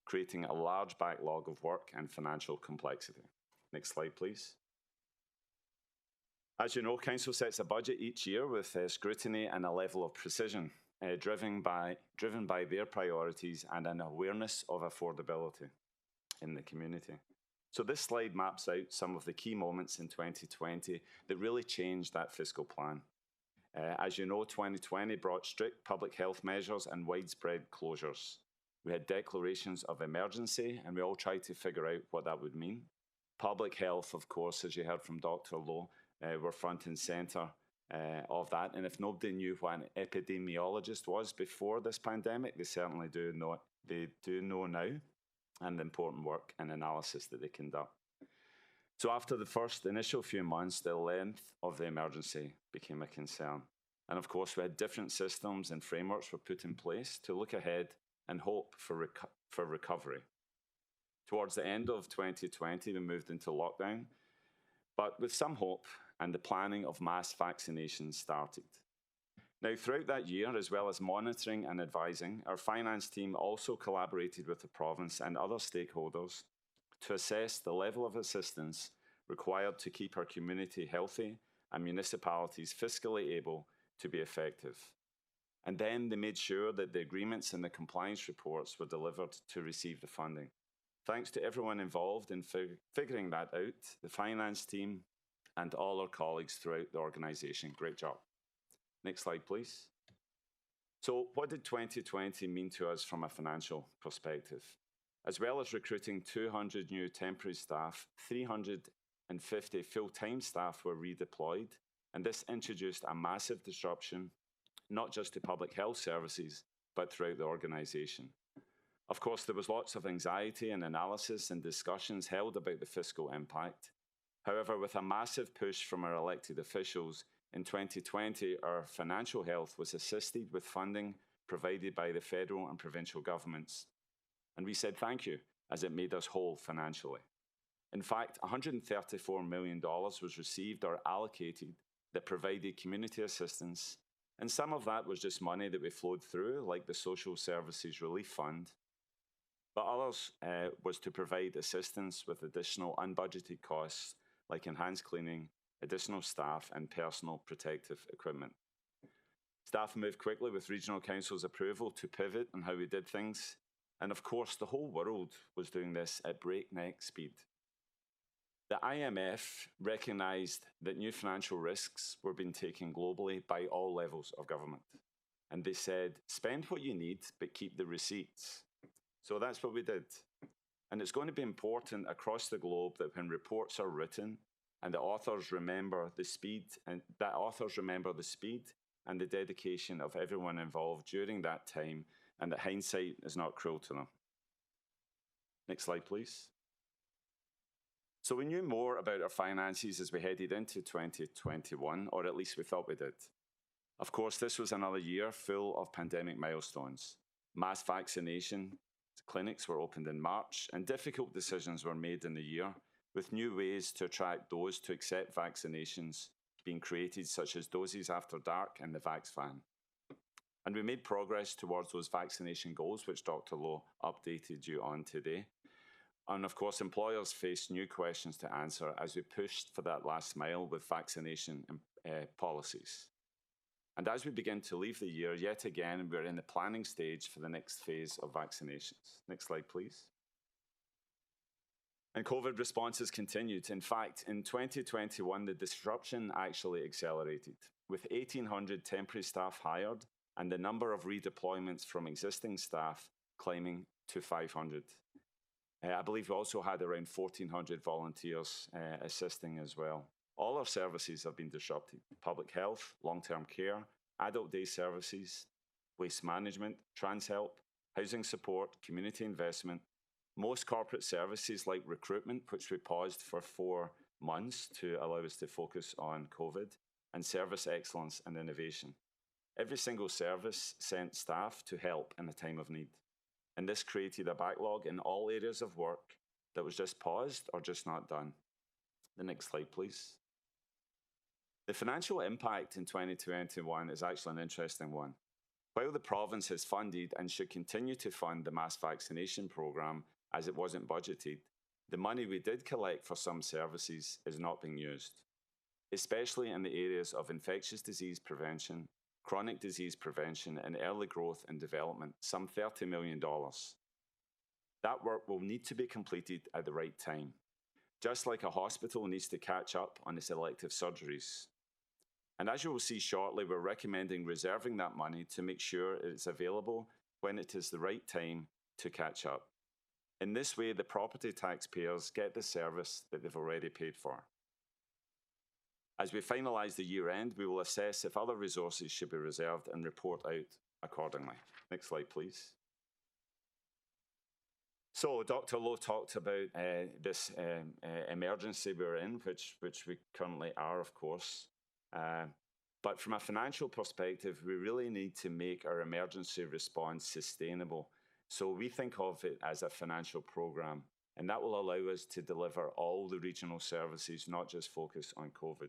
creating a large backlog of work and financial complexity. Next slide, please. As you know, Council sets a budget each year with scrutiny and a level of precision, driven by their priorities and an awareness of affordability in the community. So this slide maps out some of the key moments in 2020 that really changed that fiscal plan. As you know, 2020 brought strict public health measures and widespread closures. We had declarations of emergency, and we all tried to figure out what that would mean. Public health, of course, as you heard from Dr. Lowe, were front and centre of that. And if nobody knew what an epidemiologist was before this pandemic, they certainly do know now, and the important work and analysis that they conduct. So after the first initial few months, the length of the emergency became a concern. And of course, we had different systems and frameworks were put in place to look ahead and hope for recovery. Towards the end of 2020, we moved into lockdown, but with some hope, and the planning of mass vaccinations started. Now, throughout that year, as well as monitoring and advising, our finance team also collaborated with the province and other stakeholders to assess the level of assistance required to keep our community healthy and municipalities fiscally able to be effective. And then they made sure that the agreements and the compliance reports were delivered to receive the funding. Thanks to everyone involved in figuring that out, the finance team and all our colleagues throughout the organisation. Great job. Next slide, please. So what did 2020 mean to us from a financial perspective? As well as recruiting 200 new temporary staff, 350 full-time staff were redeployed, and this introduced a massive disruption, not just to public health services, but throughout the organisation. Of course, there was lots of anxiety and analysis and discussions held about the fiscal impact. However, with a massive push from our elected officials, in 2020, our financial health was assisted with funding provided by the federal and provincial governments. And we said thank you, as it made us whole financially. In fact, $134 million was received or allocated that provided community assistance, and some of that was just money that we flowed through, like the Social Services Relief Fund, but others was to provide assistance with additional unbudgeted costs, like enhanced cleaning, additional staff, and personal protective equipment. Staff moved quickly with Regional Council's approval to pivot on how we did things, and of course, the whole world was doing this at breakneck speed. The IMF recognised that new financial risks were being taken globally by all levels of government. And they said, spend what you need, but keep the receipts. So that's what we did. And it's going to be important across the globe that when reports are written and the authors remember the speed and the dedication of everyone involved during that time, and that hindsight is not cruel to them. Next slide, please. So we knew more about our finances as we headed into 2021, or at least we thought we did. Of course, this was another year full of pandemic milestones. Mass vaccination clinics were opened in March, and difficult decisions were made in the year, with new ways to attract those to accept vaccinations being created, such as Doses After Dark and the Vax Van. And we made progress towards those vaccination goals, which Dr. Lowe updated you on today. And of course, employers faced new questions to answer as we pushed for that last mile with vaccination policies. And as we begin to leave the year, yet again, we're in the planning stage for the next phase of vaccinations. Next slide, please. And COVID responses continued. In fact, in 2021, the disruption actually accelerated, with 1,800 temporary staff hired and the number of redeployments from existing staff climbing to 500. I believe we also had around 1,400 volunteers assisting as well. All our services have been disrupted: public health, long-term care, adult day services, waste management, trans help, housing support, community investment. Most corporate services like recruitment, which we paused for 4 months to allow us to focus on COVID, and service excellence and innovation. Every single service sent staff to help in a time of need. And this created a backlog in all areas of work that was just paused or just not done. The next slide, please. The financial impact in 2021 is actually an interesting one. While the province has funded and should continue to fund the mass vaccination programme as it wasn't budgeted, the money we did collect for some services is not being used, especially in the areas of infectious disease prevention, chronic disease prevention, and early growth and development, some $30 million. That work will need to be completed at the right time, just like a hospital needs to catch up on its elective surgeries. And as you will see shortly, we're recommending reserving that money to make sure it's available when it is the right time to catch up. In this way, the property taxpayers get the service that they've already paid for. As we finalise the year end, we will assess if other resources should be reserved and report out accordingly. Next slide, please. So Dr. Lowe talked about this emergency we're in, which we currently are, of course. But from a financial perspective, we really need to make our emergency response sustainable. So we think of it as a financial program, and that will allow us to deliver all the regional services, not just focus on COVID.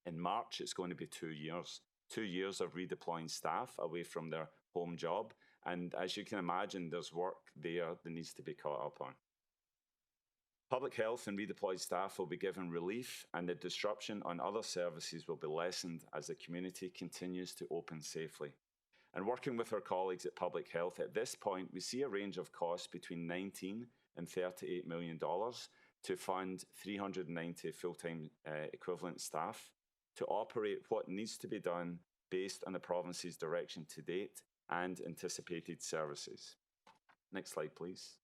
In March, it's going to be 2 years. 2 years of redeploying staff away from their home job. And as you can imagine, there's work there that needs to be caught up on. Public health and redeployed staff will be given relief, and the disruption on other services will be lessened as the community continues to open safely. And working with our colleagues at Public Health, at this point, we see a range of costs between $19 and $38 million to fund 390 full-time equivalent staff to operate what needs to be done based on the province's direction to date and anticipated services. Next slide, please.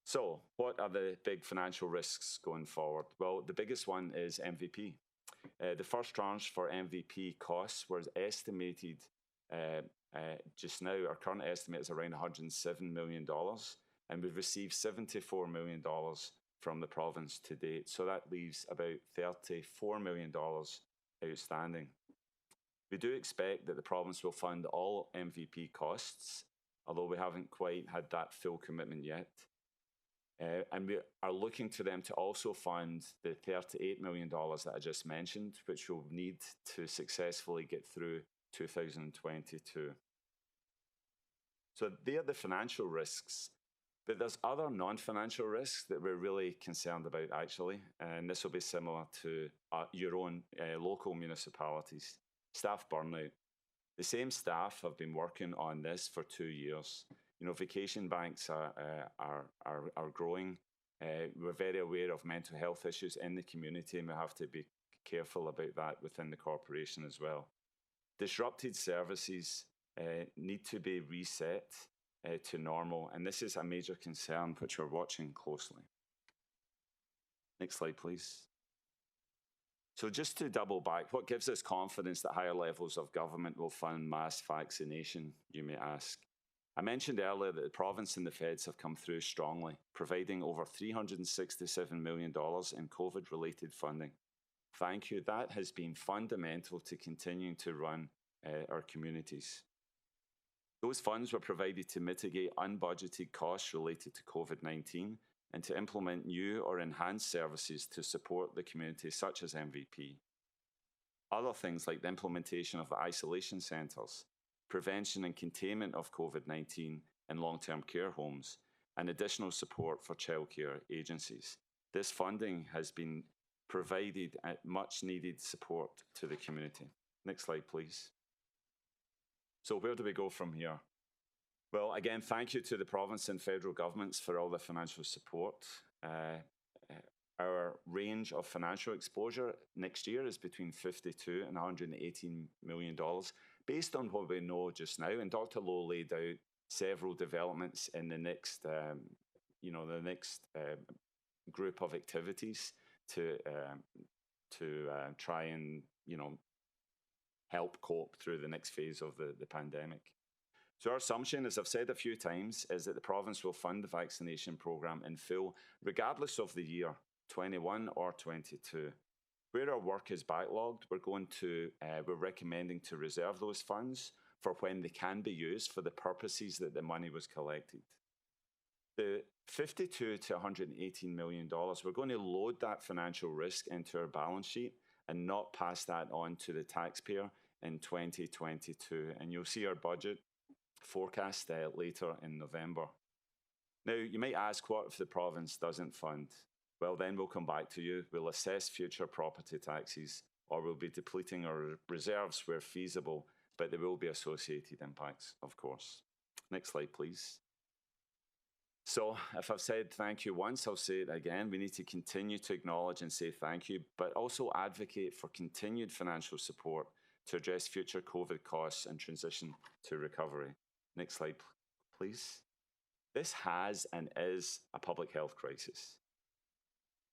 So, what are the big financial risks going forward? Well, the biggest one is MVP. The first tranche for MVP costs was estimated just now. Our current estimate is around $107 million, and we've received $74 million from the province to date. So that leaves about $34 million outstanding. We do expect that the province will fund all MVP costs, although we haven't quite had that full commitment yet. And we are looking to them to also fund the $38 million that I just mentioned, which we'll need to successfully get through 2022. So they are the financial risks. But there's other non-financial risks that we're really concerned about, actually. And this will be similar to your own local municipalities. Staff burnout. The same staff have been working on this for 2 years. You know, vacation banks are growing. We're very aware of mental health issues in the community, and we have to be careful about that within the corporation as well. Disrupted services need to be reset to normal, and this is a major concern which we're watching closely. Next slide, please. So just to double back, what gives us confidence that higher levels of government will fund mass vaccination, you may ask? I mentioned earlier that the province and the feds have come through strongly, providing over $367 million in COVID-related funding. Thank you. That has been fundamental to continuing to run our communities. Those funds were provided to mitigate unbudgeted costs related to COVID-19 and to implement new or enhanced services to support the community, such as MVP. Other things like the implementation of isolation centres, prevention and containment of COVID-19 in long-term care homes, and additional support for childcare agencies. This funding has been provided at much-needed support to the community. Next slide, please. So where do we go from here? Well, again, thank you to the province and federal governments for all the financial support. our range of financial exposure next year is between $52 and $118 million, based on what we know just now. And Dr. Lowe laid out several developments in the next, group of activities to try and help cope through the next phase of the pandemic. So our assumption, as I've said a few times, is that the province will fund the vaccination programme in full, regardless of the year, 21 or 22. Where our work is backlogged, we're recommending to reserve those funds for when they can be used for the purposes that the money was collected. The $52 to $118 million, we're going to load that financial risk into our balance sheet and not pass that on to the taxpayer in 2022. And you'll see our budget forecast later in November. Now, you might ask, what if the province doesn't fund? Well, then we'll come back to you. We'll assess future property taxes, or we'll be depleting our reserves where feasible, but there will be associated impacts, of course. Next slide, please. So if I've said thank you once, I'll say it again. We need to continue to acknowledge and say thank you, but also advocate for continued financial support to address future COVID costs and transition to recovery. Next slide, please. This has and is a public health crisis,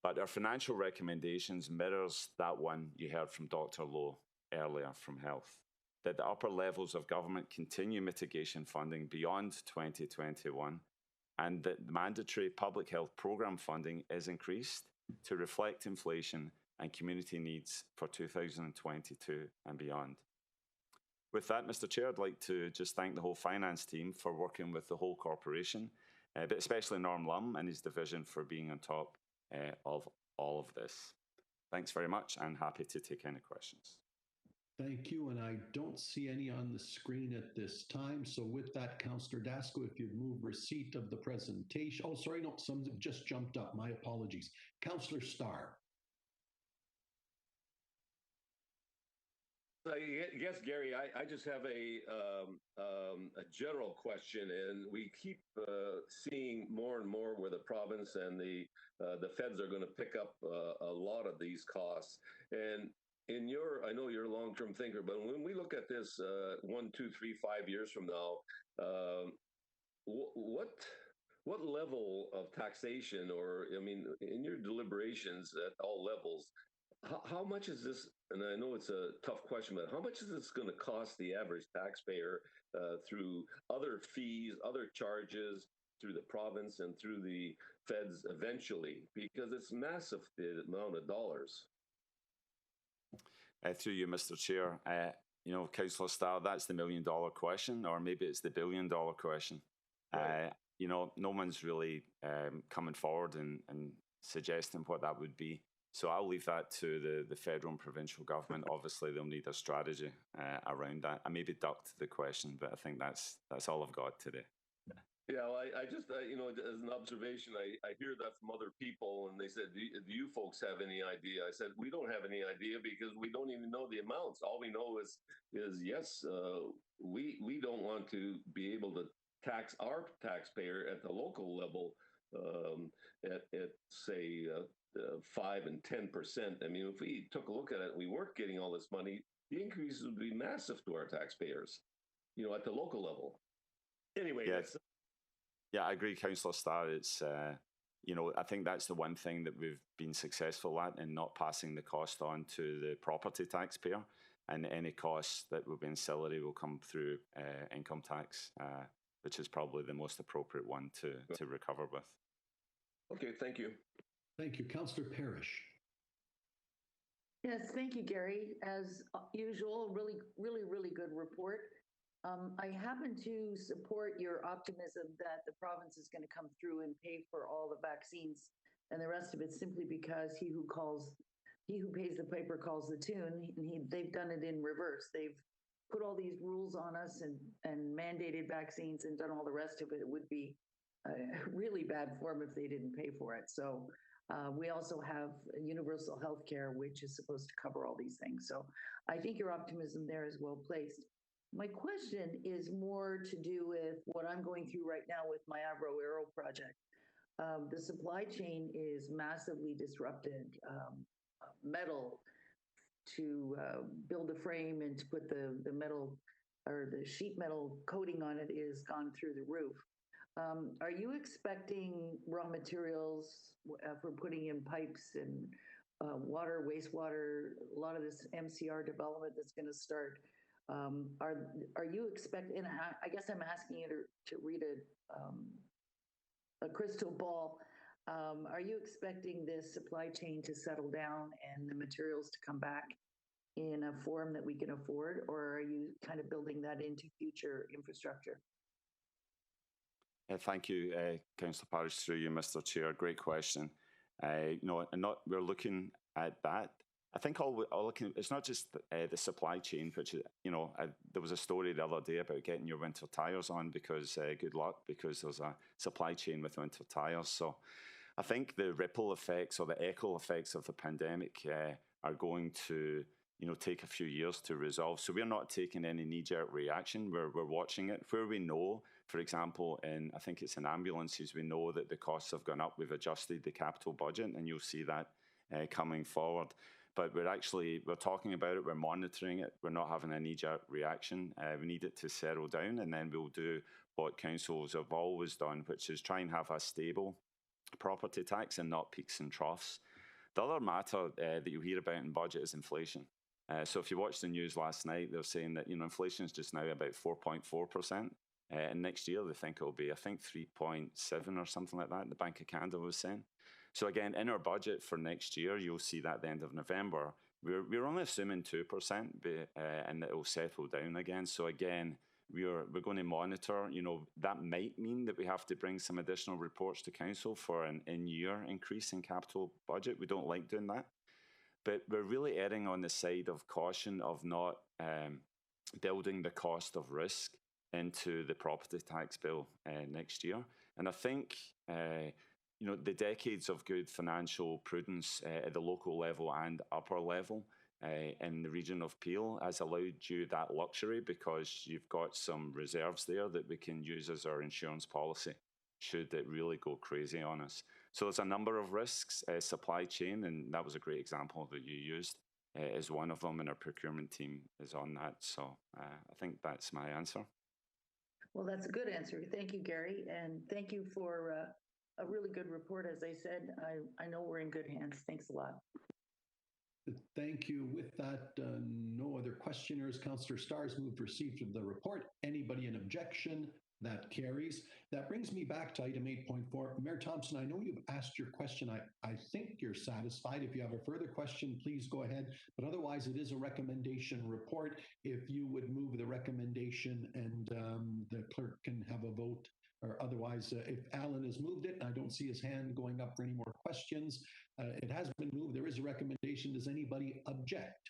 but our financial recommendations mirrors that one you heard from Dr. Lowe earlier from Health, that the upper levels of government continue mitigation funding beyond 2021, and that the mandatory public health programme funding is increased to reflect inflation and community needs for 2022 and beyond. With that, Mr. Chair, I'd like to just thank the whole finance team for working with the whole corporation, but especially Norm Lum and his division for being on top of all of this. Thanks very much, and happy to take any questions. Thank you, and I don't see any on the screen at this time. So with that, Councillor Dasco, if you'd move receipt of the presentation. Oh, sorry, no, some just jumped up. My apologies. Councillor Starr. Yes, Gary, I just have a general question, and we keep seeing more and more where the province and the feds are going to pick up a lot of these costs. And I know you're a long-term thinker, but when we look at this 1, 2, 3, 5 years from now, what level of taxation, or I mean, in your deliberations at all levels, how much is this, and I know it's a tough question, but how much is this going to cost the average taxpayer through other fees, other charges, through the province and through the feds eventually? Because it's massive, the amount of dollars. Through you, Mr. Chair, Councillor Starr, that's the $1 million question, or maybe it's the $1 billion question. Right. No one's really coming forward and suggesting what that would be. So I'll leave that to the federal and provincial government. Obviously, they'll need a strategy around that. I maybe ducked the question, but I think that's all I've got today. Yeah, well, I just, as an observation, I hear that from other people, and they said, do you folks have any idea? I said, we don't have any idea because we don't even know the amounts. All we know is yes, we don't want to be able to tax our taxpayer at the local level at say 5 and 10%. I mean, if we took a look at it, we weren't getting all this money, the increases would be massive to our taxpayers, at the local level. Anyway, yes. Yeah, I agree, Councillor Starr. It's, I think that's the one thing that we've been successful at, in not passing the cost on to the property taxpayer, and any costs that will be ancillary will come through income tax, which is probably the most appropriate one to recover with. Okay, thank you. Thank you. Councillor Parrish. Yes, thank you, Gary. As usual, really good report. I happen to support your optimism that the province is going to come through and pay for all the vaccines and the rest of it, simply because he who pays the piper calls the tune. They've done it in reverse. They've put all these rules on us and mandated vaccines and done all the rest of it. It would be really bad form if they didn't pay for it. So we also have universal health care, which is supposed to cover all these things. So I think your optimism there is well placed. My question is more to do with what I'm going through right now with my Avro Aero project. the supply chain is massively disrupted. Metal to build a frame and to put the metal or the sheet metal coating on it is gone through the roof. Are you expecting raw materials for putting in pipes and water, wastewater, a lot of this MCR development that's going to start? Are you expecting? And I guess I'm asking you to read a crystal ball. Are you expecting this supply chain to settle down and the materials to come back in a form that we can afford, or are you kind of building that into future infrastructure? Thank you, Councillor Parish, through you, Mr. Chair. Great question. We're looking at that. I think it's not just the supply chain, which there was a story the other day about getting your winter tires on because good luck, because there's a supply chain with winter tires. So I think the ripple effects or the echo effects of the pandemic are going to take a few years to resolve. So we're not taking any knee-jerk reaction. We're watching it. Where we know, for example, I think it's in ambulances, we know that the costs have gone up. We've adjusted the capital budget, and you'll see that coming forward. But we're talking about it, we're monitoring it, we're not having a knee-jerk reaction. We need it to settle down, and then we'll do what councils have always done, which is try and have a stable property tax and not peaks and troughs. The other matter that you hear about in budget is inflation. So if you watched the news last night, they're saying that inflation is just now about 4.4%. And next year they think it'll be, I think, 3.7 or something like that, the Bank of Canada was saying. So again, in our budget for next year, you'll see that at the end of November, we're only assuming 2%, and it will settle down again. So again, we're going to monitor. That might mean that we have to bring some additional reports to council for an in-year increase in capital budget. We don't like doing that. But we're really erring on the side of caution of not building the cost of risk into the property tax bill next year. And I think the decades of good financial prudence at the local level and upper level in the region of Peel has allowed you that luxury because you've got some reserves there that we can use as our insurance policy should it really go crazy on us. So there's a number of risks, supply chain, and that was a great example that you used, is one of them, and our procurement team is on that. So I think that's my answer. Well, that's a good answer. Thank you, Gary, and thank you for a really good report. As I said, I know we're in good hands. Thanks a lot. Thank you. With that, no other questioners. Councillor Starr's moved received of the report. Anybody in objection? That carries. That brings me back to item 8.4. Mayor Thompson, I know you've asked your question. I think you're satisfied. If you have a further question, please go ahead. But otherwise, it is a recommendation report. If you would move the recommendation and the clerk can have a vote, or otherwise, if Alan has moved it, and I don't see his hand going up for any more questions, it has been moved. There is a recommendation. Does anybody object?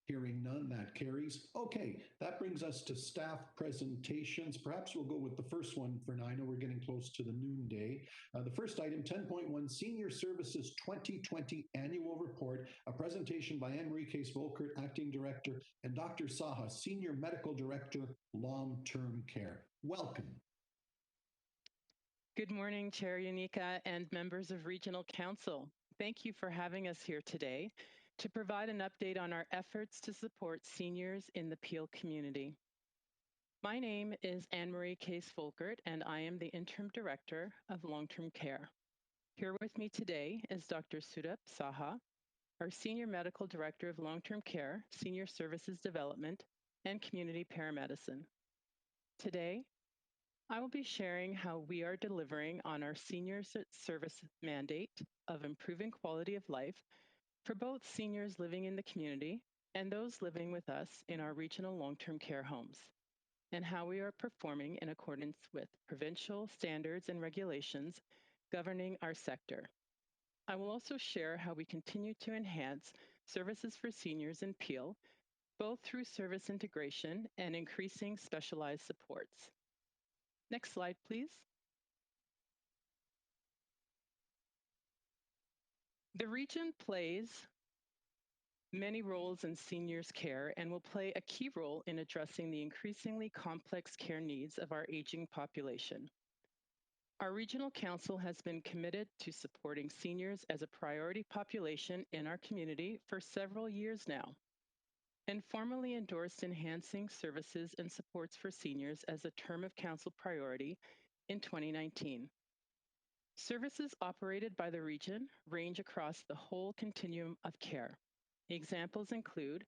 Hearing none, that carries. Okay, that brings us to staff presentations. Perhaps we'll go with the first one for now. I know we're getting close to the noonday. The first item, 10.1, Senior Services 2020 Annual Report, a presentation by Anne-Marie Case-Volkert, Acting Director, and Dr. Saha, Senior Medical Director, Long-Term Care. Welcome. Good morning, Chair Unica and members of Regional Council. Thank you for having us here today to provide an update on our efforts to support seniors in the Peel community. My name is Anne-Marie Case-Volkert, and I am the Interim Director of Long-Term Care. Here with me today is Dr. Sudip Saha, our Senior Medical Director of Long-Term Care, Senior Services Development, and Community Paramedicine. Today, I will be sharing how we are delivering on our senior service mandate of improving quality of life for both seniors living in the community and those living with us in our regional long-term care homes, and how we are performing in accordance with provincial standards and regulations governing our sector. I will also share how we continue to enhance services for seniors in Peel, both through service integration and increasing specialized supports. Next slide, please. The region plays many roles in seniors' care and will play a key role in addressing the increasingly complex care needs of our aging population. Our regional council has been committed to supporting seniors as a priority population in our community for several years now, and formally endorsed enhancing services and supports for seniors as a term of council priority in 2019. Services operated by the region range across the whole continuum of care. Examples include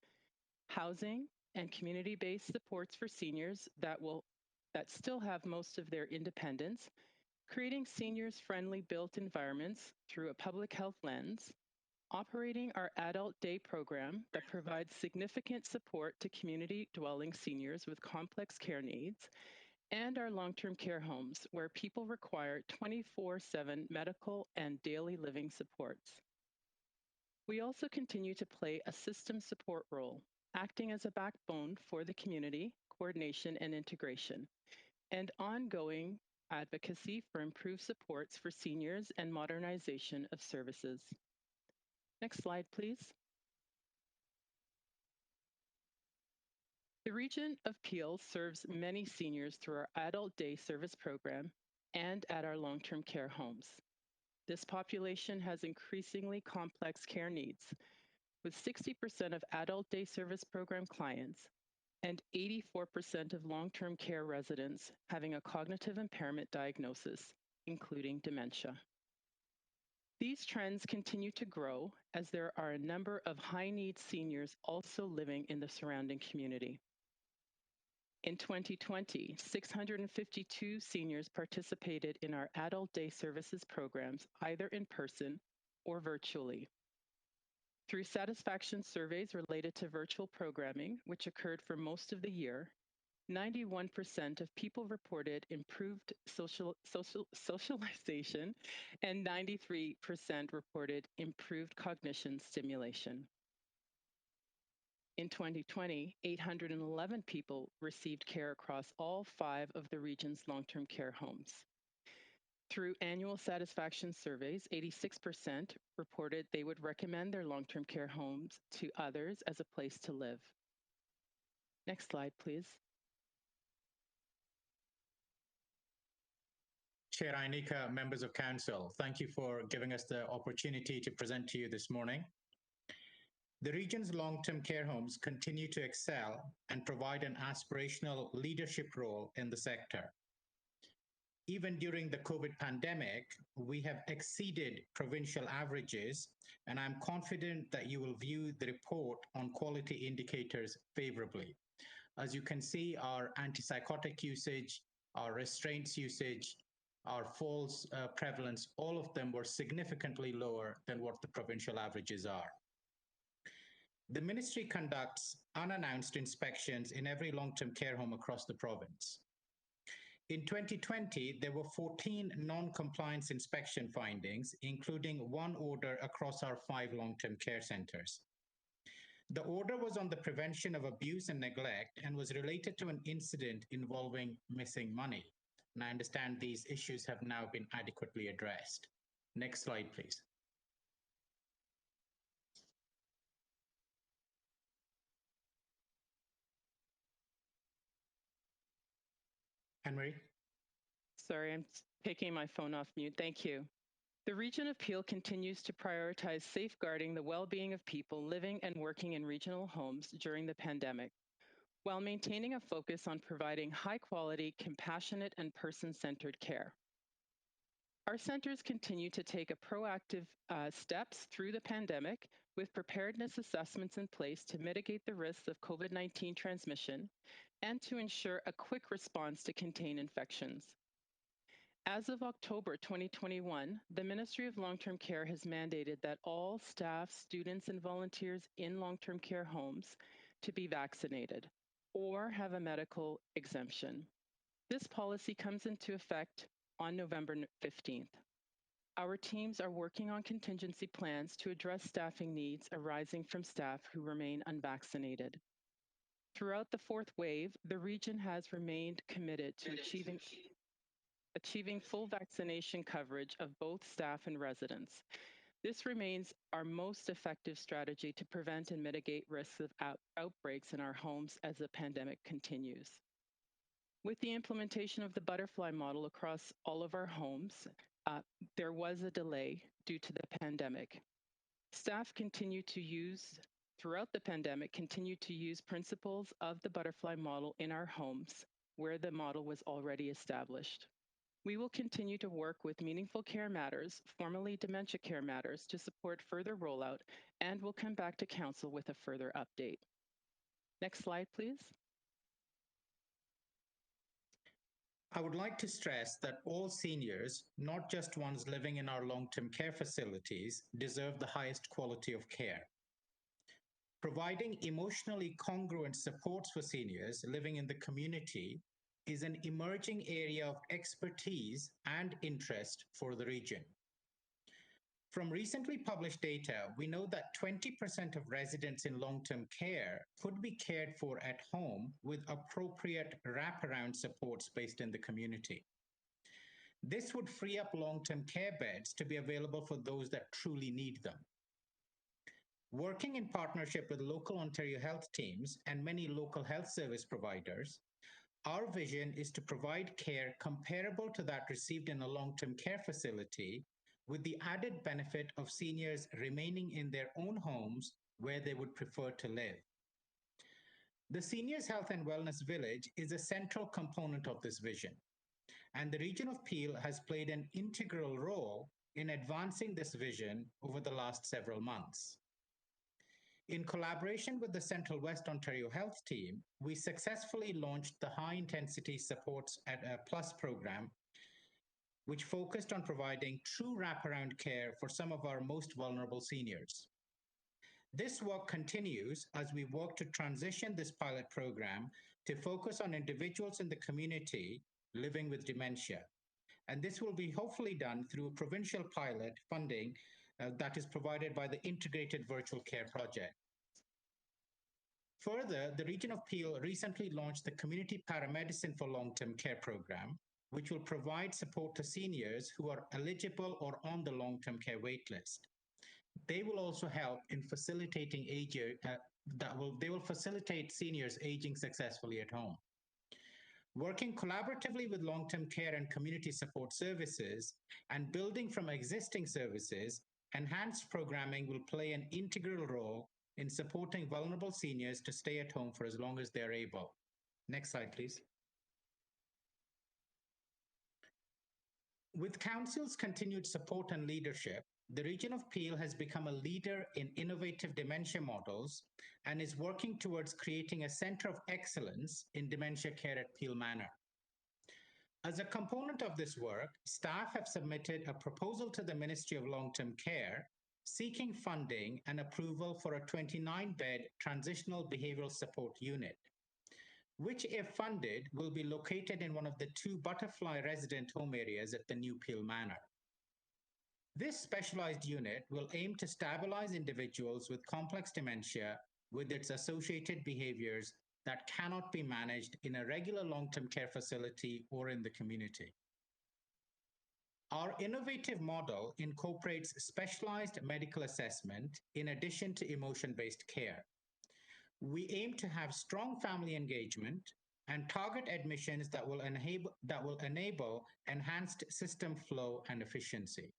housing and community-based supports for seniors that still have most of their independence, creating seniors-friendly built environments through a public health lens, operating our adult day program that provides significant support to community-dwelling seniors with complex care needs, and our long-term care homes where people require 24/7 medical and daily living supports. We also continue to play a system support role, acting as a backbone for the community, coordination and integration, and ongoing advocacy for improved supports for seniors and modernization of services. Next slide, please. The region of Peel serves many seniors through our adult day service program and at our long-term care homes. This population has increasingly complex care needs, with 60% of adult day service program clients and 84% of long-term care residents having a cognitive impairment diagnosis, including dementia. These trends continue to grow as there are a number of high-need seniors also living in the surrounding community. In 2020, 652 seniors participated in our adult day services programs, either in person or virtually. Through satisfaction surveys related to virtual programming, which occurred for most of the year, 91% of people reported improved socialization, and 93% reported improved cognition stimulation. In 2020, 811 people received care across all 5 of the region's long-term care homes. Through annual satisfaction surveys, 86% reported they would recommend their long-term care homes to others as a place to live. Next slide, please. Chair Ainika, members of council, thank you for giving us the opportunity to present to you this morning. The region's long-term care homes continue to excel and provide an aspirational leadership role in the sector. Even during the COVID pandemic, we have exceeded provincial averages, and I'm confident that you will view the report on quality indicators favorably. As you can see, our antipsychotic usage, our restraints usage, our falls prevalence, all of them were significantly lower than what the provincial averages are. The ministry conducts unannounced inspections in every long-term care home across the province. In 2020, there were 14 non-compliance inspection findings, including 1 order across our 5 long-term care centres. The order was on the prevention of abuse and neglect and was related to an incident involving missing money. And I understand these issues have now been adequately addressed. Next slide, please. Anne-Marie? Sorry, I'm taking my phone off mute. Thank you. The region of Peel continues to prioritize safeguarding the well-being of people living and working in regional homes during the pandemic, while maintaining a focus on providing high-quality, compassionate, and person-centered care. Our centers continue to take a proactive steps through the pandemic with preparedness assessments in place to mitigate the risks of COVID-19 transmission and to ensure a quick response to contain infections. As of October 2021, the Ministry of Long-Term Care has mandated that all staff, students, and volunteers in long-term care homes to be vaccinated or have a medical exemption. This policy comes into effect on November 15th. Our teams are working on contingency plans to address staffing needs arising from staff who remain unvaccinated. Throughout the 4th wave, the region has remained committed to achieving full vaccination coverage of both staff and residents. This remains our most effective strategy to prevent and mitigate risks of outbreaks in our homes as the pandemic continues. With the implementation of the butterfly model across all of our homes, there was a delay due to the pandemic. Staff throughout the pandemic, continued to use principles of the butterfly model in our homes where the model was already established. We will continue to work with Meaningful Care Matters, formerly Dementia Care Matters, to support further rollout, and will come back to Council with a further update. Next slide, please. I would like to stress that all seniors, not just ones living in our long-term care facilities, deserve the highest quality of care. Providing emotionally congruent supports for seniors living in the community is an emerging area of expertise and interest for the region. From recently published data, we know that 20% of residents in long-term care could be cared for at home with appropriate wraparound supports based in the community. This would free up long-term care beds to be available for those that truly need them. Working in partnership with local Ontario health teams and many local health service providers, our vision is to provide care comparable to that received in a long-term care facility, with the added benefit of seniors remaining in their own homes where they would prefer to live. The Seniors Health and Wellness Village is a central component of this vision, and the Region of Peel has played an integral role in advancing this vision over the last several months. In collaboration with the Central West Ontario Health Team, we successfully launched the High Intensity Supports at a Plus program, which focused on providing true wraparound care for some of our most vulnerable seniors. This work continues as we work to transition this pilot program to focus on individuals in the community living with dementia. And this will be hopefully done through a provincial pilot funding that is provided by the Integrated Virtual Care Project. Further, the Region of Peel recently launched the Community Paramedicine for Long-Term Care program, which will provide support to seniors who are eligible or on the long-term care waitlist. They will also help in facilitating they will facilitate seniors aging successfully at home. Working collaboratively with long-term care and community support services and building from existing services, enhanced programming will play an integral role in supporting vulnerable seniors to stay at home for as long as they're able. Next slide, please. With Council's continued support and leadership, the Region of Peel has become a leader in innovative dementia models and is working towards creating a centre of excellence in dementia care at Peel Manor. As a component of this work, staff have submitted a proposal to the Ministry of Long-Term Care seeking funding and approval for a 29-bed transitional behavioural support unit, which, if funded, will be located in one of the 2 butterfly resident home areas at the new Peel Manor. This specialized unit will aim to stabilize individuals with complex dementia with its associated behaviors that cannot be managed in a regular long-term care facility or in the community. Our innovative model incorporates specialized medical assessment in addition to emotion-based care. We aim to have strong family engagement and target admissions that will enable enhanced system flow and efficiency.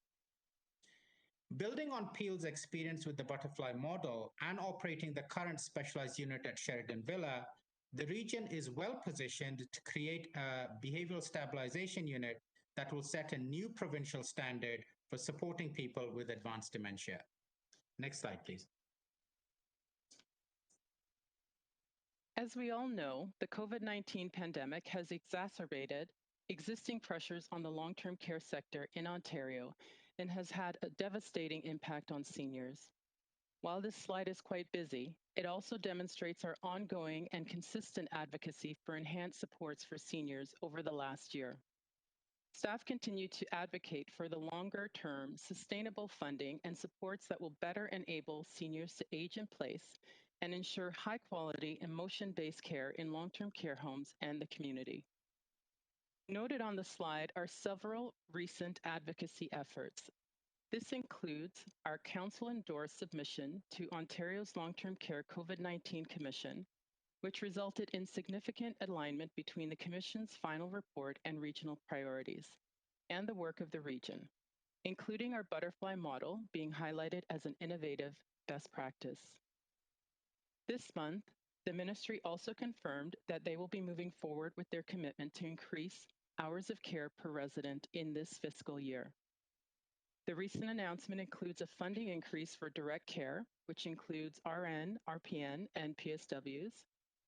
Building on Peel's experience with the butterfly model and operating the current specialized unit at Sheridan Villa, the region is well positioned to create a behavioral stabilization unit that will set a new provincial standard for supporting people with advanced dementia. Next slide, please. As we all know, the COVID-19 pandemic has exacerbated existing pressures on the long-term care sector in Ontario and has had a devastating impact on seniors. While this slide is quite busy, it also demonstrates our ongoing and consistent advocacy for enhanced supports for seniors over the last year. Staff continue to advocate for the longer-term sustainable funding and supports that will better enable seniors to age in place and ensure high-quality emotion-based care in long-term care homes and the community. Noted on the slide are several recent advocacy efforts. This includes our council-endorsed submission to Ontario's Long-Term Care COVID-19 Commission, which resulted in significant alignment between the Commission's final report and regional priorities, and the work of the region, including our butterfly model being highlighted as an innovative best practice. This month, the Ministry also confirmed that they will be moving forward with their commitment to increase hours of care per resident in this fiscal year. The recent announcement includes a funding increase for direct care, which includes RN, RPN, and PSWs.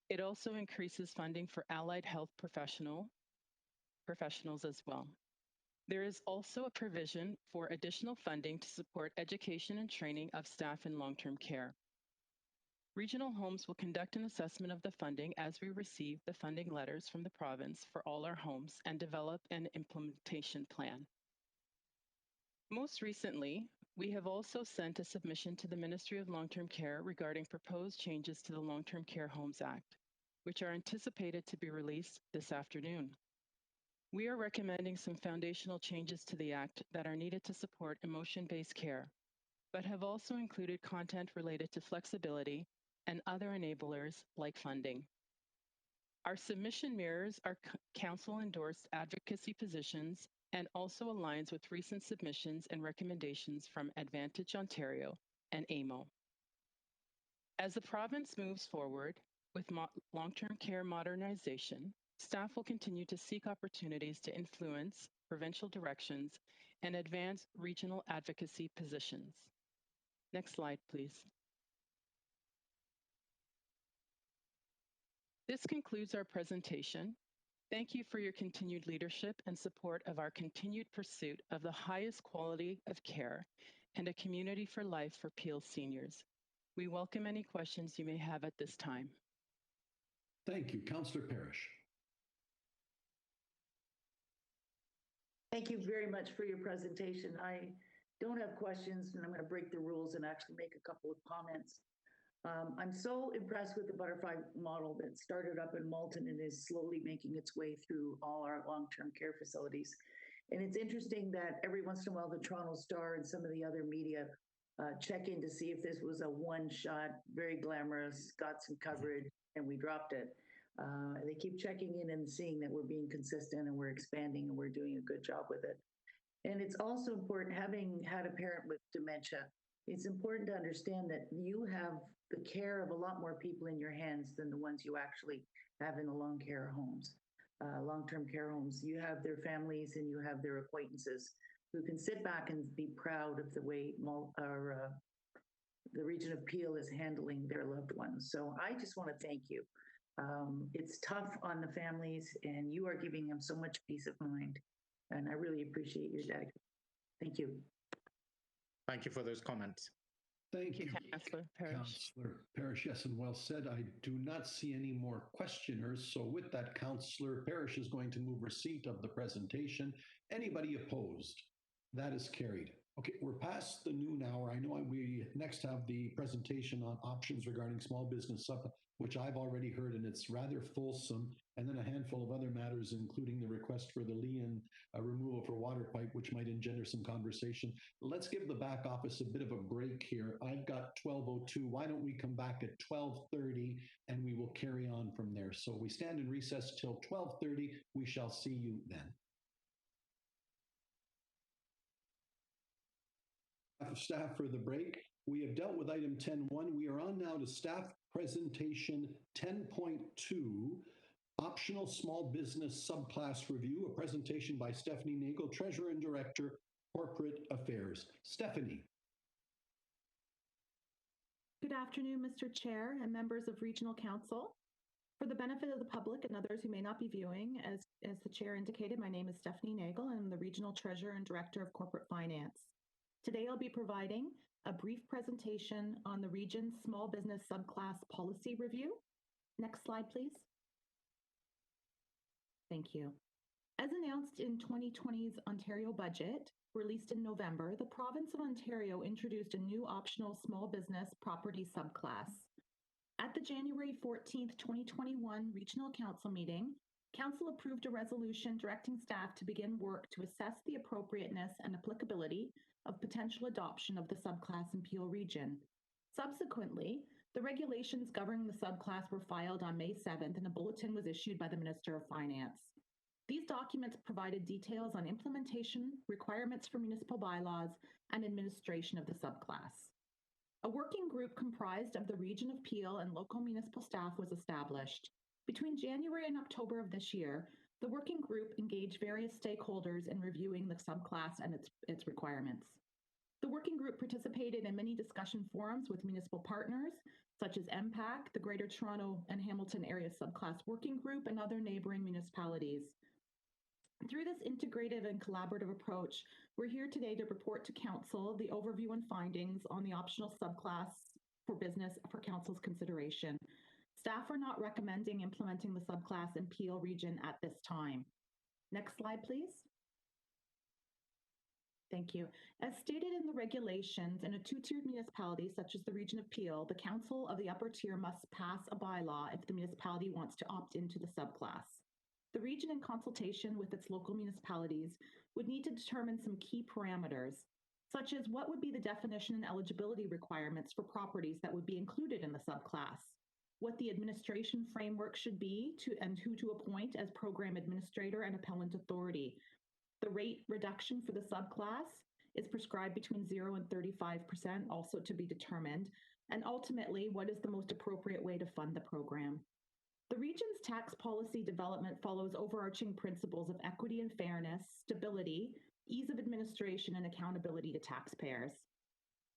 It also increases funding for allied health professionals as well. There is also a provision for additional funding to support education and training of staff in long-term care. Regional Homes will conduct an assessment of the funding as we receive the funding letters from the province for all our homes and develop an implementation plan. Most recently, we have also sent a submission to the Ministry of Long-Term Care regarding proposed changes to the Long-Term Care Homes Act, which are anticipated to be released this afternoon. We are recommending some foundational changes to the Act that are needed to support emotion-based care, but have also included content related to flexibility and other enablers like funding. Our submission mirrors our council-endorsed advocacy positions and also aligns with recent submissions and recommendations from Advantage Ontario and AMO. As the province moves forward with long-term care modernization, staff will continue to seek opportunities to influence provincial directions and advance regional advocacy positions. Next slide, please. This concludes our presentation. Thank you for your continued leadership and support of our continued pursuit of the highest quality of care and a community for life for Peel seniors. We welcome any questions you may have at this time. Thank you. Councillor Parrish. Thank you very much for your presentation. I don't have questions, and I'm going to break the rules and actually make a couple of comments. I'm so impressed with the butterfly model that started up in Malton and is slowly making its way through all our long-term care facilities. And it's interesting that every once in a while the Toronto Star and some of the other media check in to see if this was a one-shot, very glamorous, got some coverage, and we dropped it. They keep checking in and seeing that we're being consistent and we're expanding and we're doing a good job with it. And it's also important, having had a parent with dementia, it's important to understand that you have the care of a lot more people in your hands than the ones you actually have in the long-term care homes. You have their families and you have their acquaintances who can sit back and be proud of the way the region of Peel is handling their loved ones. So I just want to thank you. It's tough on the families and you are giving them so much peace of mind. And I really appreciate your dedication. Thank you. Thank you for those comments. Thank you, Councillor Parrish. Councillor Parrish, yes, and well said. I do not see any more questioners. So with that, Councillor Parrish is going to move receipt of the presentation. Anybody opposed? That is carried. Okay, we're past the noon hour. I know we next have the presentation on options regarding small business, which I've already heard, and it's rather fulsome. And then a handful of other matters, including the request for the Leon removal for water pipe, which might engender some conversation. Let's give the back office a bit of a break here. I've got 12:02. Why don't we come back at 12:30 and we will carry on from there. So we stand in recess till 12:30. We shall see you then. Staff for the break. We have dealt with item 10.1. We are on now to staff presentation 10.2, optional small business subclass review, a presentation by Stephanie Nagel, Treasurer and Director, Corporate Affairs. Stephanie. Good afternoon, Mr. Chair and members of Regional Council. For the benefit of the public and others who may not be viewing, as the Chair indicated, my name is Stephanie Nagel. I'm the Regional Treasurer and Director of Corporate Finance. Today, I'll be providing a brief presentation on the region's small business subclass policy review. Next slide, please. Thank you. As announced in 2020's Ontario budget, released in November, the province of Ontario introduced a new optional small business property subclass. At the January 14th, 2021 Regional Council meeting, Council approved a resolution directing staff to begin work to assess the appropriateness and applicability of potential adoption of the subclass in Peel Region. Subsequently, The regulations governing the subclass were filed on May 7th, and a bulletin was issued by the Minister of Finance. These documents provided details on implementation, requirements for municipal bylaws, and administration of the subclass. A working group comprised of the Region of Peel and local municipal staff was established. Between January and October of this year, the working group engaged various stakeholders in reviewing the subclass and its requirements. The working group participated in many discussion forums with municipal partners, such as MPAC, the Greater Toronto and Hamilton Area Subclass Working Group, and other neighboring municipalities. Through this integrated and collaborative approach, we're here today to report to Council the overview and findings on the optional subclass for business for Council's consideration. Staff are not recommending implementing the subclass in Peel region at this time. Next slide, please. Thank you. As stated in the regulations, in a two-tiered municipality such as the Region of Peel, the Council of the upper tier must pass a bylaw if the municipality wants to opt into the subclass. The region, in consultation with its local municipalities, would need to determine some key parameters, such as what would be the definition and eligibility requirements for properties that would be included in the subclass, what the administration framework should be and who to appoint as program administrator and appellant authority. The rate reduction for the subclass is prescribed between 0 and 35%, also to be determined, and ultimately, what is the most appropriate way to fund the program. The region's tax policy development follows overarching principles of equity and fairness, stability, ease of administration, and accountability to taxpayers.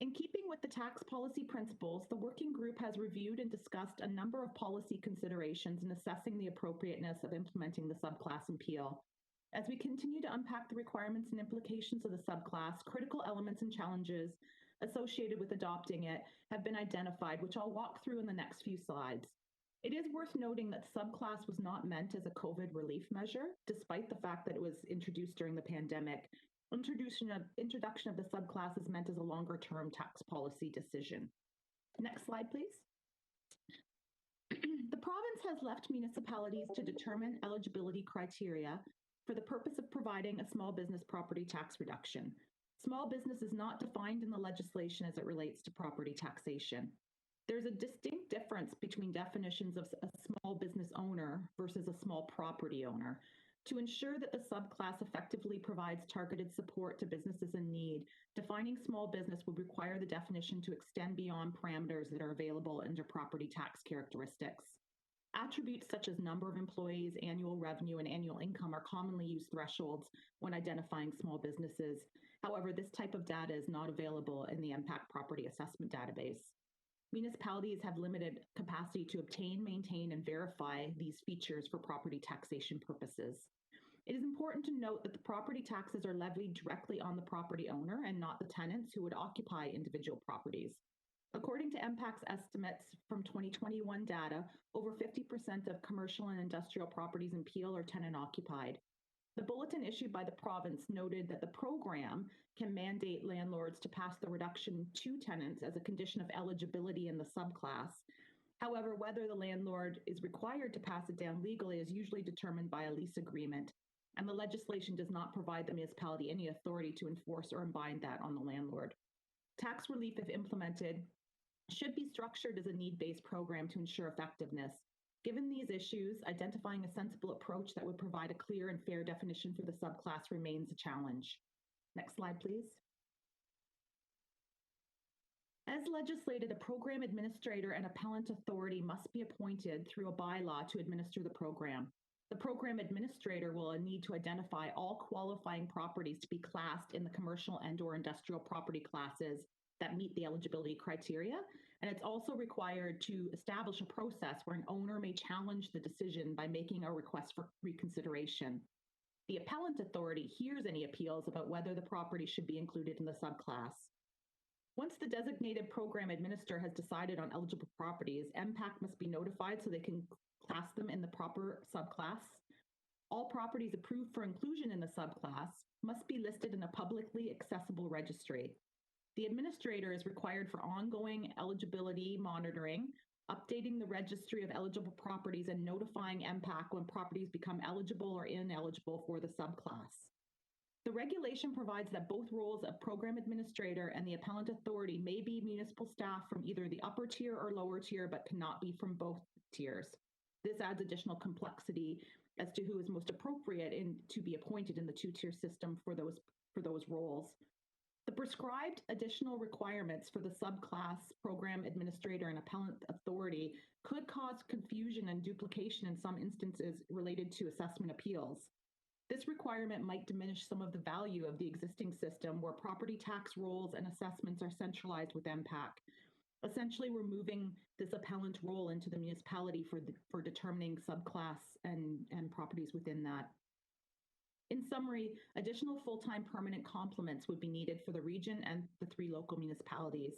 In keeping with the tax policy principles, the working group has reviewed and discussed a number of policy considerations in assessing the appropriateness of implementing the subclass in Peel. As we continue to unpack the requirements and implications of the subclass, critical elements and challenges associated with adopting it have been identified, which I'll walk through in the next few slides. It is worth noting that the subclass was not meant as a COVID relief measure, despite the fact that it was introduced during the pandemic. Introduction of the subclass is meant as a longer-term tax policy decision. Next slide, please. The province has left municipalities to determine eligibility criteria for the purpose of providing a small business property tax reduction. Small business is not defined in the legislation as it relates to property taxation. There's a distinct difference between definitions of a small business owner versus a small property owner. To ensure that the subclass effectively provides targeted support to businesses in need, defining small business would require the definition to extend beyond parameters that are available under property tax characteristics. Attributes such as number of employees, annual revenue, and annual income are commonly used thresholds when identifying small businesses. However, this type of data is not available in the MPAC Property Assessment Database. Municipalities have limited capacity to obtain, maintain, and verify these features for property taxation purposes. It is important to note that the property taxes are levied directly on the property owner and not the tenants who would occupy individual properties. According to MPAC's estimates from 2021 data, over 50% of commercial and industrial properties in Peel are tenant occupied. The bulletin issued by the province noted that the program can mandate landlords to pass the reduction to tenants as a condition of eligibility in the subclass. However, whether the landlord is required to pass it down legally is usually determined by a lease agreement, and the legislation does not provide the municipality any authority to enforce or bind that on the landlord. Tax relief, if implemented, should be structured as a need-based program to ensure effectiveness. Given these issues, identifying a sensible approach that would provide a clear and fair definition for the subclass remains a challenge. Next slide, please. As legislated, a program administrator and appellant authority must be appointed through a bylaw to administer the program. The program administrator will need to identify all qualifying properties to be classed in the commercial and/or industrial property classes that meet the eligibility criteria, and it's also required to establish a process where an owner may challenge the decision by making a request for reconsideration. The appellant authority hears any appeals about whether the property should be included in the subclass. Once the designated program administrator has decided on eligible properties, MPAC must be notified so they can class them in the proper subclass. All properties approved for inclusion in the subclass must be listed in a publicly accessible registry. The administrator is required for ongoing eligibility monitoring, updating the registry of eligible properties, and notifying MPAC when properties become eligible or ineligible for the subclass. The regulation provides that both roles of program administrator and the appellant authority may be municipal staff from either the upper tier or lower tier, but cannot be from both tiers. This adds additional complexity as to who is most appropriate to be appointed in the two-tier system for those roles. The prescribed additional requirements for the subclass program administrator and appellant authority could cause confusion and duplication in some instances related to assessment appeals. This requirement might diminish some of the value of the existing system where property tax rolls and assessments are centralized with MPAC. Essentially, we're moving this appellant role into the municipality for determining subclass and properties within that. In summary, additional full-time permanent complements would be needed for the region and the 3 local municipalities.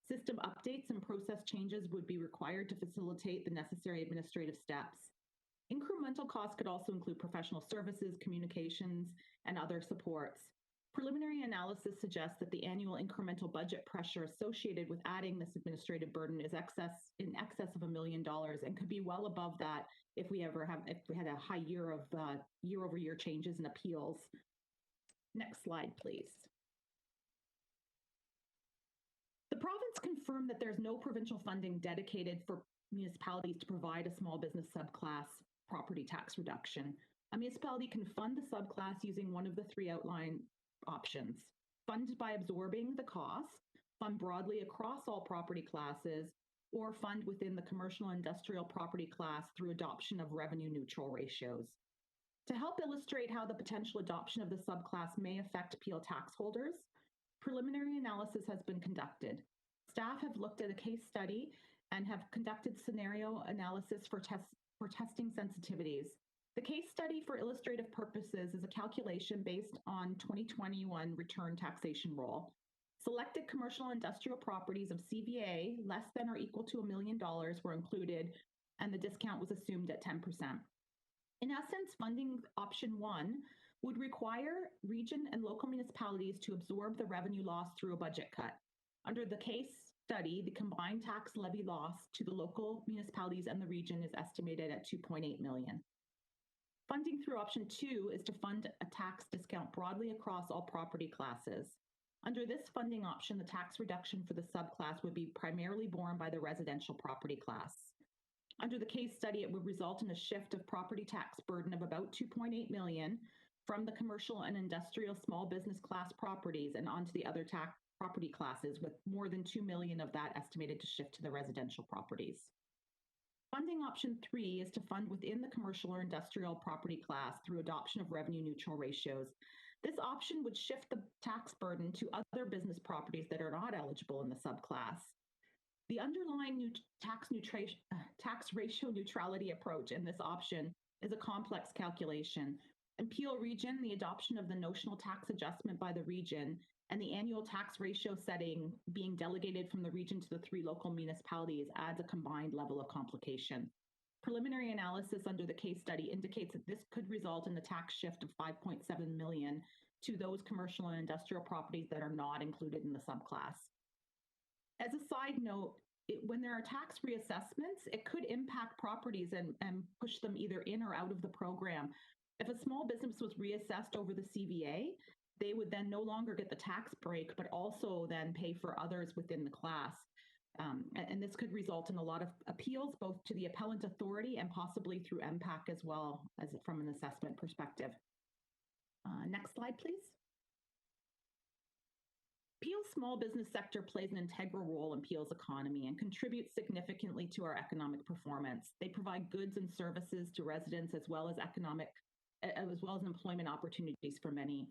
System updates and process changes would be required to facilitate the necessary administrative steps. Incremental costs could also include professional services, communications, and other supports. Preliminary analysis suggests that the annual incremental budget pressure associated with adding this administrative burden is in excess of $1 million and could be well above that if we had a high year of year-over-year changes in appeals. Next slide, please. The province confirmed that there's no provincial funding dedicated for municipalities to provide a small business subclass property tax reduction. A municipality can fund the subclass using one of the 3 outlined options: fund by absorbing the cost, fund broadly across all property classes, or fund within the commercial and industrial property class through adoption of revenue neutral ratios. To help illustrate how the potential adoption of the subclass may affect Peel tax holders, preliminary analysis has been conducted. Staff have looked at a case study and have conducted scenario analysis for testing sensitivities. The case study, for illustrative purposes, is a calculation based on 2021 return taxation roll. Selected commercial and industrial properties of CVA less than or equal to $1 million were included, and the discount was assumed at 10%. In essence, funding option 1 would require region and local municipalities to absorb the revenue loss through a budget cut. Under the case study, the combined tax levy loss to the local municipalities and the region is estimated at $2.8 million. Funding through option 2 is to fund a tax discount broadly across all property classes. Under this funding option, the tax reduction for the subclass would be primarily borne by the residential property class. Under the case study, it would result in a shift of property tax burden of about $2.8 million from the commercial and industrial small business class properties and onto the other tax property classes, with more than $2 million of that estimated to shift to the residential properties. Funding option 3 is to fund within the commercial or industrial property class through adoption of revenue neutral ratios. This option would shift the tax burden to other business properties that are not eligible in the subclass. The underlying tax ratio neutrality approach in this option is a complex calculation. In Peel region, the adoption of the notional tax adjustment by the region and the annual tax ratio setting being delegated from the region to the 3 local municipalities adds a combined level of complication. Preliminary analysis under the case study indicates that this could result in a tax shift of $5.7 million to those commercial and industrial properties that are not included in the subclass. As a side note, when there are tax reassessments, it could impact properties and push them either in or out of the program. If a small business was reassessed over the CVA, they would then no longer get the tax break, but also then pay for others within the class. And this could result in a lot of appeals, both to the appellant authority and possibly through MPAC as well as from an assessment perspective. Next slide, please. Peel's small business sector plays an integral role in Peel's economy and contributes significantly to our economic performance. They provide goods and services to residents as well as employment opportunities for many.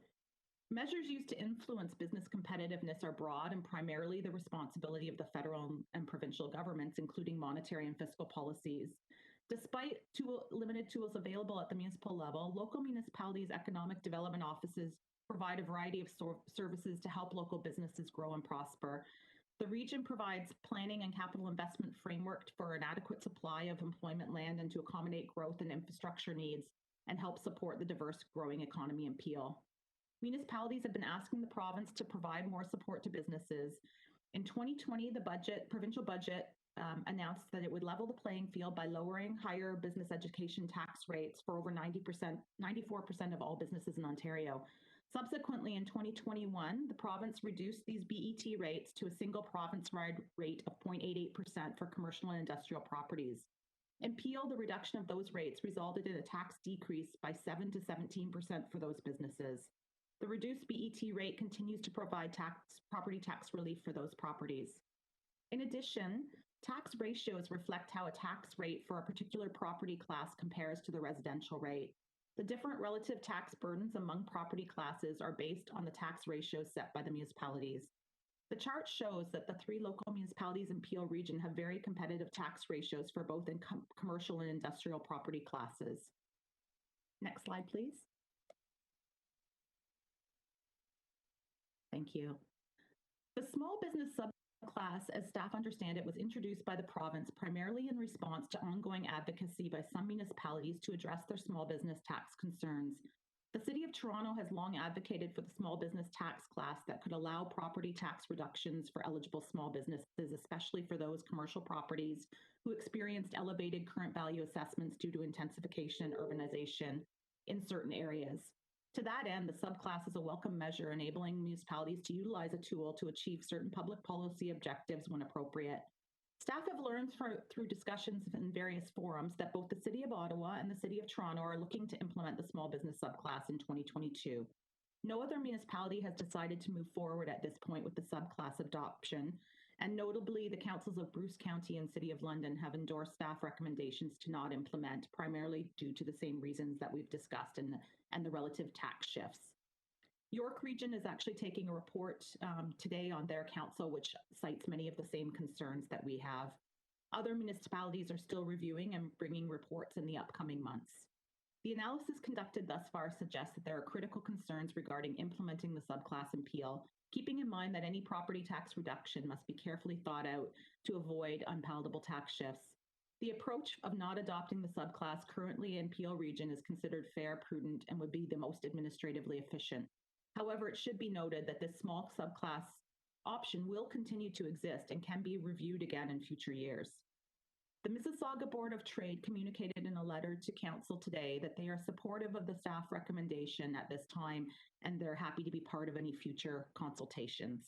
Measures used to influence business competitiveness are broad and primarily the responsibility of the federal and provincial governments, including monetary and fiscal policies. Despite limited tools available at the municipal level, local municipalities' economic development offices provide a variety of services to help local businesses grow and prosper. The region provides planning and capital investment framework for an adequate supply of employment land and to accommodate growth and infrastructure needs and help support the diverse growing economy in Peel. Municipalities have been asking the province to provide more support to businesses. In 2020, the provincial budget announced that it would level the playing field by lowering higher business education tax rates for over 94% of all businesses in Ontario. Subsequently, in 2021, the province reduced these BET rates to a single province-wide rate of 0.88% for commercial and industrial properties. In Peel, the reduction of those rates resulted in a tax decrease by 7 to 17% for those businesses. The reduced BET rate continues to provide property tax relief for those properties. In addition, tax ratios reflect how a tax rate for a particular property class compares to the residential rate. The different relative tax burdens among property classes are based on the tax ratios set by the municipalities. The chart shows that the 3 local municipalities in Peel region have very competitive tax ratios for both commercial and industrial property classes. Next slide, please. Thank you. The small business subclass, as staff understand it, was introduced by the province primarily in response to ongoing advocacy by some municipalities to address their small business tax concerns. The City of Toronto has long advocated for the small business tax class that could allow property tax reductions for eligible small businesses, especially for those commercial properties who experienced elevated current value assessments due to intensification and urbanization in certain areas. To that end, the subclass is a welcome measure enabling municipalities to utilize a tool to achieve certain public policy objectives when appropriate. Staff have learned through discussions in various forums that both the City of Ottawa and the City of Toronto are looking to implement the small business subclass in 2022. No other municipality has decided to move forward at this point with the subclass adoption, and notably the councils of Bruce County and City of London have endorsed staff recommendations to not implement, primarily due to the same reasons that we've discussed and the relative tax shifts. York Region is actually taking a report today on their council, which cites many of the same concerns that we have. Other municipalities are still reviewing and bringing reports in the upcoming months. The analysis conducted thus far suggests that there are critical concerns regarding implementing the subclass in Peel, keeping in mind that any property tax reduction must be carefully thought out to avoid unpalatable tax shifts. The approach of not adopting the subclass currently in Peel Region is considered fair, prudent, and would be the most administratively efficient. However, it should be noted that this small subclass option will continue to exist and can be reviewed again in future years. The Mississauga Board of Trade communicated in a letter to Council today that they are supportive of the staff recommendation at this time, and they're happy to be part of any future consultations.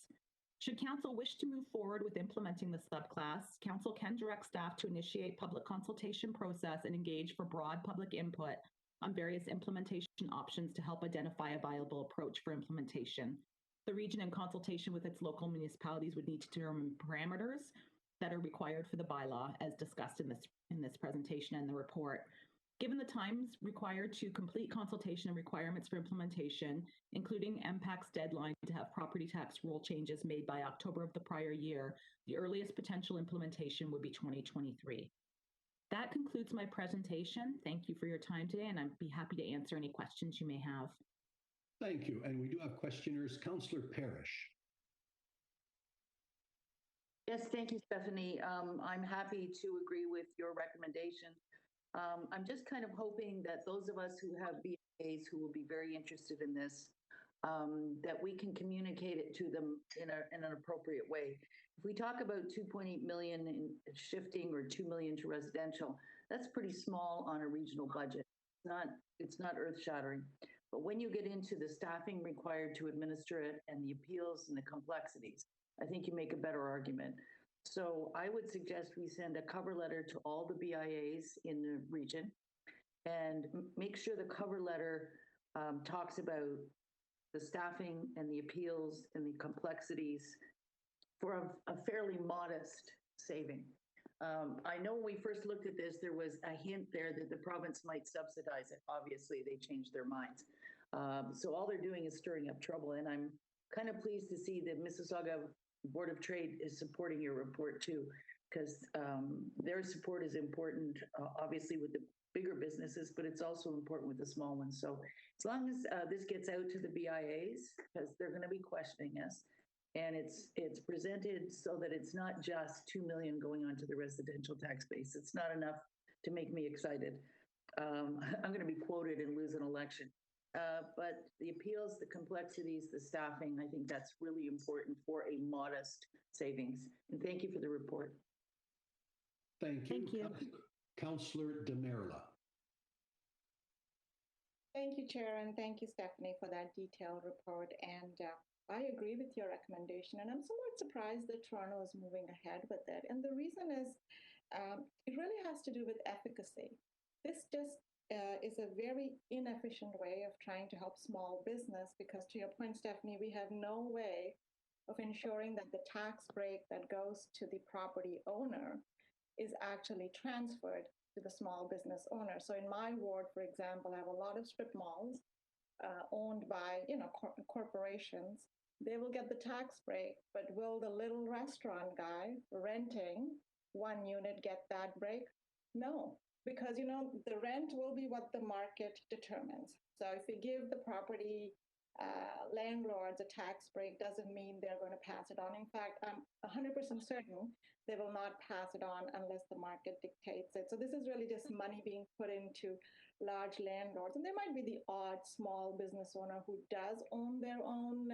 Should Council wish to move forward with implementing the subclass, Council can direct staff to initiate public consultation process and engage for broad public input on various implementation options to help identify a viable approach for implementation. The region, in consultation with its local municipalities, would need to determine parameters that are required for the bylaw, as discussed in this presentation and the report. Given the times required to complete consultation and requirements for implementation, including MPAC's deadline to have property tax rule changes made by October of the prior year, the earliest potential implementation would be 2023. That concludes my presentation. Thank you for your time today, and I'd be happy to answer any questions you may have. Thank you. And we do have questioners. Councillor Parrish. Yes, thank you, Stephanie. I'm happy to agree with your recommendation. I'm just kind of hoping that those of us who have BAs who will be very interested in this, that we can communicate it to them in an appropriate way. If we talk about 2.8 million in shifting or 2 million to residential, that's pretty small on a regional budget. It's not earth-shattering. But when you get into the staffing required to administer it and the appeals and the complexities, I think you make a better argument. So I would suggest we send a cover letter to all the BIAs in the region and make sure the cover letter talks about the staffing and the appeals and the complexities for a fairly modest saving. I know when we first looked at this, there was a hint there that the province might subsidize it. Obviously, they changed their minds. So all they're doing is stirring up trouble. And I'm kind of pleased to see that Mississauga Board of Trade is supporting your report too, because their support is important, obviously with the bigger businesses, but it's also important with the small ones. So as long as this gets out to the BIAs, because they're going to be questioning us, and it's presented so that it's not just 2 million going onto the residential tax base. It's not enough to make me excited. I'm going to be quoted and lose an election. But the appeals, the complexities, the staffing, I think that's really important for a modest savings. And thank you for the report. Thank you. Thank you. Councillor Demerla. Thank you, Chair, and thank you, Stephanie, for that detailed report. And I agree with your recommendation, and I'm somewhat surprised that Toronto is moving ahead with it. And the reason is it really has to do with efficacy. This just is a very inefficient way of trying to help small business because, to your point, Stephanie, we have no way of ensuring that the tax break that goes to the property owner is actually transferred to the small business owner. So in my ward, for example, I have a lot of strip malls owned by corporations. They will get the tax break, but will the little restaurant guy renting one unit get that break? No, because the rent will be what the market determines. So if we give the property landlords a tax break, doesn't mean they're going to pass it on. In fact, I'm 100% certain they will not pass it on unless the market dictates it. So this is really just money being put into large landlords. And there might be the odd small business owner who does own their own,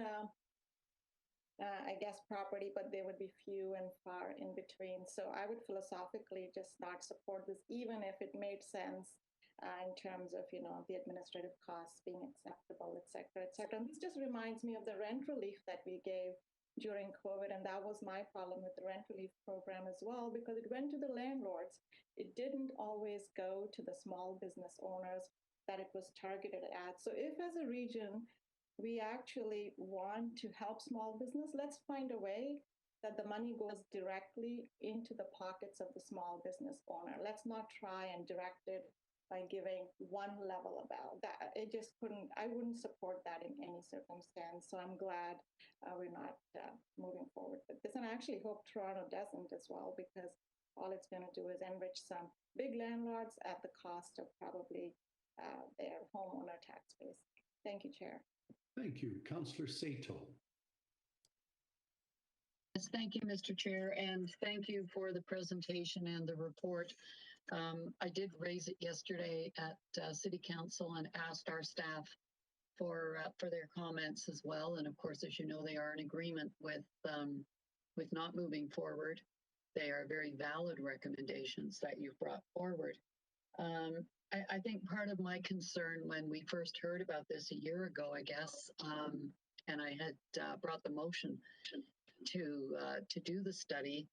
property, but they would be few and far in between. So I would philosophically just not support this, even if it made sense in terms of, the administrative costs being acceptable, et cetera, et cetera. And this just reminds me of the rent relief that we gave during COVID. And that was my problem with the rent relief program as well, because it went to the landlords. It didn't always go to the small business owners that it was targeted at. So if as a region, we actually want to help small business, let's find a way that the money goes directly into the pockets of the small business owner. Let's not try and direct it by giving one level about that. I wouldn't support that in any circumstance. So I'm glad we're not moving forward with this. And I actually hope Toronto doesn't as well, because all it's going to do is enrich some big landlords at the cost of probably their homeowner tax base. Thank you, Chair. Thank you. Councillor Sato. Yes, thank you, Mr. Chair, and thank you for the presentation and the report. I did raise it yesterday at City Council and asked our staff for their comments as well. And of course, as you know, they are in agreement with not moving forward. They are very valid recommendations that you've brought forward. I think part of my concern when we first heard about this a year ago, I guess, and I had brought the motion to do the study,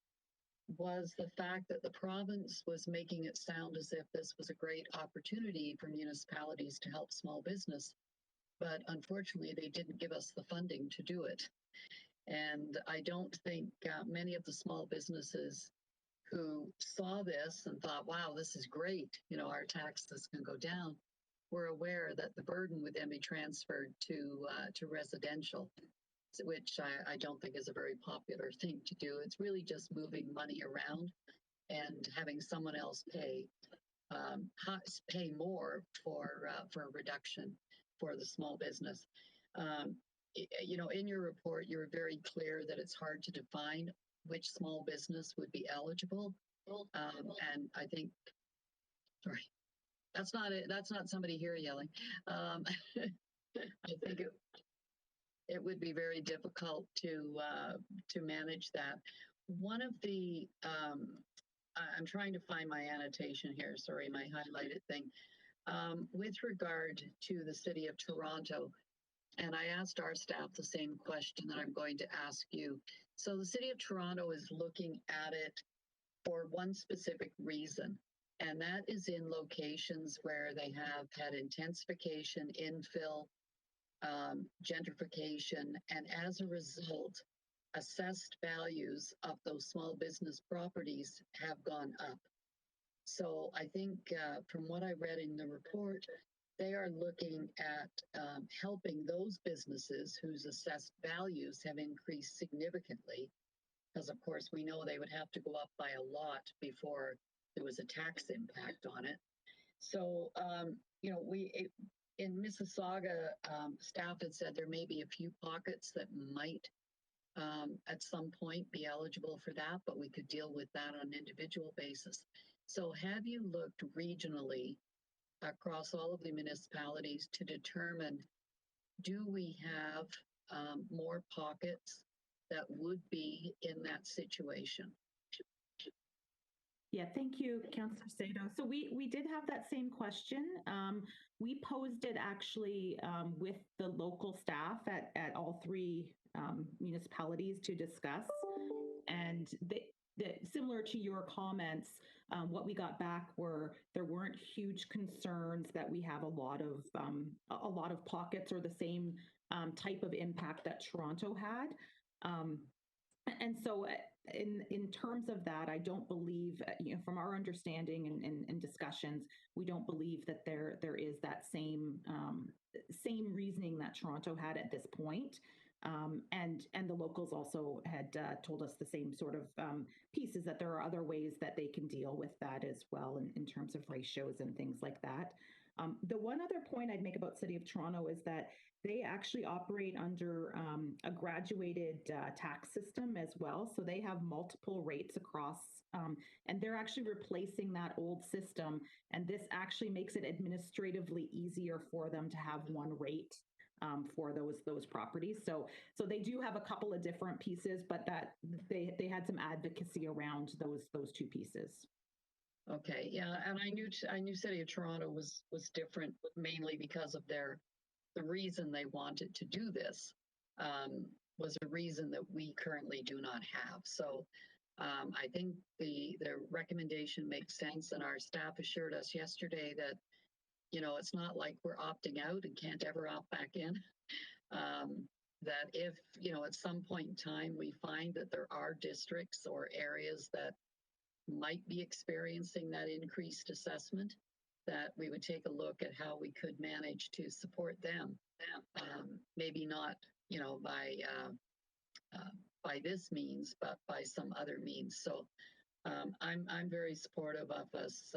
was the fact that the province was making it sound as if this was a great opportunity for municipalities to help small business. But unfortunately, they didn't give us the funding to do it. And I don't think many of the small businesses who saw this and thought, wow, this is great, our taxes can go down, were aware that the burden would then be transferred to residential, which I don't think is a very popular thing to do. It's really just moving money around and having someone else pay more for a reduction for the small business. In your report, you were very clear that it's hard to define which small business would be eligible. And I think, sorry, that's not somebody here yelling. I think it would be very difficult to manage that. One of the, I'm trying to find my annotation here, sorry, my highlighted thing. With regard to the City of Toronto, and I asked our staff the same question that I'm going to ask you. So the City of Toronto is looking at it for one specific reason, and that is in locations where they have had intensification, infill, gentrification, and as a result, assessed values of those small business properties have gone up. So I think from what I read in the report, they are looking at helping those businesses whose assessed values have increased significantly, because of course we know they would have to go up by a lot before there was a tax impact on it. So, in Mississauga, staff had said there may be a few pockets that might at some point be eligible for that, but we could deal with that on an individual basis. So have you looked regionally across all of the municipalities to determine, do we have more pockets that would be in that situation? Yeah, thank you, Councillor Sato. So we did have that same question. We posed it actually with the local staff at all three municipalities to discuss, and similar to your comments, what we got back were there weren't huge concerns that we have a lot of pockets or the same type of impact that Toronto had. And so in terms of that, I don't believe, from our understanding and discussions, we don't believe that there is that same reasoning that Toronto had at this point. And the locals also had told us the same sort of pieces, that there are other ways that they can deal with that as well in terms of ratios and things like that. The one other point I'd make about City of Toronto is that they actually operate under a graduated tax system as well. So they have multiple rates across, and they're actually replacing that old system. And this actually makes it administratively easier for them to have one rate for those properties. So they do have a couple of different pieces, but that they had some advocacy around those two pieces. Okay, yeah, and I knew City of Toronto was different, mainly because of the reason they wanted to do this was a reason that we currently do not have. So I think the recommendation makes sense, and our staff assured us yesterday that it's not like we're opting out and can't ever opt back in. That if at some point in time we find that there are districts or areas that might be experiencing that increased assessment, that we would take a look at how we could manage to support them. Maybe not, by this means, but by some other means. So I'm very supportive of us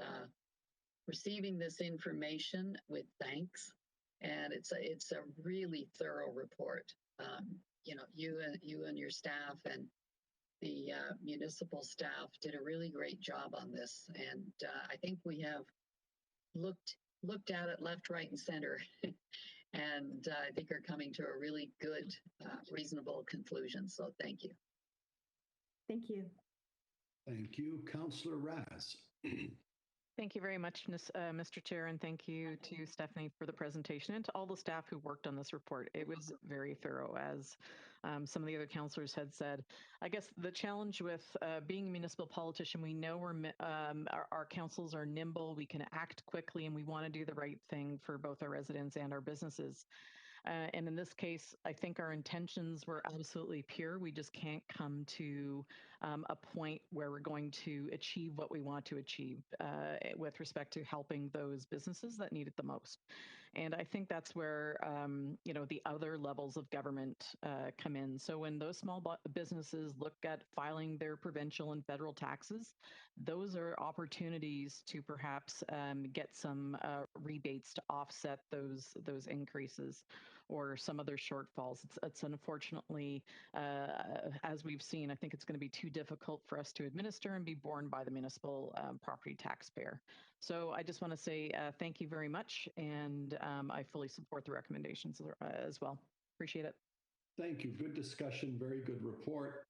receiving this information with thanks, and it's a really thorough report. You and your staff and the municipal staff did a really great job on this, and I think we have looked at it left, right, and center, and I think are coming to a really good, reasonable conclusion. So thank you. Thank you. Thank you, Councillor Raz. Thank you very much, Mr. Chair, and thank you to Stephanie for the presentation and to all the staff who worked on this report. It was very thorough, as some of the other councillors had said. I guess the challenge with being a municipal politician, we know our councils are nimble, we can act quickly, and we want to do the right thing for both our residents and our businesses. And in this case, I think our intentions were absolutely pure. We just can't come to a point where we're going to achieve what we want to achieve with respect to helping those businesses that need it the most. And I think that's where, the other levels of government come in. So when those small businesses look at filing their provincial and federal taxes, those are opportunities to perhaps get some rebates to offset those increases or some other shortfalls. It's unfortunately, as we've seen, I think it's going to be too difficult for us to administer and be borne by the municipal property taxpayer. So I just want to say thank you very much, and I fully support the recommendations as well. Appreciate it. Thank you. Good discussion. Very good report.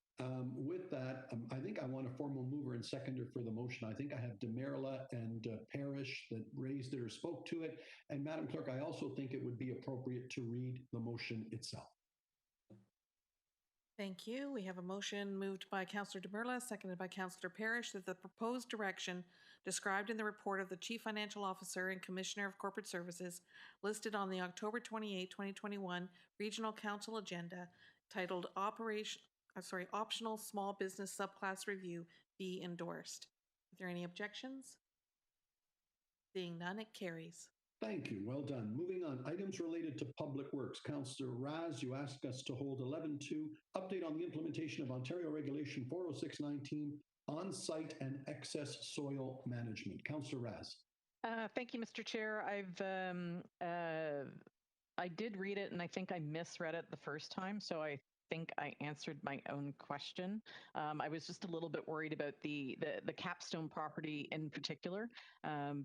With that, I think I want a formal mover and seconder for the motion. I think I have DeMerla and Parrish that raised it or spoke to it. And Madam Clerk, I also think it would be appropriate to read the motion itself. Thank you. We have a motion moved by Councillor DeMerla, seconded by Councillor Parrish, that the proposed direction described in the report of the Chief Financial Officer and Commissioner of Corporate Services listed on the October 28, 2021 Regional Council agenda titled Optional Small Business Subclass Review be endorsed. Are there any objections? Seeing none, it carries. Thank you. Well done. Moving on, items related to public works. Councillor Raz, you asked us to hold 11.2, update on the implementation of Ontario Regulation 40619, on-site and excess soil management. Councillor Raz. Thank you, Mr. Chair. I did read it, and I think I misread it the first time, so I think I answered my own question. I was just a little bit worried about the Capstone property in particular,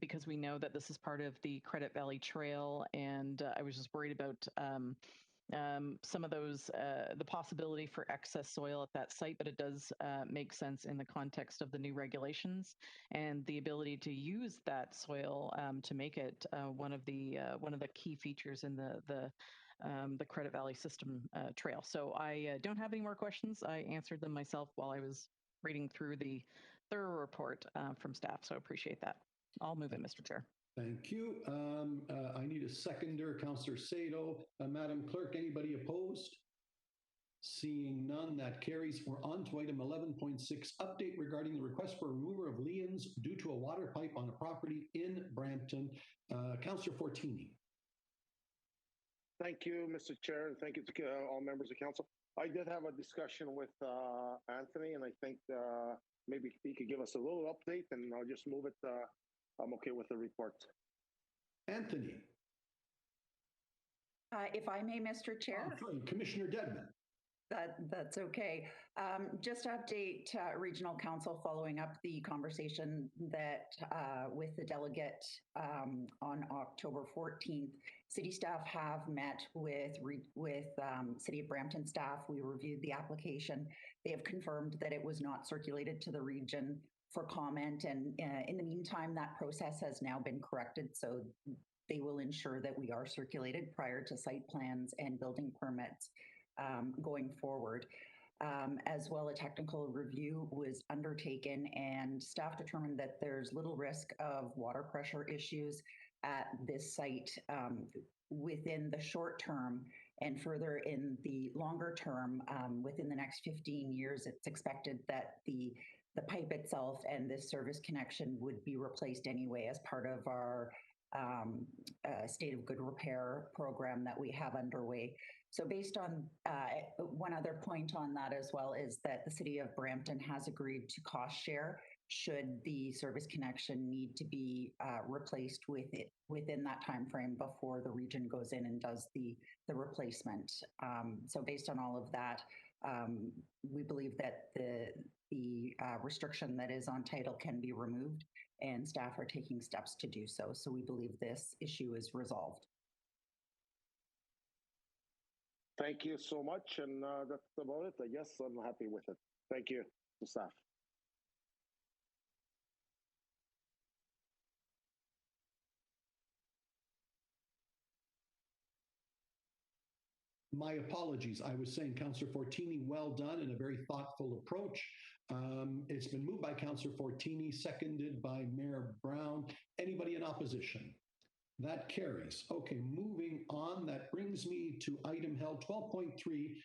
because we know that this is part of the Credit Valley Trail, and I was just worried about some of those, the possibility for excess soil at that site, but it does make sense in the context of the new regulations and the ability to use that soil to make it one of the key features in the Credit Valley System trail. So I don't have any more questions. I answered them myself while I was reading through the thorough report from staff. So I appreciate that. I'll move it, Mr. Chair. Thank you. I need a seconder, Councillor Sado. Madam Clerk, anybody opposed? Seeing none, that carries. We're on to item 11.6, update regarding the request for removal of liens due to a water pipe on a property in Brampton. Councillor Fortini. Thank you, Mr. Chair, and thank you to all members of council. I did have a discussion with Anthony, and I think maybe he could give us a little update, and I'll just move it. I'm okay with the report. Anthony. If I may, Mr. Chair. Oh, sorry, Commissioner Dedman. That's okay. Just to update Regional Council following up the conversation that with the delegate on October 14th, city staff have met with City of Brampton staff. We reviewed the application. They have confirmed that it was not circulated to the region for comment, and in the meantime, that process has now been corrected, so they will ensure that we are circulated prior to site plans and building permits going forward. As well, a technical review was undertaken, and staff determined that there's little risk of water pressure issues at this site within the short term, and further in the longer term, within the next 15 years, it's expected that the pipe itself and this service connection would be replaced anyway as part of our state of good repair program that we have underway. So based on one other point on that as well is that the City of Brampton has agreed to cost share should the service connection need to be replaced within that time frame before the region goes in and does the replacement. So based on all of that, we believe that the restriction that is on title can be removed, and staff are taking steps to do so. So we believe this issue is resolved. Thank you so much, and that's about it. I guess I'm happy with it. Thank you to staff. My apologies. I was saying, Councillor Fortini, well done and a very thoughtful approach. It's been moved by Councillor Fortini, seconded by Mayor Brown. Anybody in opposition? That carries. Okay, moving on. That brings me to item held 12.3.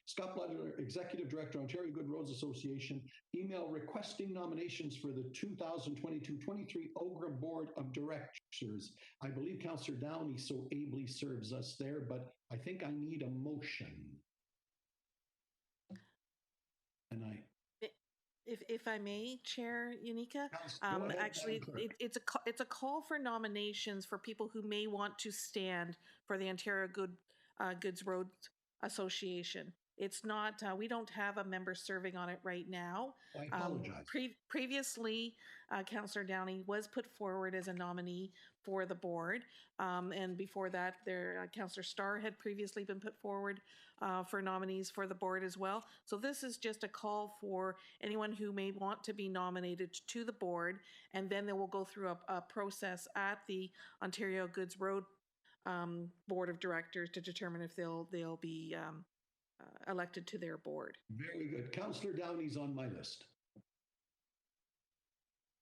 Scott Butler, Executive Director, Ontario Good Roads Association, email requesting nominations for the 2022-23 OGRA Board of Directors. I believe Councillor Downey so ably serves us there, but I think I need a motion. And If I may, Chair Unica, actually, it's a call for nominations for people who may want to stand for the Ontario Goods Roads Association. It's not, we don't have a member serving on it right now. I apologize. Previously, Councillor Downey was put forward as a nominee for the board. And before that, Councillor Starr had previously been put forward for nominees for the board as well. So this is just a call for anyone who may want to be nominated to the board, and then they will go through a process at the Ontario Goods Road Board of Directors to determine if they'll be elected to their board. Very good. Councillor Downey's on my list.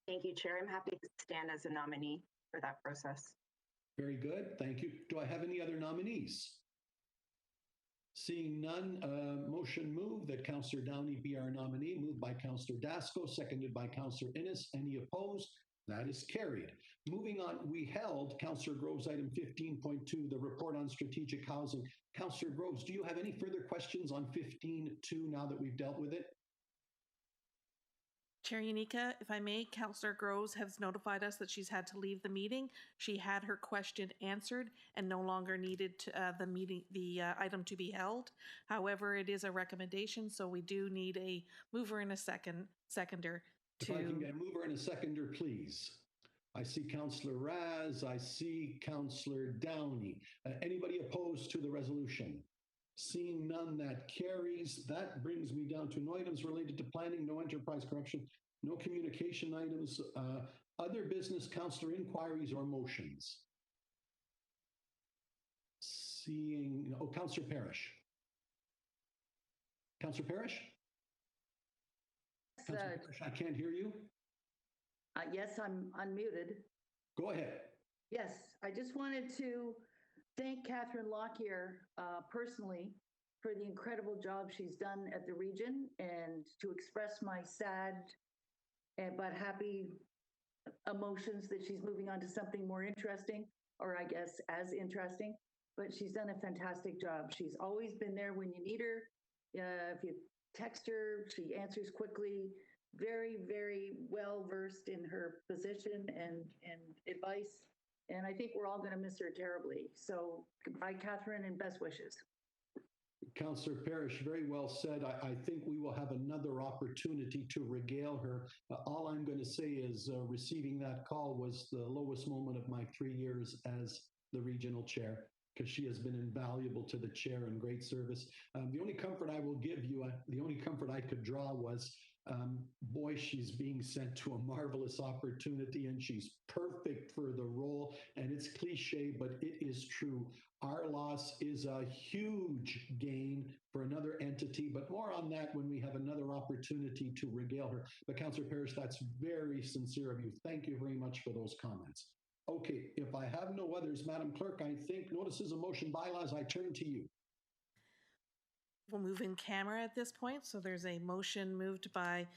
Thank you, Chair. I'm happy to stand as a nominee for that process. Very good. Thank you. Do I have any other nominees? Seeing none, motion moved that Councillor Downey be our nominee, moved by Councillor Dasco, seconded by Councillor Innes. Any opposed? That is carried. Moving on, we held Councillor Groves item 15.2, the report on strategic housing. Councillor Groves, do you have any further questions on 15.2 now that we've dealt with it? Chair Unica, if I may, Councillor Groves has notified us that she's had to leave the meeting. She had her question answered and no longer needed the item to be held. However, it is a recommendation, so we do need a mover and a seconder. If I can get a mover and a seconder, please. I see Councillor Raz. I see Councillor Downey. Anybody opposed to the resolution? Seeing none, that carries. That brings me down to no items related to planning, no enterprise corruption, no communication items, other business, councillor inquiries or motions. Seeing, oh, Councillor Parrish. Councillor Parrish? Councillor Parrish, I can't hear you. Yes, I'm unmuted. Go ahead. Yes, I just wanted to thank Catherine Lockyer personally for the incredible job she's done at the region, and to express my sad but happy emotions that she's moving on to something more interesting, or I guess as interesting. But she's done a fantastic job. She's always been there when you need her. If you text her, she answers quickly. Very, very well versed in her position and advice. And I think we're all going to miss her terribly. So goodbye, Catherine, and best wishes. Councillor Parrish, very well said. I think we will have another opportunity to regale her. All I'm going to say is receiving that call was the lowest moment of my 3 years as the regional chair, because she has been invaluable to the chair and great service. The only comfort I will give you, the only comfort I could draw was, boy, she's being sent to a marvelous opportunity and she's perfect for the role. And it's cliche, but it is true. Our loss is a huge gain for another entity, but more on that when we have another opportunity to regale her. But Councillor Parrish, that's very sincere of you. Thank you very much for those comments. Okay, if I have no others, Madam Clerk, I think notices of motion bylaws, I turn to you. We'll move in camera at this point. So there's a motion moved by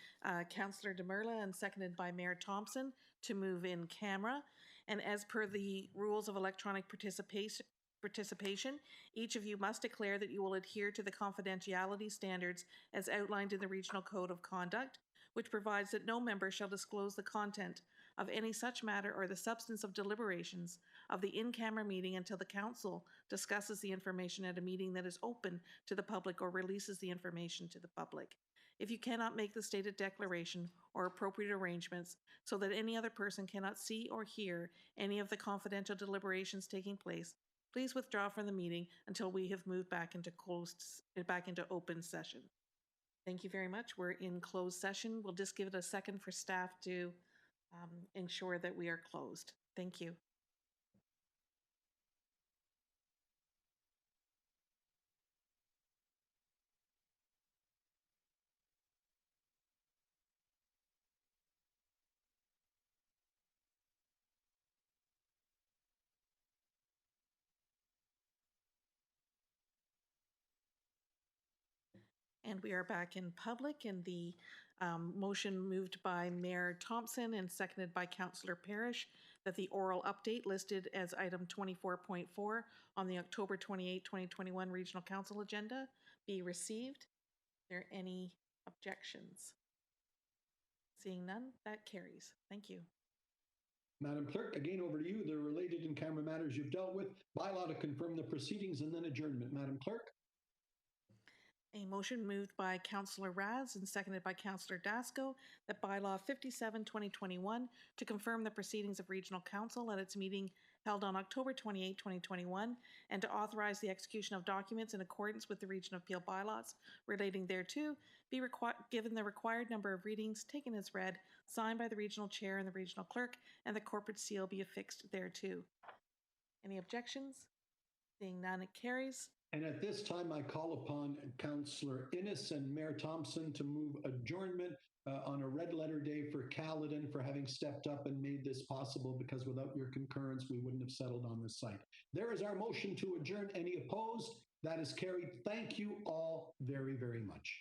Councillor Demerla and seconded by Mayor Thompson to move in camera. And as per the rules of electronic participation, each of you must declare that you will adhere to the confidentiality standards as outlined in the Regional Code of Conduct, which provides that no member shall disclose the content of any such matter or the substance of deliberations of the in-camera meeting until the council discusses the information at a meeting that is open to the public or releases the information to the public. If you cannot make the stated declaration or appropriate arrangements so that any other person cannot see or hear any of the confidential deliberations taking place, please withdraw from the meeting until we have moved back into open session. Thank you very much. We're in closed session. We'll just give it a second for staff to ensure that we are closed. Thank you. And we are back in public, and the motion moved by Mayor Thompson and seconded by Councillor Parrish that the oral update listed as item 24.4 on the October 28, 2021 Regional Council agenda be received. Are there any objections? Seeing none, that carries. Thank you. Madam Clerk, again over to you. The related in-camera matters you've dealt with. Bylaw to confirm the proceedings and then adjournment. Madam Clerk. A motion moved by Councillor Raz and seconded by Councillor Dasco that bylaw 57-2021 to confirm the proceedings of Regional Council at its meeting held on October 28, 2021, and to authorize the execution of documents in accordance with the Region of Peel bylaws relating thereto, be given the required number of readings, taken as read, signed by the Regional Chair and the Regional Clerk, and the corporate seal be affixed thereto. Any objections? Seeing none, it carries. And at this time, I call upon Councillor Innes and Mayor Thompson to move adjournment on a red letter day for Caledon for having stepped up and made this possible, because without your concurrence, we wouldn't have settled on this site. There is our motion to adjourn. Any opposed? That is carried. Thank you all very, very much.